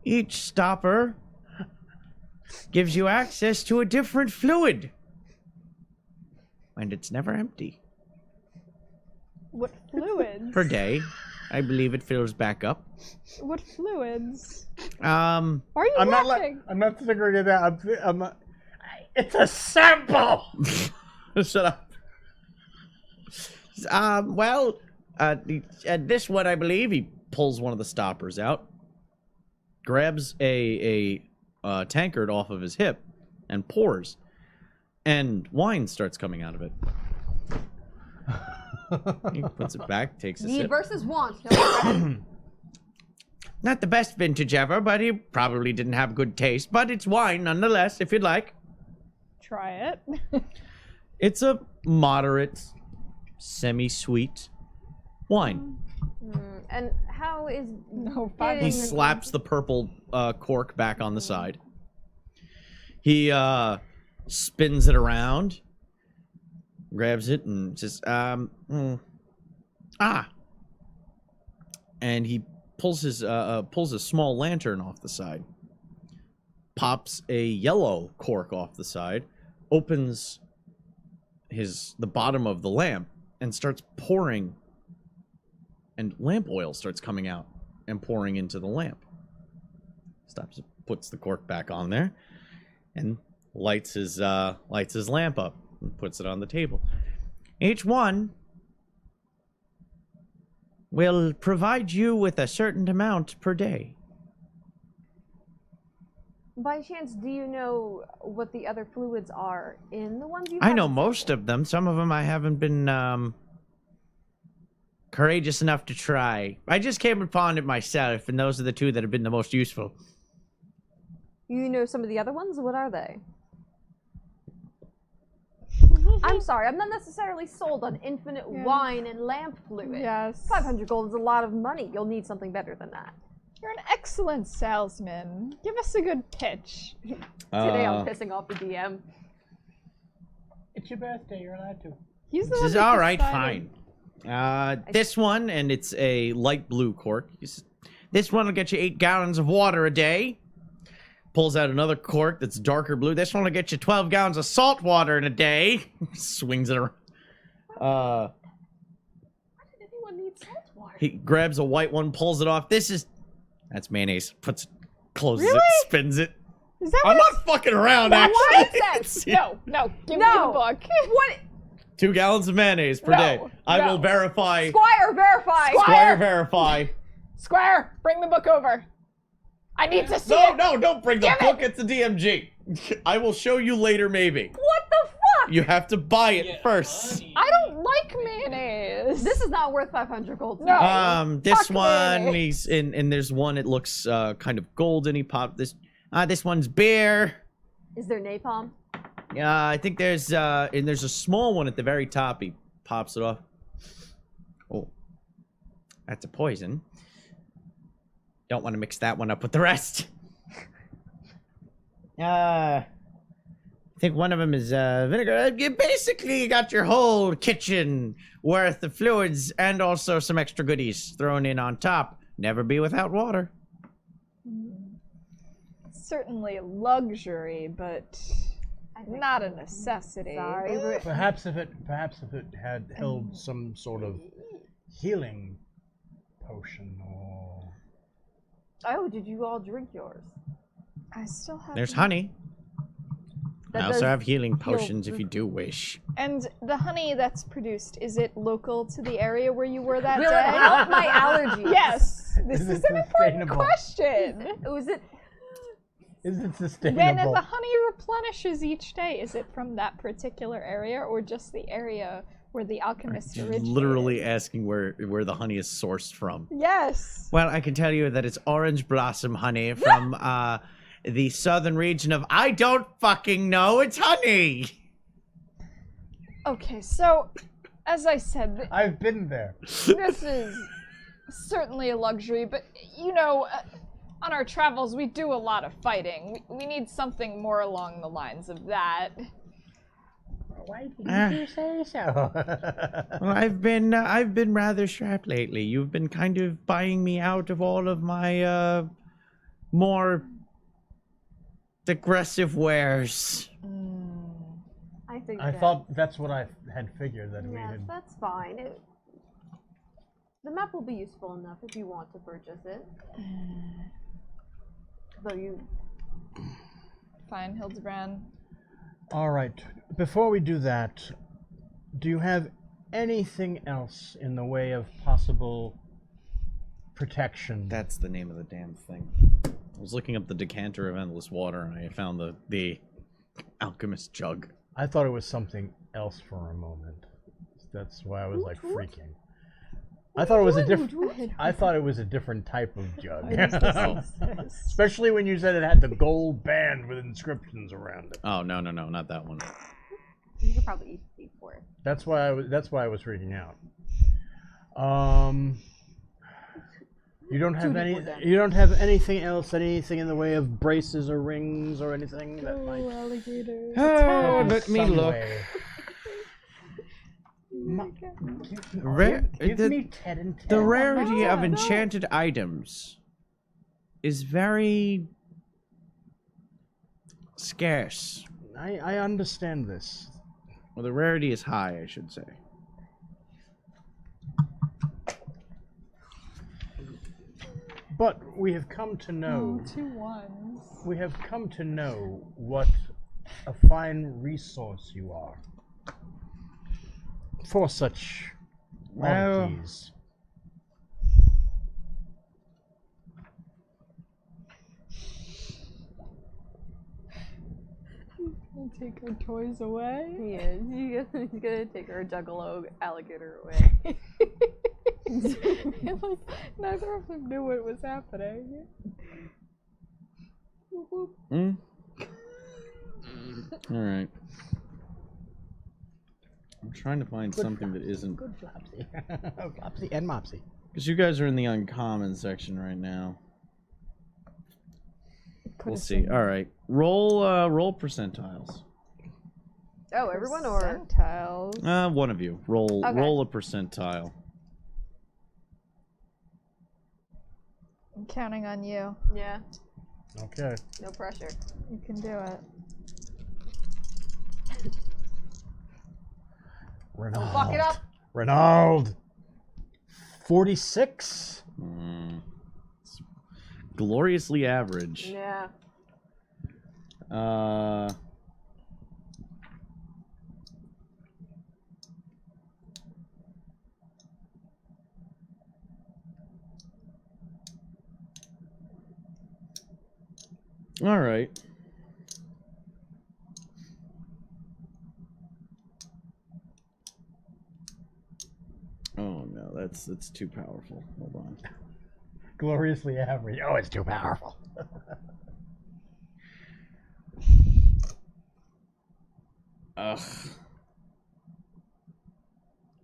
Each stopper gives you access to a different fluid. And it's never empty. What fluids? Per day, I believe it fills back up. What fluids? Um, Why are you laughing? I'm not figuring it out. I'm not, it's a sample! Shut up. Well, this one, I believe, he pulls one of the stoppers out, grabs a tankard off of his hip, and pours, and wine starts coming out of it. He puts it back, takes a Need sip. versus want. No, Not the best vintage ever, but he probably didn't have good taste. But it's wine nonetheless, if you'd like. Try it. It's a moderate, semi-sweet wine. and how is No, getting He the- slaps the purple cork back on the side. He spins it around, grabs it, and says, and he pulls a small lantern off the side, pops a yellow cork off the side, opens the bottom of the lamp, and starts pouring, and lamp oil starts coming out and pouring into the lamp. Stops, puts the cork back on there, and lights his lamp up and puts it on the table. Each one will provide you with a certain amount per day. By chance, do you know what the other fluids are in the ones you I have know in most sample? of them. Some of them I haven't been courageous enough to try. I just came upon it myself, and those are the two that have been the most useful. You know some of the other ones? What are they? I'm sorry, I'm not necessarily sold on infinite Yeah. wine and lamp fluid. Yes. 500 gold is a lot of money. You'll need something better than that. You're an excellent salesman. Give us a good pitch. Today I'm pissing off the DM. It's your birthday. You're allowed to. He's the one Says, that all right, decided. fine. This one, and it's a light blue cork. He says, this one will get you 8 gallons of water a day. Pulls out another cork that's darker blue. This one will get you 12 gallons of salt water in a day. Swings it around. Why did anyone need salt water? He grabs a white one, pulls it off. That's mayonnaise. Closes Really? it, spins it. Is that I'm what not fucking around, That actually. makes sense. No, give me No. the book. What? 2 gallons of mayonnaise per No, day. I no. will verify. Squire, verify! Squire verify. Squire, bring the book over. I need to see No, it. no, don't bring the Give book. It's a DMG. I will show you later, maybe. What the fuck? You have to buy it first. I don't like mayonnaise. This is not worth 500 gold. to No. me. This Fuck one, mayonnaise. he's in, and there's one. It looks kind of golden. He popped this. This one's beer. Is there napalm? I think there's and there's a small one at the very top. He pops it off. Oh, that's a poison. Don't want to mix that one up with the rest. I think one of them is vinegar. You basically got your whole kitchen worth of fluids and also some extra goodies thrown in on top. Never be without water. Certainly a luxury, but not a necessity. Sorry, but Perhaps if it had held some sort of healing potion or oh, did you all drink yours? I still have. There's honey. That I also does have healing heal potions if the- you do wish. And the honey that's produced, is it local to the area where you were that Will it day? help my allergies? Yes. This Is is it an important sustainable? question. Was it? is it When sustainable? the honey replenishes each day, is it from that particular area or just the area where the alchemist originated? Literally asking where the honey is sourced from. Yes. Well, I can tell you that it's orange blossom honey from the southern region of I don't fucking know. It's honey. Okay, so as I said, I've been there. this is certainly a luxury, but you know, on our travels we do a lot of fighting. We need something more along the lines of that. Why Ah. didn't you say so? Well, I've been rather strapped lately. You've been kind of buying me out of all of my more aggressive wares. I think. I that- thought that's what I had figured that we Yes, had. that's fine. The map will be useful enough if you want to purchase it. Though you. Fine, Hildebrand. All right. Before we do that, do you have anything else in the way of possible protection. That's the name of the damn thing. I was looking up the decanter of endless water, and I found the alchemist jug. I thought it was something else for a moment. That's why I was like freaking. I thought it was I thought it was a different type of jug. Especially when you said it had the gold band with inscriptions around it. Oh no, not that one. You could probably eat the for it. That's why I was freaking out. You don't have anything else, anything in the way of braces or rings or anything that might alligator. Oh, let me some look. way. Give me Ted and Ted. The rarity of No. enchanted items is very scarce. I understand this. Well, the rarity is high, I should say. But we have come to know. 2 ones. We have come to know what a fine resource you are for such Well- oddities. We'll take our toys away. He is. He's gonna take our juggalo alligator away. Like, neither of them knew what was happening. Hmm? Alright. I'm trying to find something that isn't... Good Flopsy. Flopsy and Mopsy. Because you guys are in the uncommon section right now. We'll see. Alright. Roll percentiles. Oh, everyone or Percentiles. One of you. Roll a percentile. I'm counting on you. yeah, Okay. no pressure. You can do it. Renaud. Fuck it up. Renaud. 46. It's gloriously average. Yeah. All right. Oh no, that's too powerful. Hold on. Gloriously average. Oh, it's too powerful. Ugh.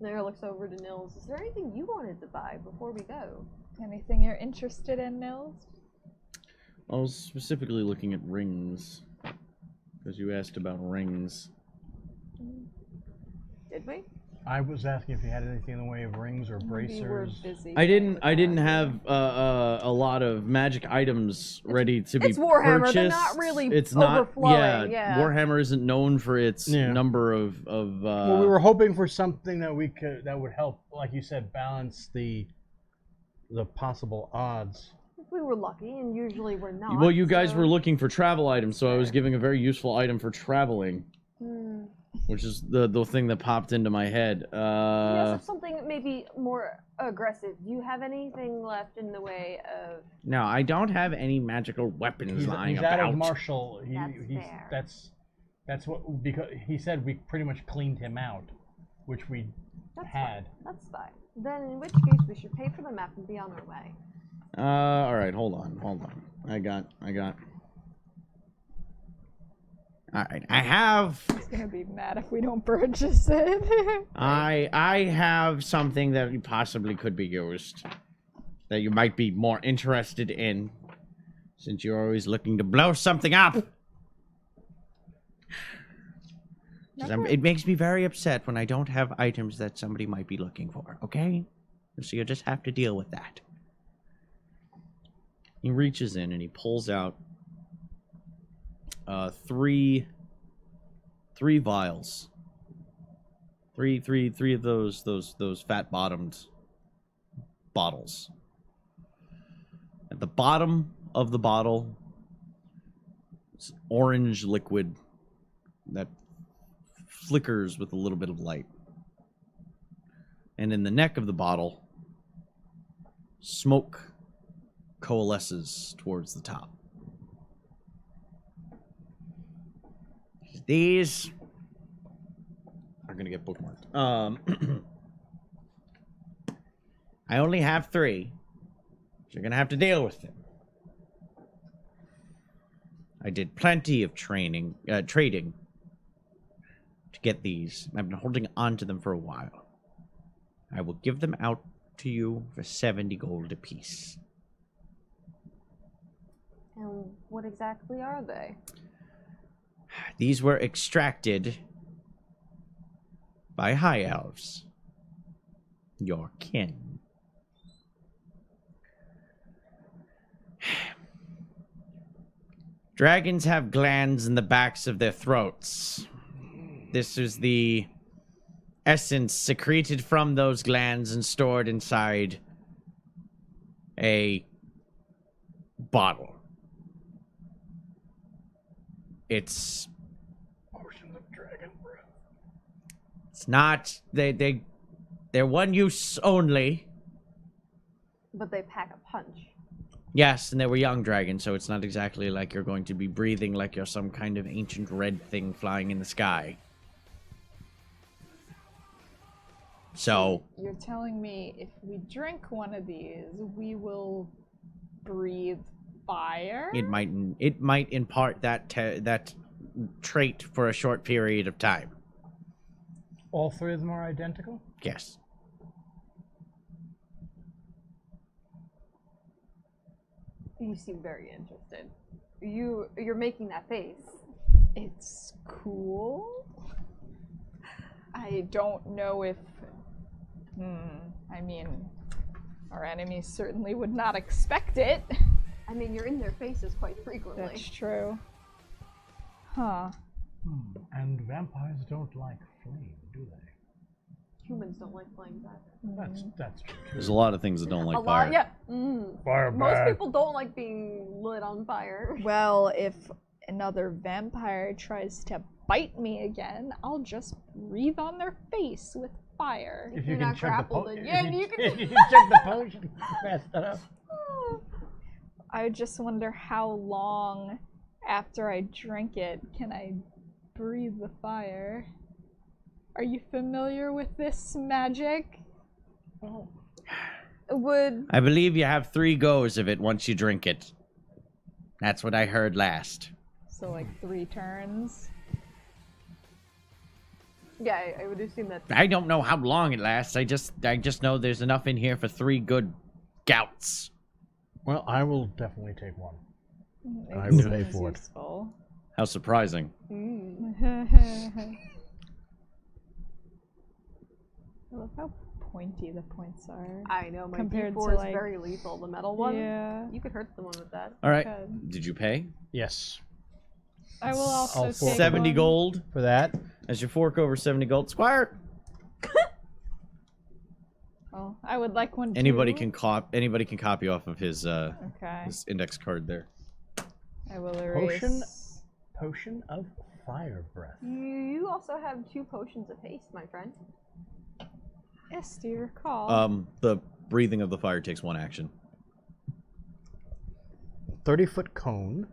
Nair looks over to Nils. Is there anything you wanted to buy before we go? Anything you're interested in, Nils? I was specifically looking at rings, because you asked about rings. Did we? I was asking if you had anything in the way of rings or Maybe we're bracers. busy. I didn't have a lot of magic items ready to be It's Warhammer, purchased. they're not really it's not, overflowing, yeah. Warhammer isn't known for its Yeah. number of Well, we were hoping for something that that would help, like you said, balance the possible odds. If we were lucky, and usually we're not. well, you guys so- were looking for travel items, so I was giving a very useful item for traveling, Hmm. which is the thing that popped into my head. Yes, something maybe more aggressive. Do you have anything left in the way of? No, I don't have any magical weapons lying He's out about. of martial. That's fair. That's what, because he said we pretty much cleaned him out, which we That's had. Fine. That's fine. Then in which case we should pay for the map and be on our way. All right, hold on. I got. All right, I have. He's gonna be mad if we don't purchase it. I have something that possibly could be used, that you might be more interested in, since you're always looking to blow something up. It makes me very upset when I don't have items that somebody might be looking for. Okay, so you just have to deal with that. He reaches in and he pulls out three vials. Three of those fat-bottomed bottles. At the bottom of the bottle, it's orange liquid that flickers with a little bit of light. And in the neck of the bottle smoke coalesces towards the top. These are gonna get bookmarked. I only have 3. So you're gonna have to deal with them. I did plenty of trading to get these. I've been holding on to them for a while. I will give them out to you for 70 gold apiece. And what exactly are they? These were extracted by high elves. Your kin. Dragons have glands in the backs of their throats. This is the essence secreted from those glands and stored inside a bottle. It's It's not. They're one use only. But they pack a punch. Yes, and they were young dragons, so it's not exactly like you're going to be breathing like you're some kind of ancient red thing flying in the sky. So You're telling me if we drink one of these, we will breathe fire? it might impart that trait for a short period of time. All 3 of them are identical? Yes. You seem very interested. You're making that face. It's cool. I don't know if... I mean, our enemies certainly would not expect it. I mean, you're in their faces quite frequently. That's true. Huh. And vampires don't like flame, do they? Humans don't like flames either. That's true. There's a lot of things that don't like A fire. lot, yeah. Fire Most bad. people don't like being lit on fire. Well, if another vampire tries to bite me again, I'll just breathe on their face with fire. If you're you can not chug the grappled, then yeah, you can. If you can chug the potion, pass that up. I just wonder how long after I drink it can I breathe the fire. Are you familiar with this magic? Would I believe you have 3 goes of it once you drink it. That's what I heard last. So like 3 turns. yeah, I would assume that. I don't know how long it lasts. I just know there's enough in here for 3 good gouts. Well, I will definitely take one. It I will pay seems for it. useful. How surprising. I love how pointy the points are. I know my Compared D4 to, is like- very lethal. The metal one. Yeah. You could hurt someone with that. All right. Good. Did you pay? Yes. I will also I'll take fork 70 one. gold. For that, As you fork over 70 gold. Squire! Well, I would like one too. Anybody can copy off of his Okay. his index card there. I will erase. potion of fire breath. You also have 2 potions of haste, my friend. Yes, do you recall? The breathing of the fire takes 1 action. 30-foot cone.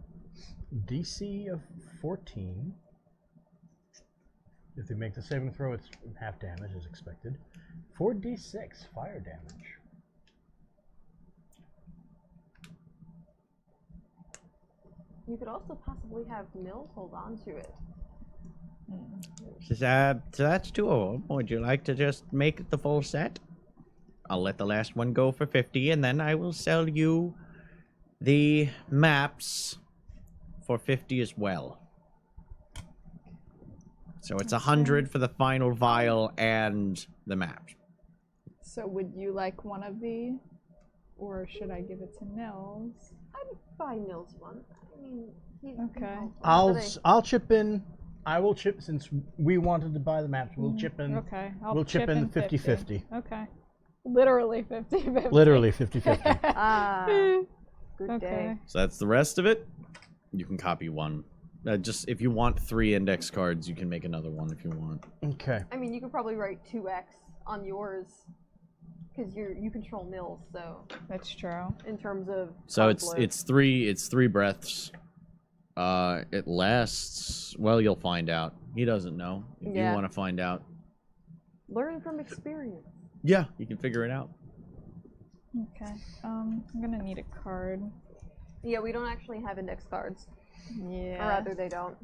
DC of 14. If they make the saving throw, it's half damage as expected. 4d6 fire damage. You could also possibly have Nils hold on to it. So that's 2 of them. Would you like to just make it the full set? I'll let the last one go for 50, and then I will sell you the maps for 50 as well. So it's 100 for the final vial and the map. So would you like one of the, or should I give it to Nils? I'd buy Nils one. I mean, he's Okay. I'll chip in. I will chip, since we wanted to buy the maps, we'll chip in. Okay, We'll chip in 50-50. Okay. Literally 50-50. Literally 50-50. Ah, good Okay. day. So that's the rest of it. You can copy 1. Just if you want 3 index cards, you can make another one if you want. Okay. I mean, you could probably write 2x on yours. because you control Nils, so That's true. in terms of So conflict. it's three breaths. It lasts. Well, you'll find out. He doesn't know. If you Yeah. want to find out, Learn from experience. yeah, you can figure it out. Okay. I'm gonna need a card. Yeah, we don't actually have index cards. Yeah. Or rather, they don't.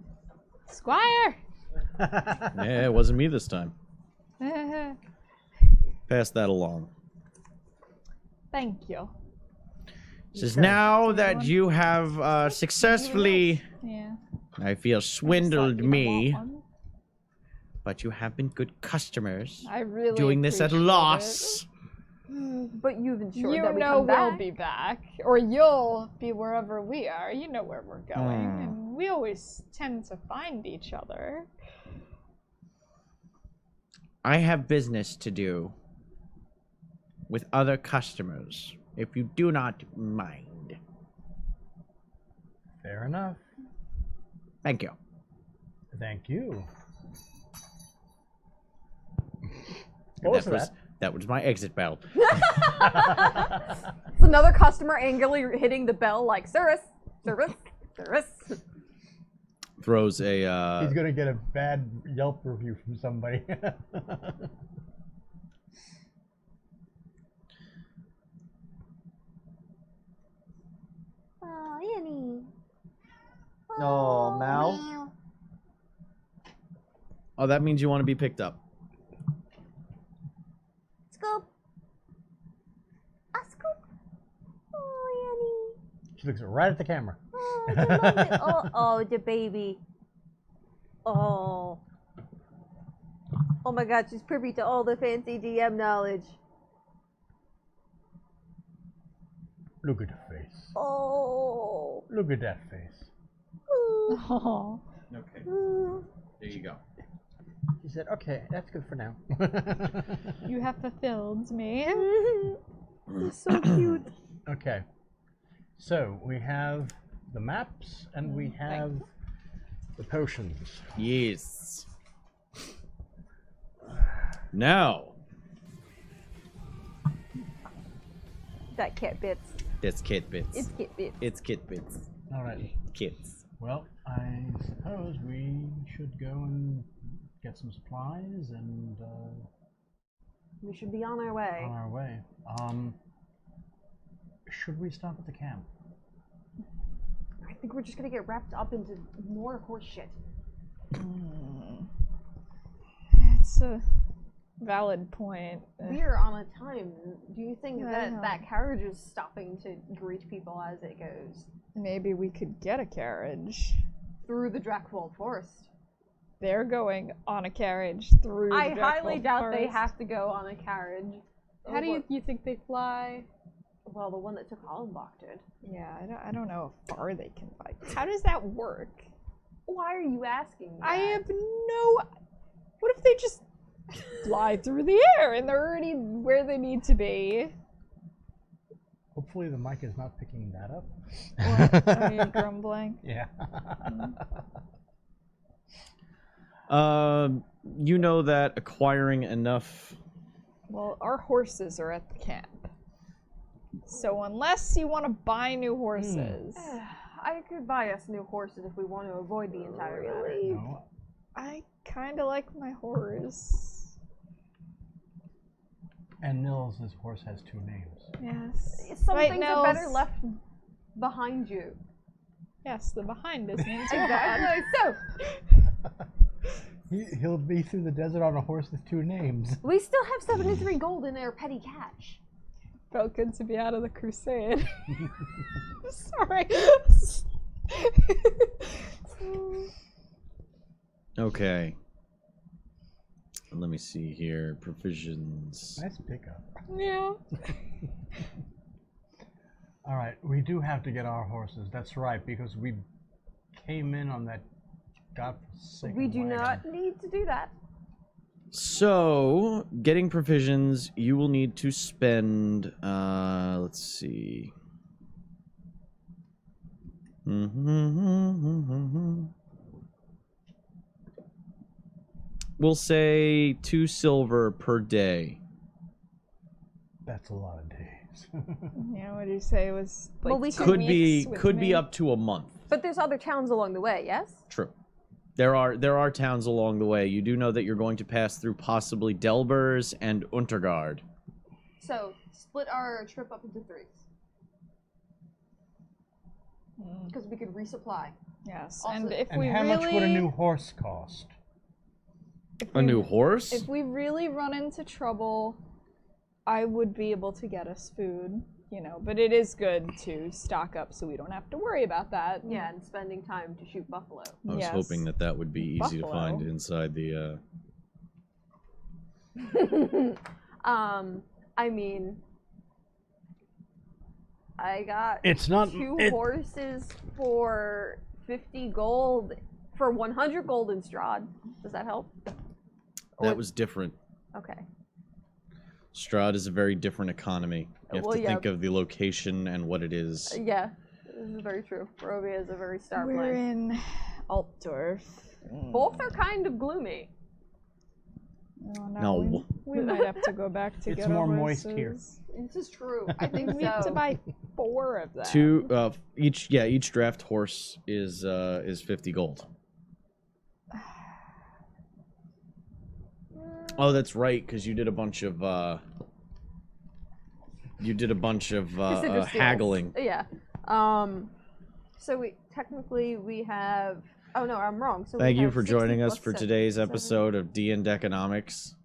Squire! Yeah, it wasn't me this time. Pass that along. Thank you. Says Okay. now that you have successfully, Yeah. I feel I just thought swindled you don't me, want one. but you have been good customers. I really Doing this at appreciate loss. But you've ensured You that we know come we'll back. be back, or you'll be wherever we are. You know where we're going, Hmm. and we always tend to find each other. I have business to do with other customers, if you do not mind. Fair enough. Thank you. Thank you. And What was that was my exit bell. It's another customer angrily hitting the bell like, service, service, service. Throws a He's gonna get a bad Yelp review from somebody. Oh, Annie. Oh, Mal. Oh, that means you want to be picked up. Scoop. A scoop. Oh, She looks right at the camera. Annie. Oh, the moment. Oh, the baby. Oh. Oh my god, she's privy to all the fancy DM knowledge. Look at her face. Oh. Look at that face. Oh. Okay. There you go. She said, "Okay, that's good for now." You have fulfilled me. So cute. Okay. So we have the maps and we have the potions. Yes. Now, That cat bits. it's kit bits. It's cat bits. It's kit bits. All right. Kits. Well, I suppose we should go and get some supplies and We should be on our way. on our way. Should we stop at the camp? I think we're just gonna get wrapped up into more horse shit. It's a valid point. We're on a time. Do you think I that know. that carriage is stopping to greet people as it goes Maybe we could get a carriage. through the Drakvold Forest? They're going on a carriage through. I the highly Drakvold doubt they Forest. have to go on a carriage. How do you think they fly? Well, the one that took Hollenbach did. Yeah, I don't know how far they can fly. How does that work? Why are you asking that? I have no. What if they just fly through the air and they're already where they need to be? Hopefully the mic is not picking that up. What? Are you grumbling? Yeah. You know that acquiring enough. Well, our horses are at the camp. So unless you want to buy new horses, I could buy us new horses if we want to avoid the entire matter. No. I kind of like my horse. And Nils' horse has 2 names. Yes. Some Right, things are better Nels? left behind you. Yes, the behind is named Exactly. So He'll be through the desert on a horse with 2 names. we still have 73 gold in our petty cash. Felt good to be out of the crusade. Sorry. Okay. Let me see here. Provisions. Nice pickup. Yeah. All right, we do have to get our horses. That's right, because we came in on that godforsaken We do wagon. not need to do that. So, getting provisions, you will need to spend, let's see. We'll say 2 silver per day. That's a lot of days. Yeah, what did you say? It was like Well, we 2 Could weeks with be me? up to a month. But there's other towns along the way, yes? True. There are towns along the way. You do know that you're going to pass through possibly Delbers and Untergard. So, split our trip up into 3s. Because we could resupply. Yes, Also- and if And we how really, much would a new horse cost? if A we- new horse? If we really run into trouble, I would be able to get us food, you know. But it is good to stock up so we don't have to worry about that. Yeah, and spending time to shoot buffalo. I was Yes. hoping that would be easy to Buffalo. find inside the. I mean, I got It's not. 2 It, horses for 50 gold, for 100 gold in Strahd. Does that help? That was different. Okay. Strahd is a very different economy. You have Well, to yeah. think of the location and what it is. Yeah, this is very true. Barovia is a very star We're place. in Altdorf. Both are kind of gloomy. Oh, No. We might have to go back to It's get more our moist horses. here. This is true. I think We have to so. buy 4 of them. Each draft horse is 50 gold. Oh, that's right, because you did a bunch of Consider steals. haggling. Yeah. So we have. Oh no, I'm wrong. So Thank we you have for 60 joining us plus for 7, today's 7. episode of D&D Economics.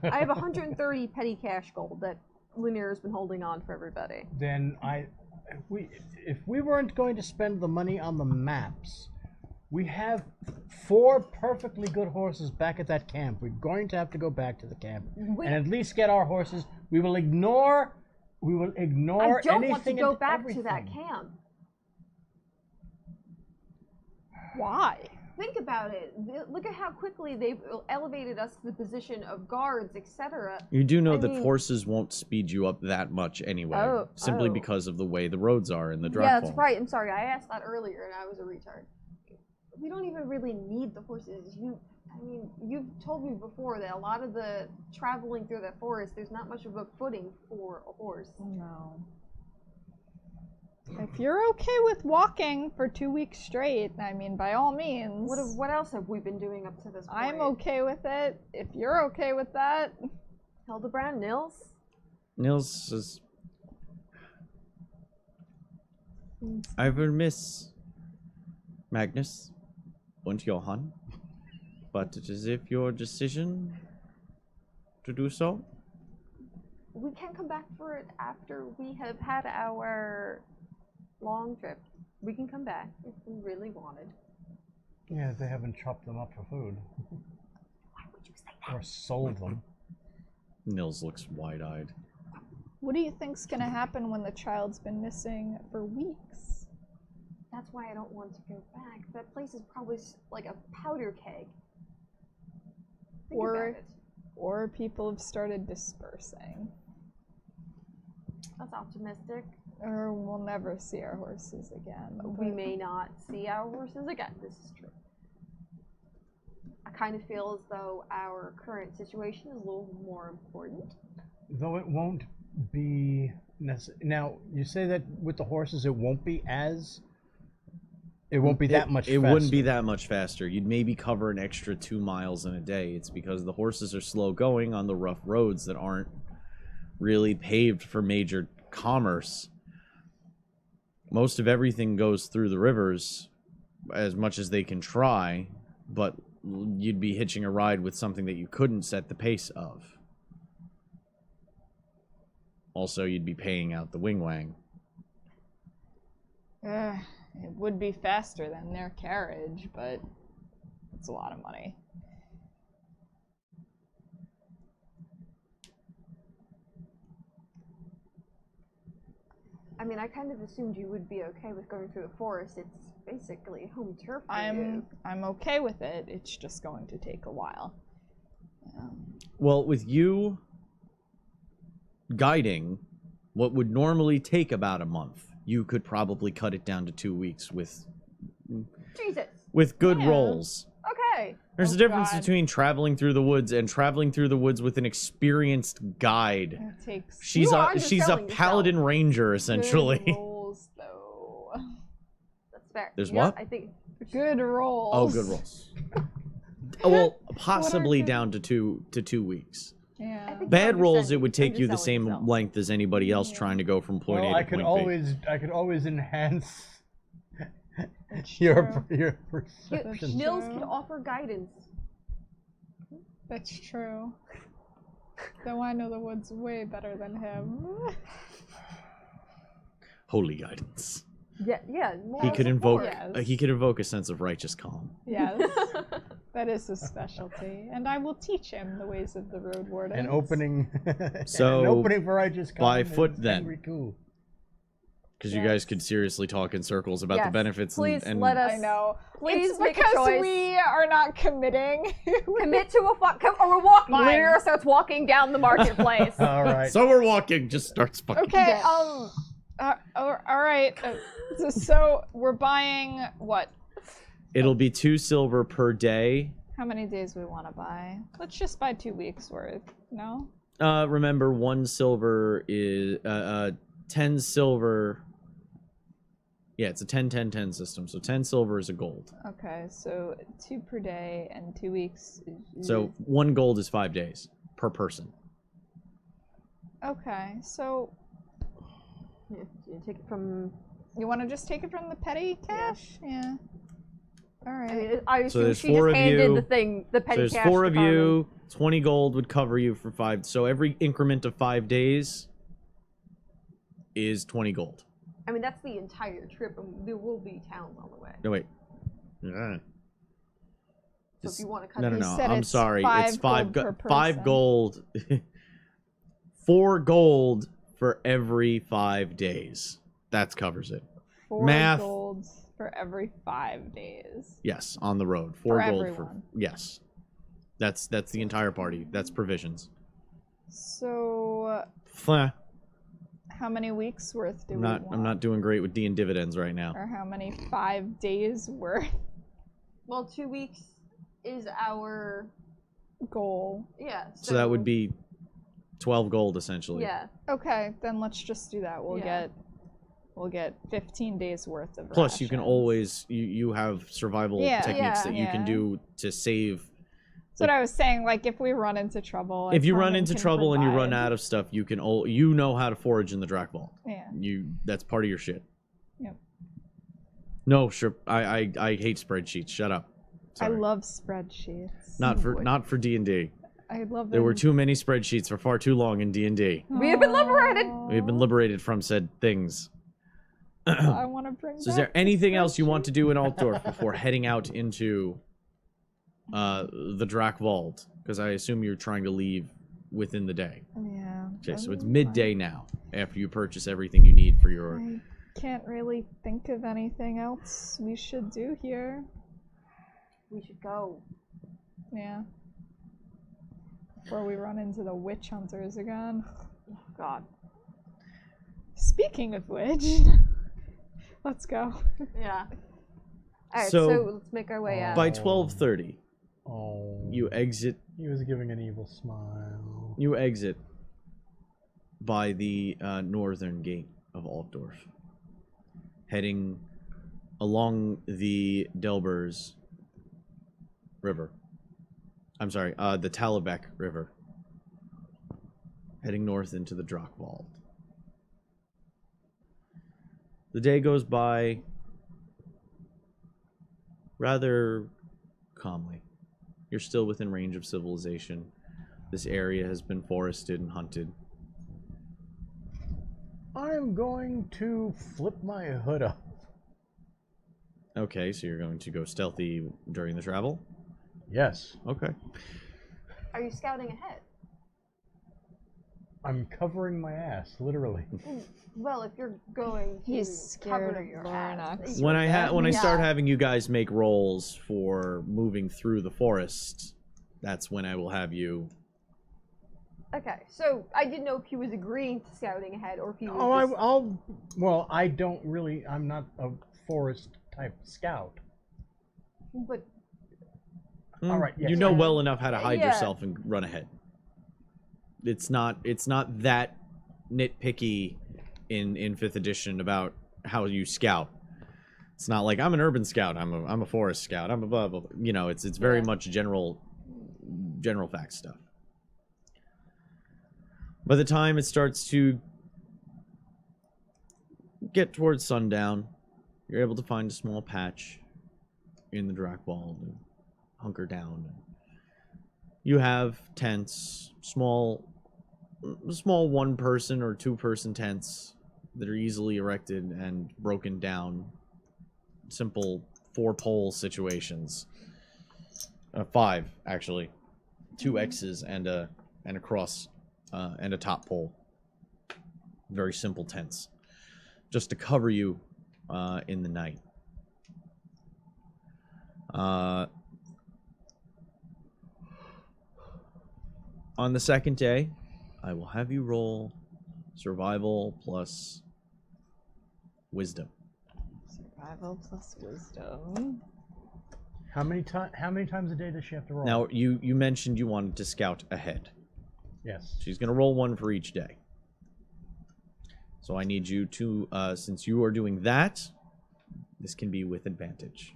I have 130 petty cash gold that Lunier's been holding on for everybody. then if we weren't going to spend the money on the maps, we have 4 perfectly good horses back at that camp. We're going to have to go back to the camp Wait. and at least get our horses. We will ignore. I don't want to anything go and back to that everything. camp. Why? Think about it. Look at how quickly they've elevated us to the position of guards, etc. You do know I that mean- horses won't speed you up that much anyway, Oh, simply oh. because of the way the roads are in the Drakfall. Yeah, that's right. I'm sorry. I asked that earlier, and I was a retard. We don't even really need the horses. You've told me before that a lot of the traveling through that forest, there's not much of a footing for a horse. No. If you're okay with walking for 2 weeks straight, I mean, by all means. What else have we been doing up to this point? I'm okay with it. If you're okay with that. Hildebrand, Nils? Nils says, I will miss Magnus and Johann, but it is if your decision to do so. We can come back for it after we have had our long trip. We can come back if we really wanted. Yeah, they haven't chopped them up for food Why would you say that? or sold them. Nils looks wide-eyed. What do you think's gonna happen when the child's been missing for weeks? That's why I don't want to go back. That place is probably like a powder keg. Think Or- about it. Or people have started dispersing. That's optimistic. Or we'll never see our horses again. We but- may not see our horses again. This is true. I kind of feel as though our current situation is a little more important. Though it won't be necessary. Now, you say that with the horses, it won't be as. It won't be that much. It wouldn't faster. be that much faster. You'd maybe cover an extra 2 miles in a day. It's because the horses are slow going on the rough roads that aren't really paved for major commerce. Most of everything goes through the rivers as much as they can try, but you'd be hitching a ride with something that you couldn't set the pace of. Also, you'd be paying out the wing-wang. It would be faster than their carriage, but it's a lot of money. I mean, I kind of assumed you would be okay with going through the forest. It's basically home turf for I'm you. okay with it. It's just going to take a while. Well, with you guiding what would normally take about a month, you could probably cut it down to 2 weeks with Jesus. good Yeah. rolls. Okay. There's a difference between traveling through the woods and traveling through the woods with an experienced guide. It takes She's You are she's a underselling paladin ranger essentially. good rolls, though. That's fair. There's Yeah, what? I think. Good rolls. Oh, good rolls. Well, possibly good- down to 2 weeks. Yeah. I think- Bad rolls, it underselling- would take you the underselling same yourself. length as anybody else Yeah. trying to go from point Well, A I to could point B. always enhance That's your true. perception. Nils True. can offer guidance. That's true. Though I know the woods way better than him. Holy guidance. Yeah. More He could invoke. Yes. He could invoke a sense of righteous calm. Yes, that is his specialty, and I will teach him the ways of the road warden. An opening. So, an opening for righteous by calm foot is then. Henry Koo. Because you guys could seriously talk in circles about the Yes, benefits please and let us I know. Please it's make a because choice. we are not committing. commit to a or we're walking. Fine. Lyra starts walking down the marketplace. All right. So we're walking. Just starts fucking. Okay. All right. So we're buying what? It'll be 2 silver per day. How many days we want to buy? Let's just buy 2 weeks worth. No. Remember, 1 silver is 10 silver. Yeah, it's a 10-10-10 system. So 10 silver is a gold. Okay. So 2 per day and 2 weeks. So 1 gold is 5 days per person. Okay. So You take it from. you want to just take it from the petty cash? Yeah. All right. I mean, I So assume there's she 4 just of handed you. the thing, the So petty there's cash. 4 to of Carmen. you. 20 gold would cover you for 5. So every increment of 5 days is 20 gold. I mean, that's the entire trip, and there will be towns on the way. No, wait. Yeah. So if you want to cut No, it, no, You no. said I'm it's sorry. 5 It's 5 gold per 5 person. gold. 4 gold for every 5 days. That covers it. 4 Math. golds for every 5 days. Yes, on the road. 4 For gold everyone. for yes. That's the entire party. That's provisions. So Fleh. how many weeks worth do we want? I'm not doing great with D and dividends right now. Or how many 5 days worth well, 2 weeks is our goal? So that would be 12 gold essentially. Yeah. Okay, then let's just do that. Yeah. We'll get 15 days worth of Plus you can rations. always you have survival Yeah, techniques that you yeah. can do to save. That's what I was saying. Like if we run into trouble, If you run Carmen into can trouble and you run provide- out of stuff, you can you know how to forage in the Drac Vault. Yeah. That's part of your shit. Yep. No, sure. I hate spreadsheets. Shut up. Sorry. I love spreadsheets. not for D&D. I love There were them. too many spreadsheets for far too long in D&D. We have been liberated. We've been liberated from said things. I want to bring. So is there back the anything else you want to spreadsheet. do in Altdorf before heading out into the Drac Vault? Because I assume you're trying to leave within the day. Yeah. Okay, so it's fine. midday now, after you purchase everything you need for your... I can't really think of anything else we should do here. We should go. Yeah. Before we run into the witch hunters again. Oh, God. Speaking of which, let's go. Yeah. Alright, So- so let's make our way out. By 12:30, Oh. you exit He was giving an evil smile. by the northern gate of Altdorf, heading along the Delbers River. I'm sorry, the Talabek River, heading north into the Drac Vault. The day goes by rather calmly. You're still within range of civilization. This area has been forested and hunted. I'm going to flip my hood up. Okay, so you're going to go stealthy during the travel? Yes. Okay. Are you scouting ahead? I'm covering my ass, literally. Well, if you're going to He's scared cover of your Lornox. ass, When I Yeah. start having you guys make rolls for moving through the forest, that's when I will have you. Okay, so I didn't know if he was agreeing to scouting ahead or if he was Oh, just... well, I don't really, I'm not a forest type scout. But All right, yes, You know I- well enough how to hide Yeah. yourself and run ahead. It's not that nitpicky in 5th edition about how you scout. It's not like I'm an urban scout, I'm a forest scout, I'm a blah, blah, blah. You know, it's very much general fact stuff. By the time it starts to get towards sundown, you're able to find a small patch in the Drakbald and hunker down. You have tents, small 1-person or 2-person tents that are easily erected and broken down. Simple 4-pole situations. 5 actually, 2 X's and a cross and a top pole. Very simple tents, just to cover you in the night. On the second day, I will have you roll survival plus wisdom. Survival plus wisdom. How many times a day does she have to roll? Now, you mentioned you wanted to scout ahead. Yes. She's going to roll 1 for each day. So I need you to, since you are doing that, this can be with advantage.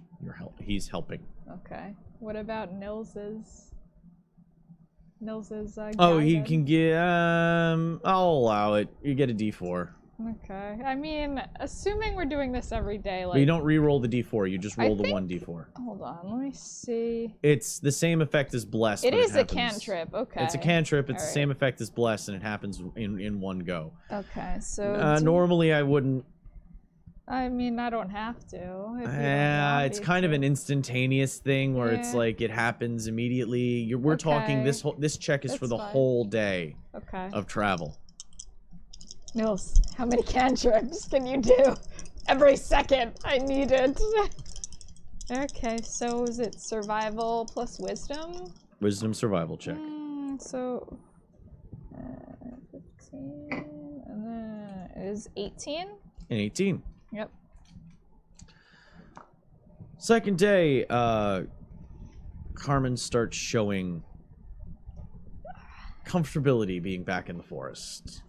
He's helping. Okay. What about Nils's? Oh, he guidance? can get, I'll allow it. You get a D4. Okay. I mean, assuming we're doing this every day, like. But you don't re-roll the D4, you just roll the think- 1D4. Hold on, let me see. It's the same effect as Bless. It but is a happens- cantrip. Okay. It's a cantrip, it's the Alright. same effect as Bless, and it happens in one go. Okay, so. Normally I wouldn't. I mean, I don't have to. If you don't Yeah, want it's me kind of to. an instantaneous thing where it's Yeah. like it happens immediately. We're talking Okay. this check is for That's the fine. whole day Okay. of travel. Nils, how many cantrips can you do? Every second. I need it. Okay, so is it survival plus wisdom? Wisdom survival check. So 15, and then it is 18. And 18. Yep. Second day, Carmen starts showing comfortability being back in the forest.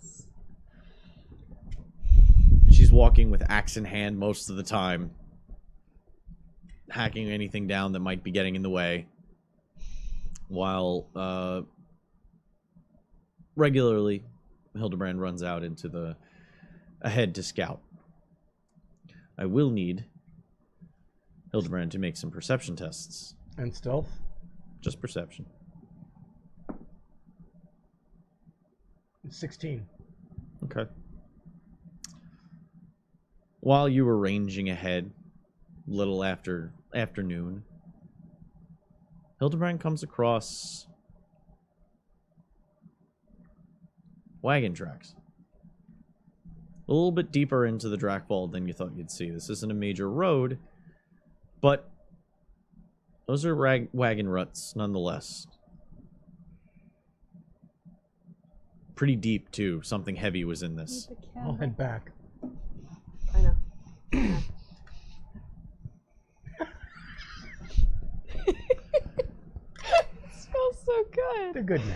She's walking with axe in hand most of the time, hacking anything down that might be getting in the way, while regularly Hildebrand runs out into ahead to scout. I will need Hildebrand to make some perception tests. And stealth? Just perception. 16. Okay. While you were ranging ahead, little after afternoon, Hildebrand comes across wagon tracks. A little bit deeper into the Drakbald than you thought you'd see. This isn't a major road, but those are wagon ruts nonetheless. Pretty deep, too. Something heavy was in this. I'll head back. I know. Smells so good. They're good now.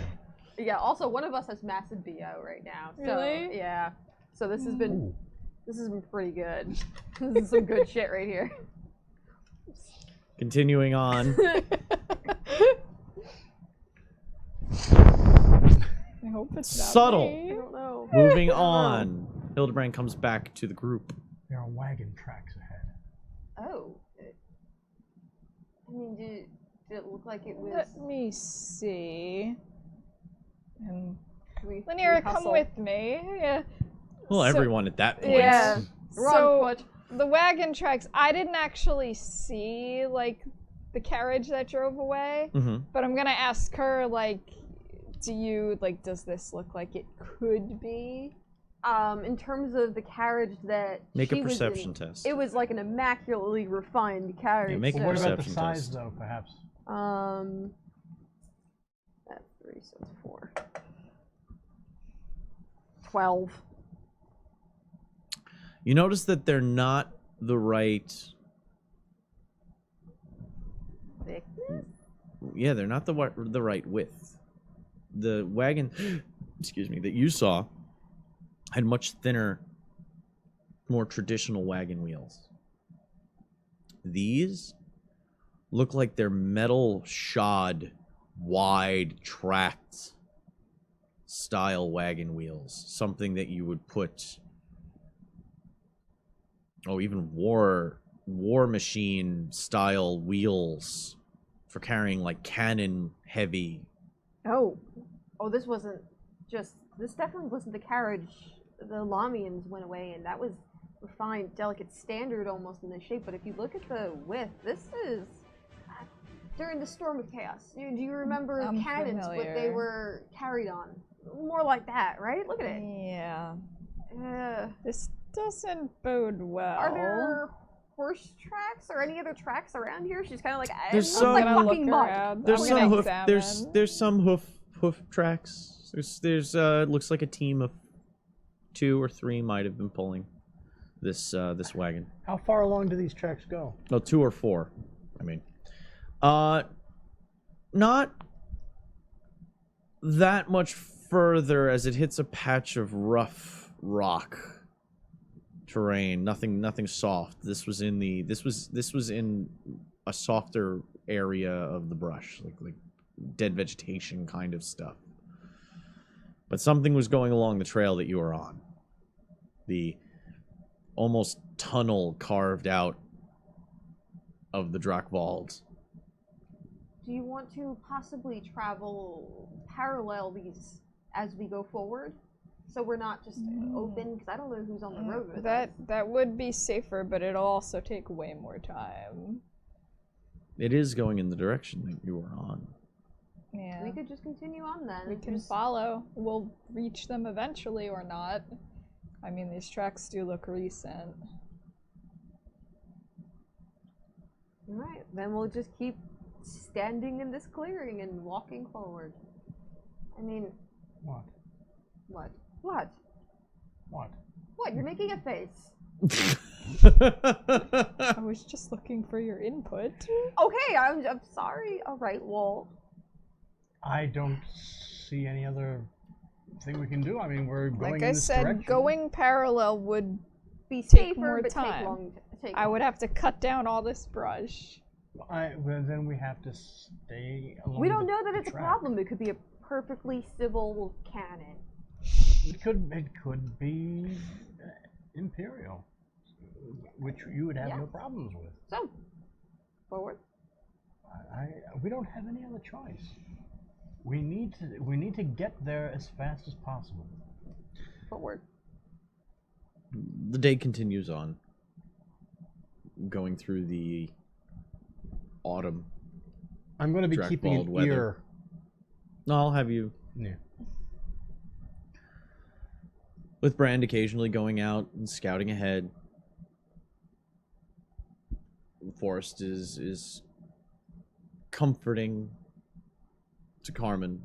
Yeah. Also, one of us has massive BO right now. So, Really? yeah. So this has Ooh. been pretty good. This is some good shit right here. Continuing on. I hope it's not Subtle. me. I don't know. Moving on. Hildebrand comes back to the group. There are wagon tracks ahead. Oh. I mean, did it look like it was? Let me see. And we Lanier, come hustle? with me. Yeah. Well, So- everyone at that point. Yeah. We're So on foot. the wagon tracks, I didn't actually see like the carriage that drove away, Mm-hmm. but I'm gonna ask her like, does this look like it could be? In terms of the carriage that Make she a was perception in, test. it was like an immaculately refined carriage. Yeah, make a Well, what about the perception size, test. though, perhaps? That's 3, so it's 4. 12. You notice that they're not the right Thickness? yeah, they're not the right width. The wagon, excuse me, that you saw had much thinner, more traditional wagon wheels. These look like they're metal shod, wide tracked style wagon wheels. Something that you would put, even war machine style wheels for carrying like cannon heavy. Oh, this wasn't just. This definitely wasn't the carriage. The Lamians went away, and that was refined, delicate, standard almost in the shape. But if you look at the width, this is during the Storm of Chaos. Do you remember I'm cannons? familiar. What they were carried on? More like that, right? Look at it. Yeah. Uh, This doesn't bode well. Are there horse tracks or any other tracks around here? She's kind of like, There's it some- looks like I'm gonna fucking look mud. around. There's I'm some gonna hoof. examine. There's some hoof tracks. There's looks like a team of 2 or 3 might have been pulling this wagon. How far along do these tracks go? No, 2 or 4. I mean, not that much further as it hits a patch of rough rock terrain. Nothing soft. This was in a softer area of the brush, like dead vegetation kind of stuff. But something was going along the trail that you were on. The almost tunnel carved out of the Drakvald. Do you want to possibly parallel these as we go forward? So we're not just open, because I don't know who's on the road with us. That would be safer, but it'll also take way more time. It is going in the direction that you were on. Yeah. We could just continue on then. We can Just- follow. We'll reach them eventually or not. I mean, these tracks do look recent. Alright, then we'll just keep standing in this clearing and walking forward. I mean, What? what? What? What? What? You're making a face. I was just looking for your input. Okay, I'm sorry. Alright, well, I don't see any other thing we can do. I mean, we're going Like in I this said, direction. going parallel would. be Take safer, more but time. take I would long. have to cut down all this brush. Well, then we have to stay along We don't the know that it's track. a problem. It could be a perfectly civil cannon. It could be Imperial, which you would have Yeah. no problems with. So, forward. We don't have any other choice. We need to get there as fast as possible. Forward. The day continues on, going through the autumn. I'm going to be Drakvald keeping an weather. ear. No, I'll have you, Yeah. with Brand occasionally going out and scouting ahead. Forrest is comforting to Carmen,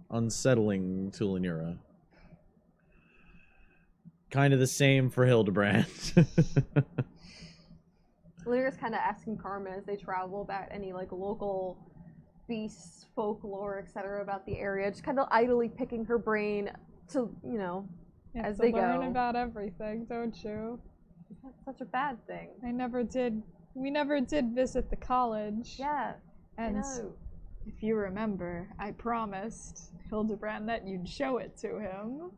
unsettling to Lanira. Kind of the same for Hildebrand. Lyra's kind of asking Carmen as they travel about any like local beasts, folklore, etc. about the area. Just kind of idly picking her brain to, You have as to they learn go. about everything, don't you? That's such a bad thing. I never did. We never did visit the college. Yeah. And I know. if you remember, I promised Hildebrand that you'd show it to him.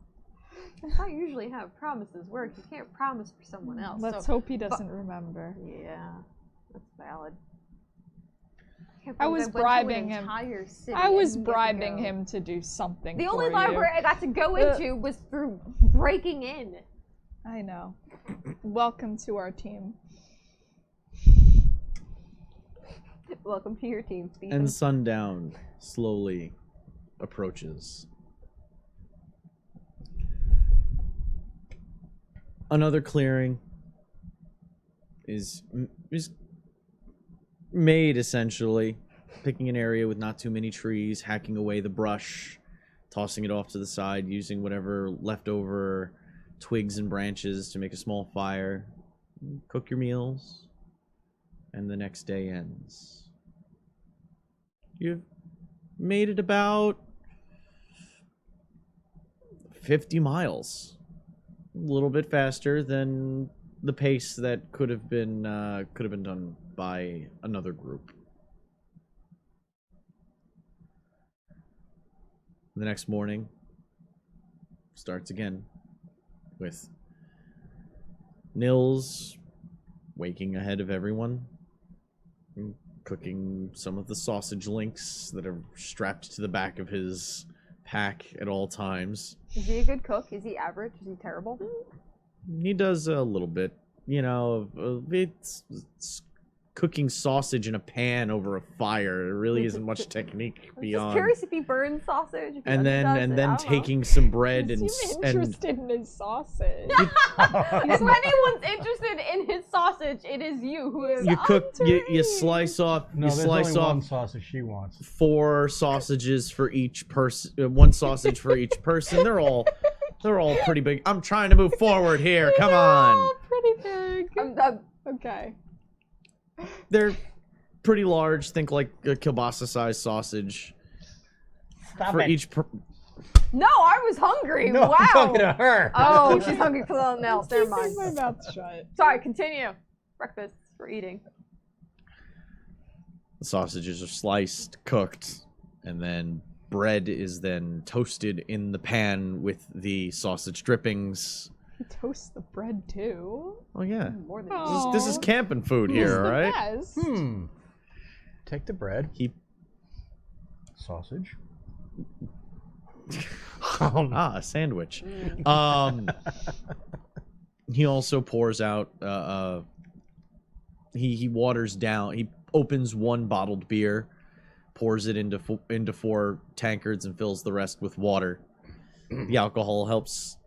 That's how usually how promises work. You can't promise for someone else. Let's so, hope he doesn't remember. yeah, that's valid. Can't I believe was went to an bribing him. entire city I was and didn't get to bribing go. him to do something. The for only you. library I got to go into was through breaking in. I know. Welcome to our team. Welcome to your team, Stephen. And sundown slowly approaches. Another clearing is made, essentially, picking an area with not too many trees, hacking away the brush, tossing it off to the side, using whatever leftover twigs and branches to make a small fire. Cook your meals, and the next day ends. You've made it about 50 miles. A little bit faster than the pace that could have been done by another group. The next morning starts again with Nils waking ahead of everyone, cooking some of the sausage links that are strapped to the back of his pack at all times. Is he a good cook? Is he average? Is he terrible? He does a little bit, you know. It's cooking sausage in a pan over a fire. There really isn't much technique I'm beyond. just curious if he burns sausage. If he And then underdoes it, I don't know. taking some bread and Seem and interested in his sausage. If anyone's interested in his sausage, it is you who is. you cook you slice off No, you there's slice only one off sausage she wants. 4 sausages for each person, 1 sausage for each person. They're all pretty big. I'm trying to move forward here. Come on. Oh, pretty big. Okay. They're pretty large. Think like a kielbasa-sized sausage Stop for it. each. No, I was hungry. No, wow. I'm talking to her. Oh, she's hungry for something else. Never mind. Keeping my mouth shut. Sorry, continue. Breakfast for eating. The sausages are sliced, cooked, and then bread is then toasted in the pan with the sausage drippings. You toast the bread too. Oh yeah, More than Oh. this is camping food It's here, the right? best. Take the bread, He sausage. a sandwich. He also pours out. He waters down. He opens 1 bottled beer, pours it into 4 tankards, and fills the rest with water. The alcohol helps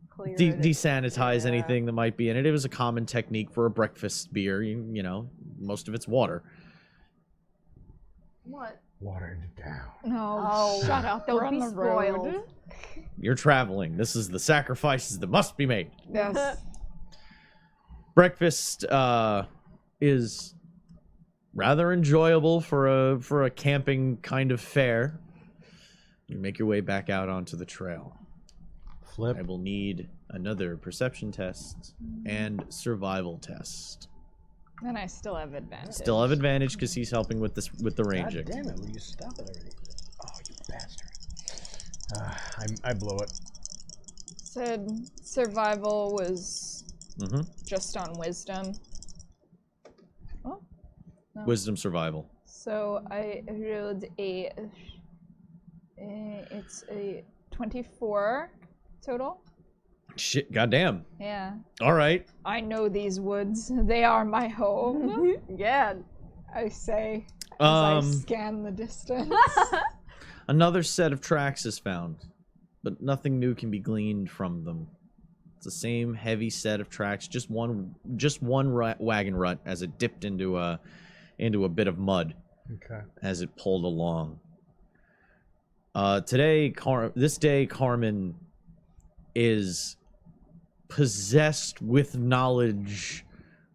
clear. desanitize Yeah. anything that might be in it. It was a common technique for a breakfast beer. You know, most of it's water. What? Watered down. No, Oh, shut up. don't We're on be the road. spoiled. You're traveling. This is the sacrifices that must be made. Yes. Breakfast is rather enjoyable for a camping kind of fare. You make your way back out onto the trail. Flip. I will need another perception test and survival test. And I still have advantage. Still have advantage because he's helping with the God ranging. damn it! Will you stop it already? Oh, you bastard! I blow it. Said survival was Mm-hmm. just on wisdom. Oh. No. Wisdom survival. So I rolled it's a 24 total. Shit, goddamn. Yeah. All right. I know these woods. They are my home. Yeah. I say as I Um, scan the distance. Another set of tracks is found, but nothing new can be gleaned from them. It's the same heavy set of tracks, just one wagon rut as it dipped into a bit of mud Okay. as it pulled along. This day, Carmen is possessed with knowledge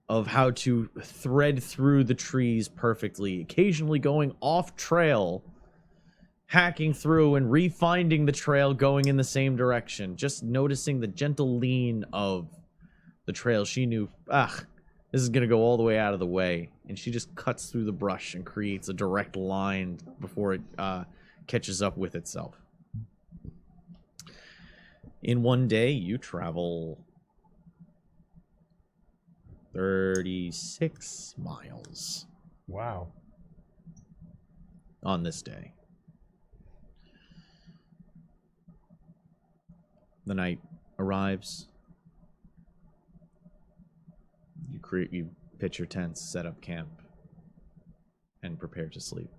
of how to thread through the trees perfectly, occasionally going off trail, hacking through and refinding the trail going in the same direction, just noticing the gentle lean of the trail. She knew, this is going to go all the way out of the way, and she just cuts through the brush and creates a direct line before it catches up with itself. In one day, you travel 36 miles Wow. on this day. The night arrives. You pitch your tents, set up camp, and prepare to sleep.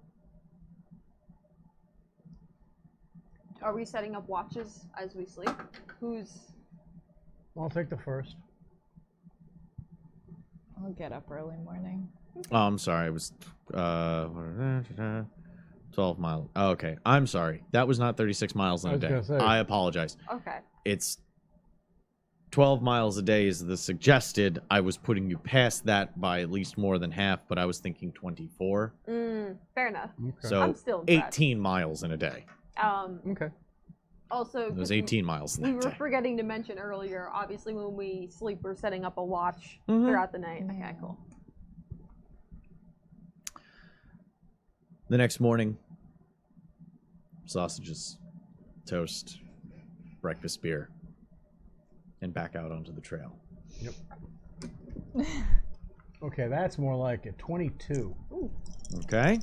Are we setting up watches as we sleep? Who's? I'll take the first. I'll get up early morning. Oh, I'm sorry. It was 12 miles. Oh, okay. I'm sorry. That was not 36 miles in I a was day. gonna say. I apologize. Okay. It's 12 miles a day is the suggested. I was putting you past that by at least more than half, but I was thinking 24. Fair enough. Okay. So I'm still impressed. 18 miles in a day. Okay. Also, It was 'cause 18 miles in we that were day. forgetting to mention earlier, obviously when we sleep, we're setting up a watch Mhm. throughout the night. Okay, cool. The next morning, sausages, toast, breakfast beer, and back out onto the trail. Okay, that's more like it. 22. Okay.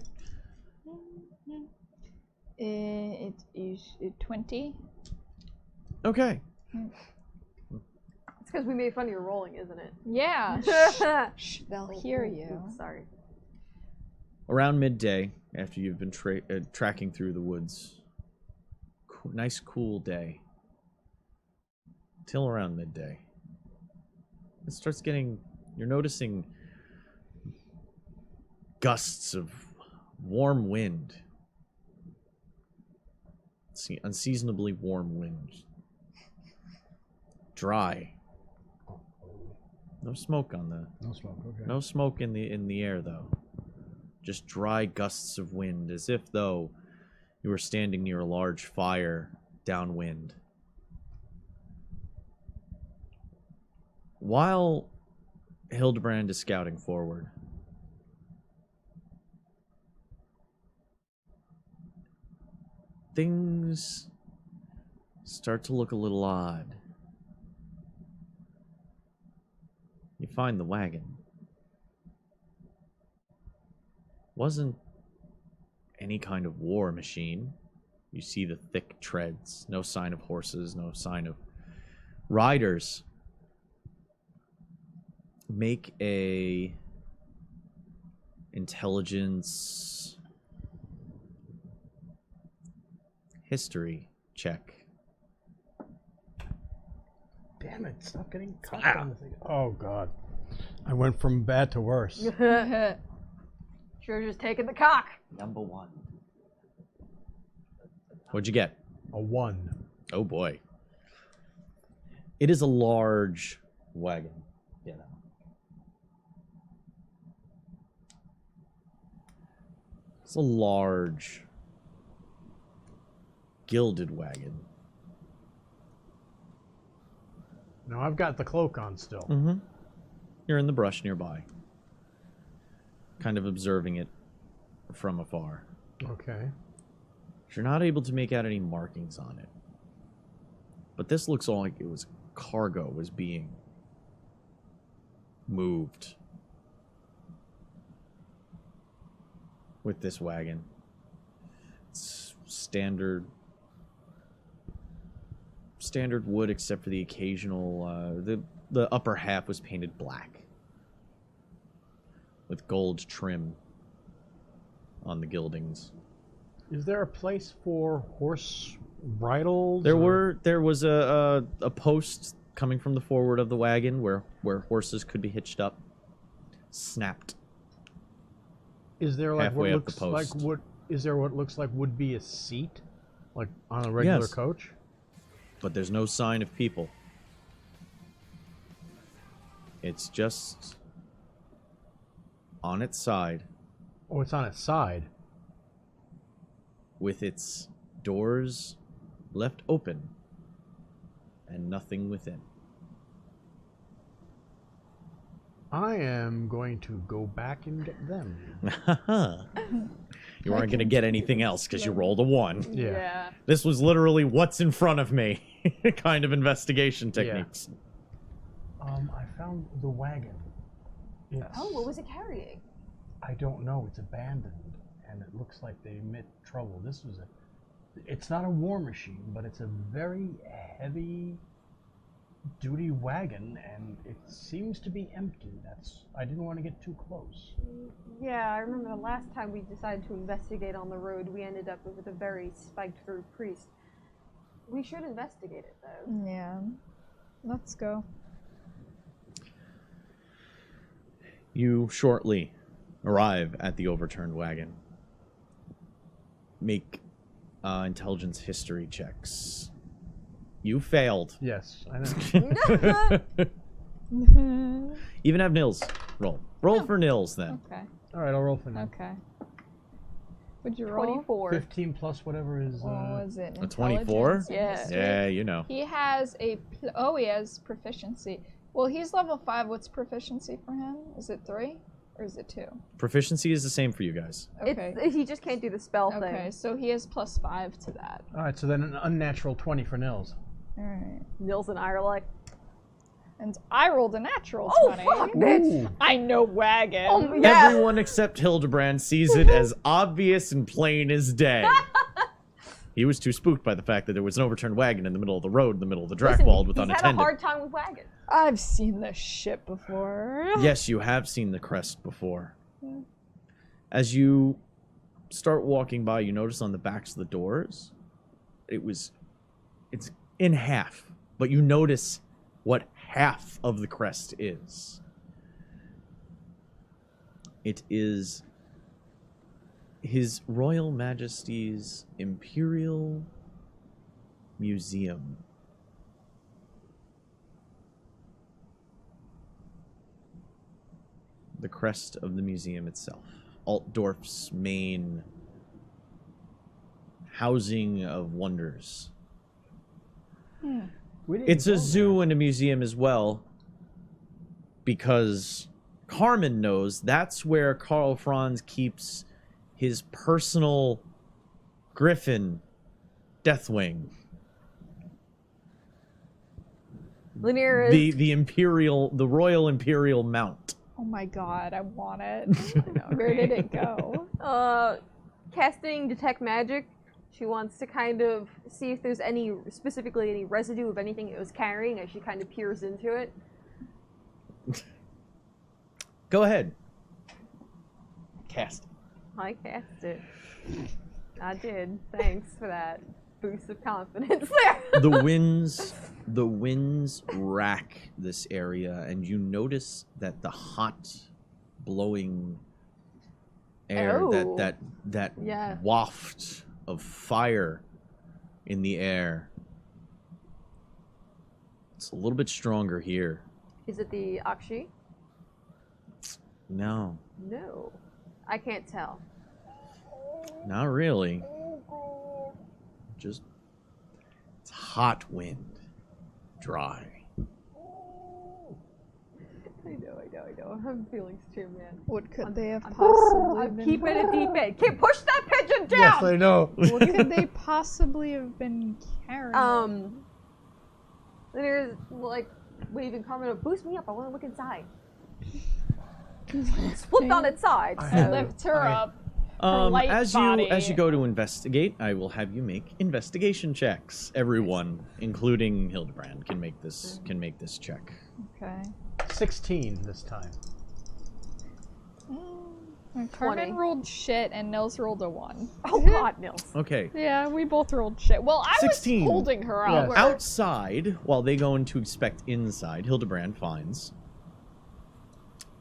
It is 20. Okay. It's because we made fun of your rolling, isn't it? Yeah. Shh, they'll hear you. Oops, sorry. Around midday, after you've been tracking through the woods, nice cool day. Till around midday, it starts getting. You're noticing gusts of warm wind. See, unseasonably warm wind. Dry. No smoke on the. No smoke. Okay. No smoke in the air though. Just dry gusts of wind, as if though you were standing near a large fire downwind. While Hildebrand is scouting forward, things start to look a little odd. You find the wagon. Wasn't any kind of war machine. You see the thick treads, no sign of horses, no sign of riders. Make a intelligence history check. Damn it! Stop getting caught on the thing. Oh god, I went from bad to worse. Sure, just taking the cock. Number 1. What'd you get? A 1. Oh boy. It is a large wagon, you know. It's a large gilded wagon. Now I've got the cloak on still. Mm-hmm. You're in the brush nearby, kind of observing it from afar. Okay. You're not able to make out any markings on it. But this looks all like it was cargo was being moved with this wagon. It's standard wood except for the occasional the upper half was painted black with gold trim on the gildings. Is there a place for horse bridles? There or- was a post coming from the forward of the wagon where horses could be hitched up, snapped. Is there like what halfway up the looks like post. what? Is there what looks like would be a seat, like on a regular Yes. coach? But there's no sign of people. It's just on its side Oh, it's on its side. with its doors left open and nothing within. I am going to go back and get them. You aren't going to get anything else because you rolled a 1. Yeah. This was literally what's in front of me kind of investigation techniques. I found the wagon. It's, Oh, what was it carrying? I don't know. It's abandoned, and it looks like they met trouble. This was it's not a war machine, but it's a very heavy duty wagon, and it seems to be empty. I didn't want to get too close. Yeah, I remember the last time we decided to investigate on the road, we ended up with a very spiked through priest. We should investigate it, though. Yeah. Let's go. You shortly arrive at the overturned wagon. Make intelligence history checks. You failed. Yes, I know. Even have Nils roll. Roll for Nils then. Okay. All right, I'll roll for now. Okay. Would you roll? 24. 15 plus whatever is. What was it? A 24? Intelligence and Yeah. history? Yeah, you know. He has he has proficiency. Well, he's level 5. What's proficiency for him? Is it 3 or is it 2? Proficiency is the same for you guys. Okay. He just can't do the spell Okay, thing. so he has +5 to that. All right, so then an unnatural 20 for Nils. All right. Nils and I are like, And I rolled a natural oh 20. fuck, bitch! Ooh. I know wagon. Oh, yeah. Everyone except Hildebrand sees it as obvious and plain as day. He was too spooked by the fact that there was an overturned wagon in the middle of the road, in the middle of the Drakewald with he's had a unattended. hard time with wagons. I've seen this shit before. Yes, you have seen the crest before. As you start walking by, you notice on the backs of the doors, it's in half, but you notice what half of the crest is. It is His Royal Majesty's Imperial Museum. The crest of the museum itself. Altdorf's main housing of wonders. We didn't It's go a zoo and a museum as well, because Carmen knows that's where Karl Franz keeps his personal griffin, Deathwing. Linear is The Royal Imperial Mount. Oh my god, I want it. Where did it go? casting detect magic. She wants to kind of see if there's specifically any residue of anything it was carrying as she kind of peers into it. Go ahead. Cast. I cast it. I did. Thanks for that boost of confidence there. The winds rack this area, and you notice that the hot, blowing air, Oh. that Yeah. waft of fire in the air, it's a little bit stronger here. Is it the Akshi? No, No. I can't tell. not really. Just it's hot wind, dry. I know. I'm having feelings too, man. What could they have I'm possibly I'm been? keeping it deep in. Can't push that pigeon down! Yes, I know. What could they possibly have been carrying? Then there's like waving Carmen, boost me up, I want to look inside. It's flipped on its side. I- Lift her up. light As body. you go to investigate, I will have you make investigation checks. Everyone, including Hildebrand, can make this check. Okay. 16 this time. Carmen 20. rolled shit and Nils rolled a 1. Oh god, Nils. Okay. Yeah, we both rolled shit. Well, I 16. was holding her Yes. out. Outside, while they go in to inspect inside, Hildebrand finds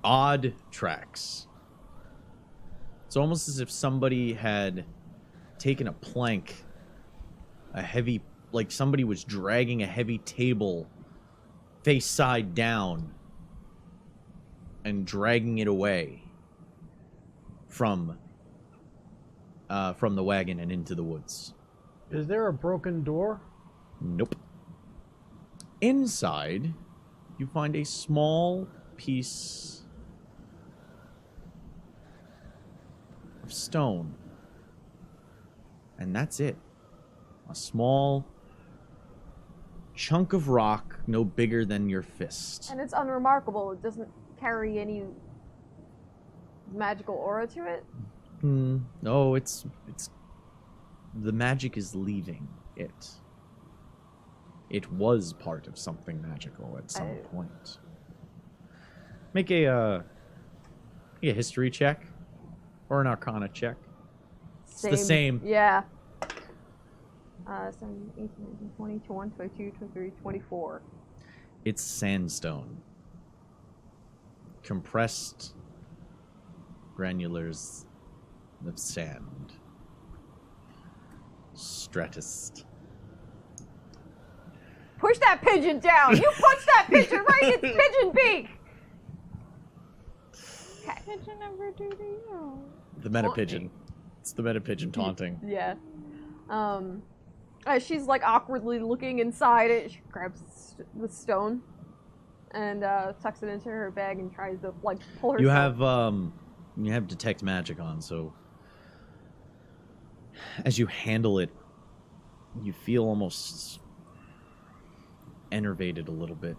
odd tracks. It's almost as if somebody had taken a plank, like somebody was dragging a heavy table face side down and dragging it away from the wagon and into the woods. Is there a broken door? Nope. Inside, you find a small piece of stone. And that's it. A small chunk of rock no bigger than your fist. And it's unremarkable. It doesn't carry any magical aura to it. No, it's the magic is leaving it. It was part of something magical at some point. Make a history check or an arcana check. It's the same. Yeah. 7, 18, 19, 20, 21, 22, 23, 24. It's sandstone. Compressed granulars of sand. Stratused. Push that pigeon down! You punch that pigeon right in its pigeon beak! Okay. Pigeon never do to you. The meta pigeon. It's the meta pigeon taunting. Yeah. As she's like awkwardly looking inside it, she grabs the stone and tucks it into her bag and tries to like pull herself. You have detect magic on, so as you handle it, you feel almost enervated a little bit,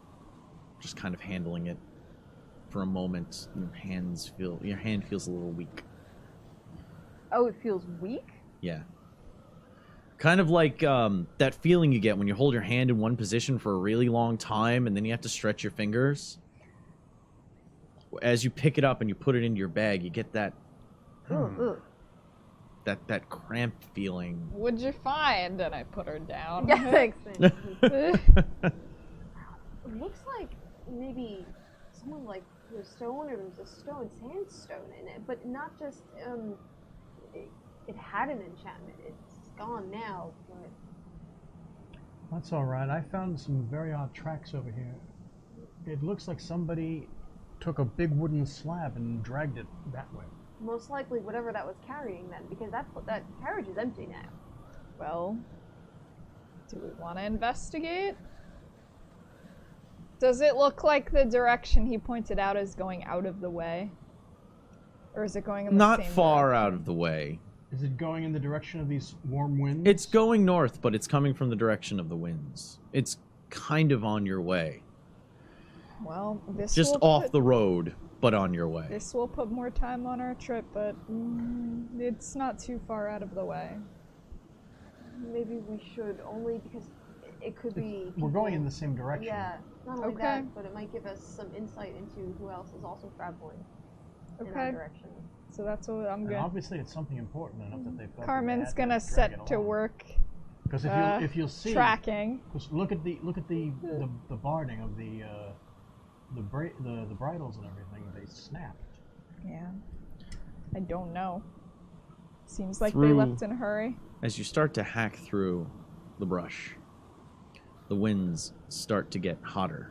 just kind of handling it for a moment. Your hand feels a little weak. Oh, it feels weak? Yeah. Kind of like that feeling you get when you hold your hand in one position for a really long time and then you have to stretch your fingers. As you pick it up and you put it into your bag, you get that that cramped feeling. What'd you find? And I put her down. Yeah, thanks. It looks like maybe someone like the stone, or there's a stone, sandstone in it, but not just it had an enchantment. It's gone now, but That's all right. I found some very odd tracks over here. It looks like somebody took a big wooden slab and dragged it that way. most likely whatever that was carrying then, because that carriage is empty now. Well, do we want to investigate? Does it look like the direction he pointed out is going out of the way? Or is it going in the Not same far direction? out of the way. Is it going in the direction of these warm winds? It's going north, but it's coming from the direction of the winds. It's kind of on your way. Well, this Just will off put, the road, but on your way. This will put more time on our trip, but it's not too far out of the way. Maybe we should, only because it could be. We're going in people- the same direction. Yeah, not only Okay. that, but it might give us some insight into who else is also traveling in our Okay. direction. So that's what I'm And gonna. obviously, it's something important enough that they felt. Carmen's gonna set to work Because if you'll see, tracking. 'cause look at the barding of the bridles and everything. They snapped. Yeah. I don't know. Seems like they Through- left in a hurry. As you start to hack through the brush, the winds start to get hotter.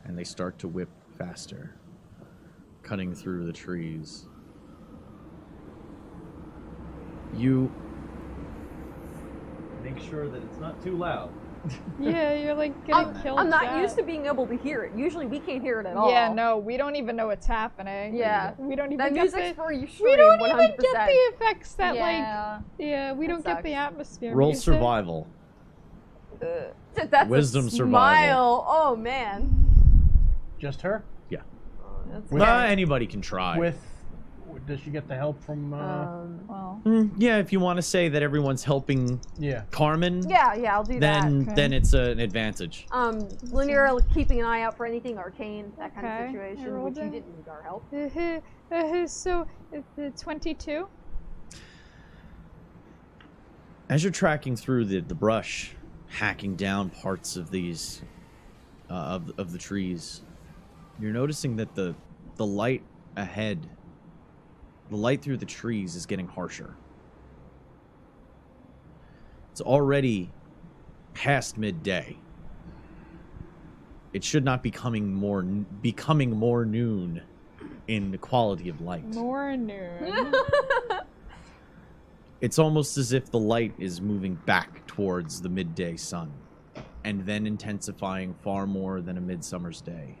And they start to whip faster, cutting through the trees. You make sure that it's not too loud. Yeah, you're like getting killed. I'm not Jack. used to being able to hear it. Usually we can't hear it at all. Yeah, no, we don't even know what's happening. Yeah. We don't even That get music's the, for you. we don't 100%. even get the effects that Yeah. we don't get the sucks. atmosphere. Roll music. survival. That's Wisdom a survival. smile. Oh man. Just her? Yeah. That's With- Anybody can try. Does she get the help from? Well, Yeah, if you want to say that everyone's helping Yeah. Carmen, yeah, I'll do then that. then it's an advantage. Linear keeping an eye out for anything arcane, that kind Okay, of I situation, rolled which you it. didn't need our help. so 22. As you're tracking through the brush, hacking down parts of these of the trees, you're noticing that the light ahead, the light through the trees is getting harsher. It's already past midday. It should not be becoming more noon in the quality of light. More noon. It's almost as if the light is moving back towards the midday sun, and then intensifying far more than a midsummer's day.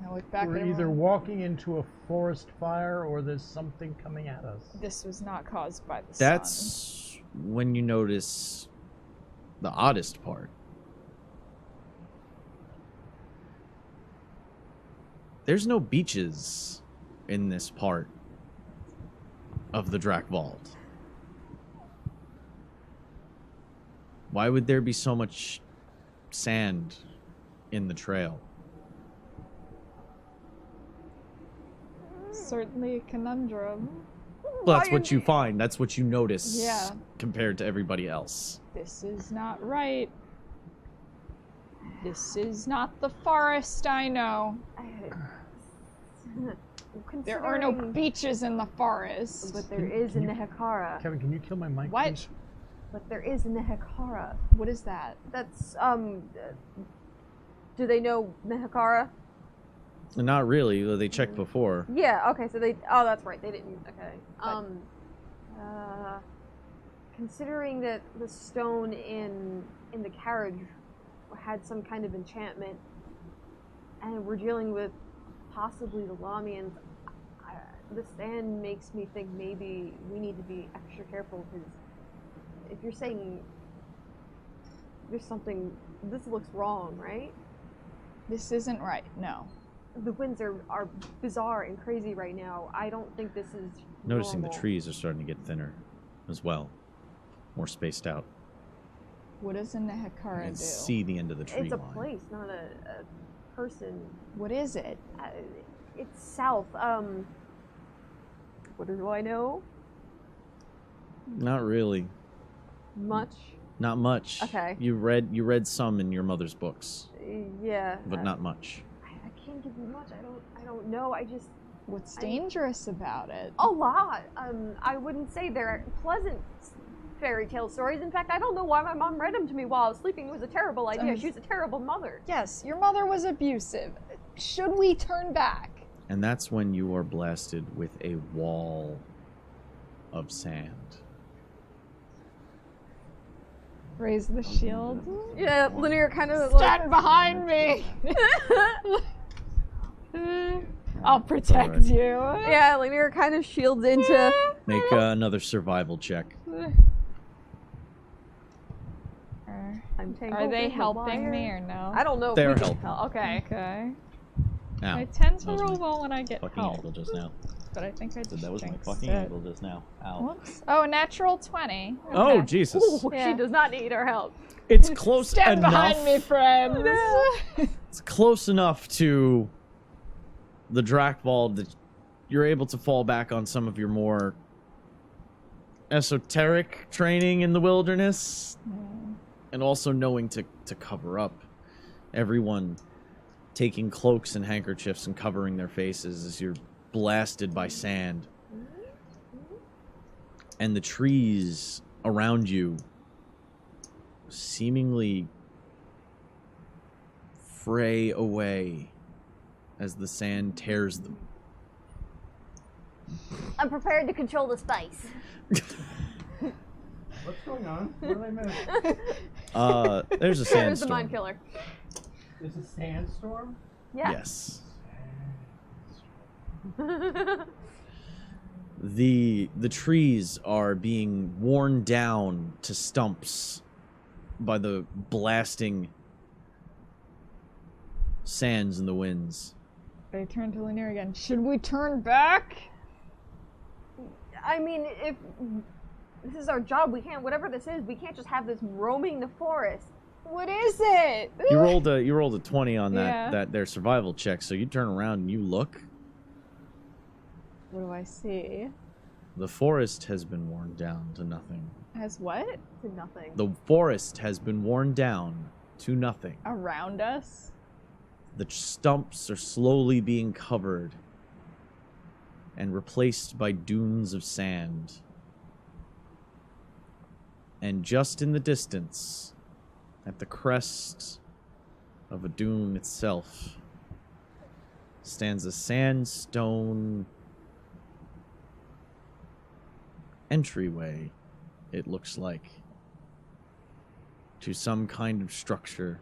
I look back We're at either everyone. walking into a forest fire or there's something coming at us. This was not caused by the sun. That's when you notice the oddest part. There's no beaches in this part of the Drac Vault. Why would there be so much sand in the trail? Certainly a conundrum. Well, that's what you find. That's what you notice Yeah. compared to everybody else. This is not right. This is not the forest I know. There are no Considering- beaches in the forest. But there is in the Hekara. Kevin, can you kill my mic, What? please? but there is Nehekara. What is that? That's do they know Nehekara? Not really. They checked before. Yeah. Okay. So they. Oh, that's right. They didn't. Okay. Considering that the stone in the carriage had some kind of enchantment, and we're dealing with possibly the Lamians, the sand makes me think maybe we need to be extra careful, because if you're saying there's something, this looks wrong, right? This isn't right. No. The winds are bizarre and crazy right now. I don't think this is Noticing normal. the trees are starting to get thinner as well. More spaced out. What does a Nehekara And do? see the end of the tree It's a line. place, not a person. What is it? It's south. What do I know? Not really. Much. Not much. Okay. You read some in your mother's books, Yeah. but not much. I can't give you much. I don't know. What's dangerous about it? A lot. I wouldn't say they're pleasant fairy tale stories. In fact, I don't know why my mom read them to me while I was sleeping. It was a terrible idea. She was a terrible mother. Yes, your mother was abusive. Should we turn back? And that's when you are blasted with a wall of sand. Raise the shield. Yeah, Linear kind of Stand behind me! I'll protect Alright. you. Yeah, Linear kind of shields into. Make another survival check. I'm tangled Are they in the helping wire. me or no? I don't know. If They're we can helping. help. Okay. Okay. Ow. I tend to That was roll my well when I get fucking help, angle just now. but I think I just That was my jinxed fucking it. angle just now. Ow. Whoops. Oh, natural 20. Oh, Okay. Jesus. Ooh, Yeah. She does not need our help. It's close Stand enough. behind me, friends. It's close enough to the Drakvald that you're able to fall back on some of your more esoteric training in the wilderness, and also knowing to cover up. Everyone taking cloaks and handkerchiefs and covering their faces as you're blasted by sand. And the trees around you seemingly fray away as the sand tears them. I'm prepared to control the spice. What's going on? What did I miss? There's a There's sandstorm. the mind killer. There's a sandstorm? Yeah. Yes. The trees are being worn down to stumps by the blasting sands and the winds. I turn to Lanier again. Should we turn back? I mean, if this is our job, we can't. Whatever this is, we can't just have this roaming the forest. What is it? You rolled a 20 on Yeah. that their survival check, so you turn around and you look. What do I see? The forest has been worn down to nothing. Has what? To nothing. The forest has been worn down to nothing. Around us? The stumps are slowly being covered and replaced by dunes of sand. And just in the distance, at the crest of a dune itself, stands a sandstone entryway, it looks like, to some kind of structure.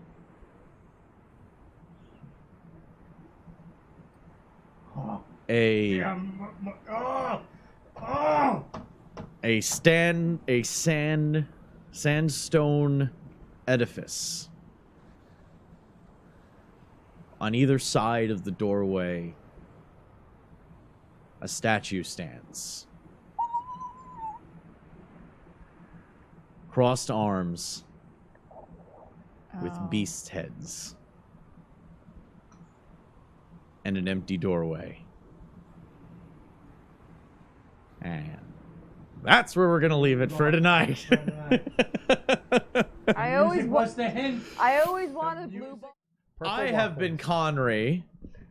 A sandstone edifice. On either side of the doorway, a statue stands. Crossed arms with Oh. beast heads. And an empty doorway. And that's where we're gonna leave it for tonight. I always What's the hint? I always wanted blue ball. I have been Conray.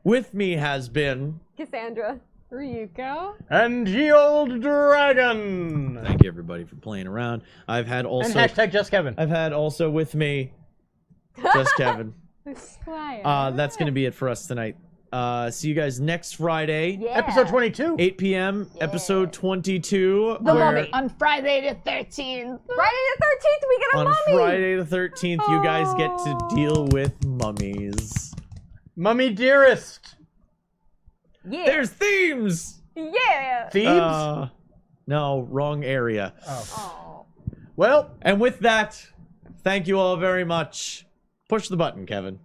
With me has been Cassandra. Ryuko. And ye old dragon. Thank you everybody for playing around. I've had also And hashtag just Kevin. I've had also with me just Kevin. Squire. That's gonna be it for us tonight. See you guys next Friday, Yeah. Episode 22. 8 p.m. Episode 22. The where Mummy. On Friday the 13th. Friday the 13th, we get a on mummy. Friday the 13th, you guys get to deal with mummies. Mummy dearest. Yeah. There's themes. Yeah. Thebes? No, wrong area. Oh. Oh. Well, And with that, thank you all very much. Push the button, Kevin.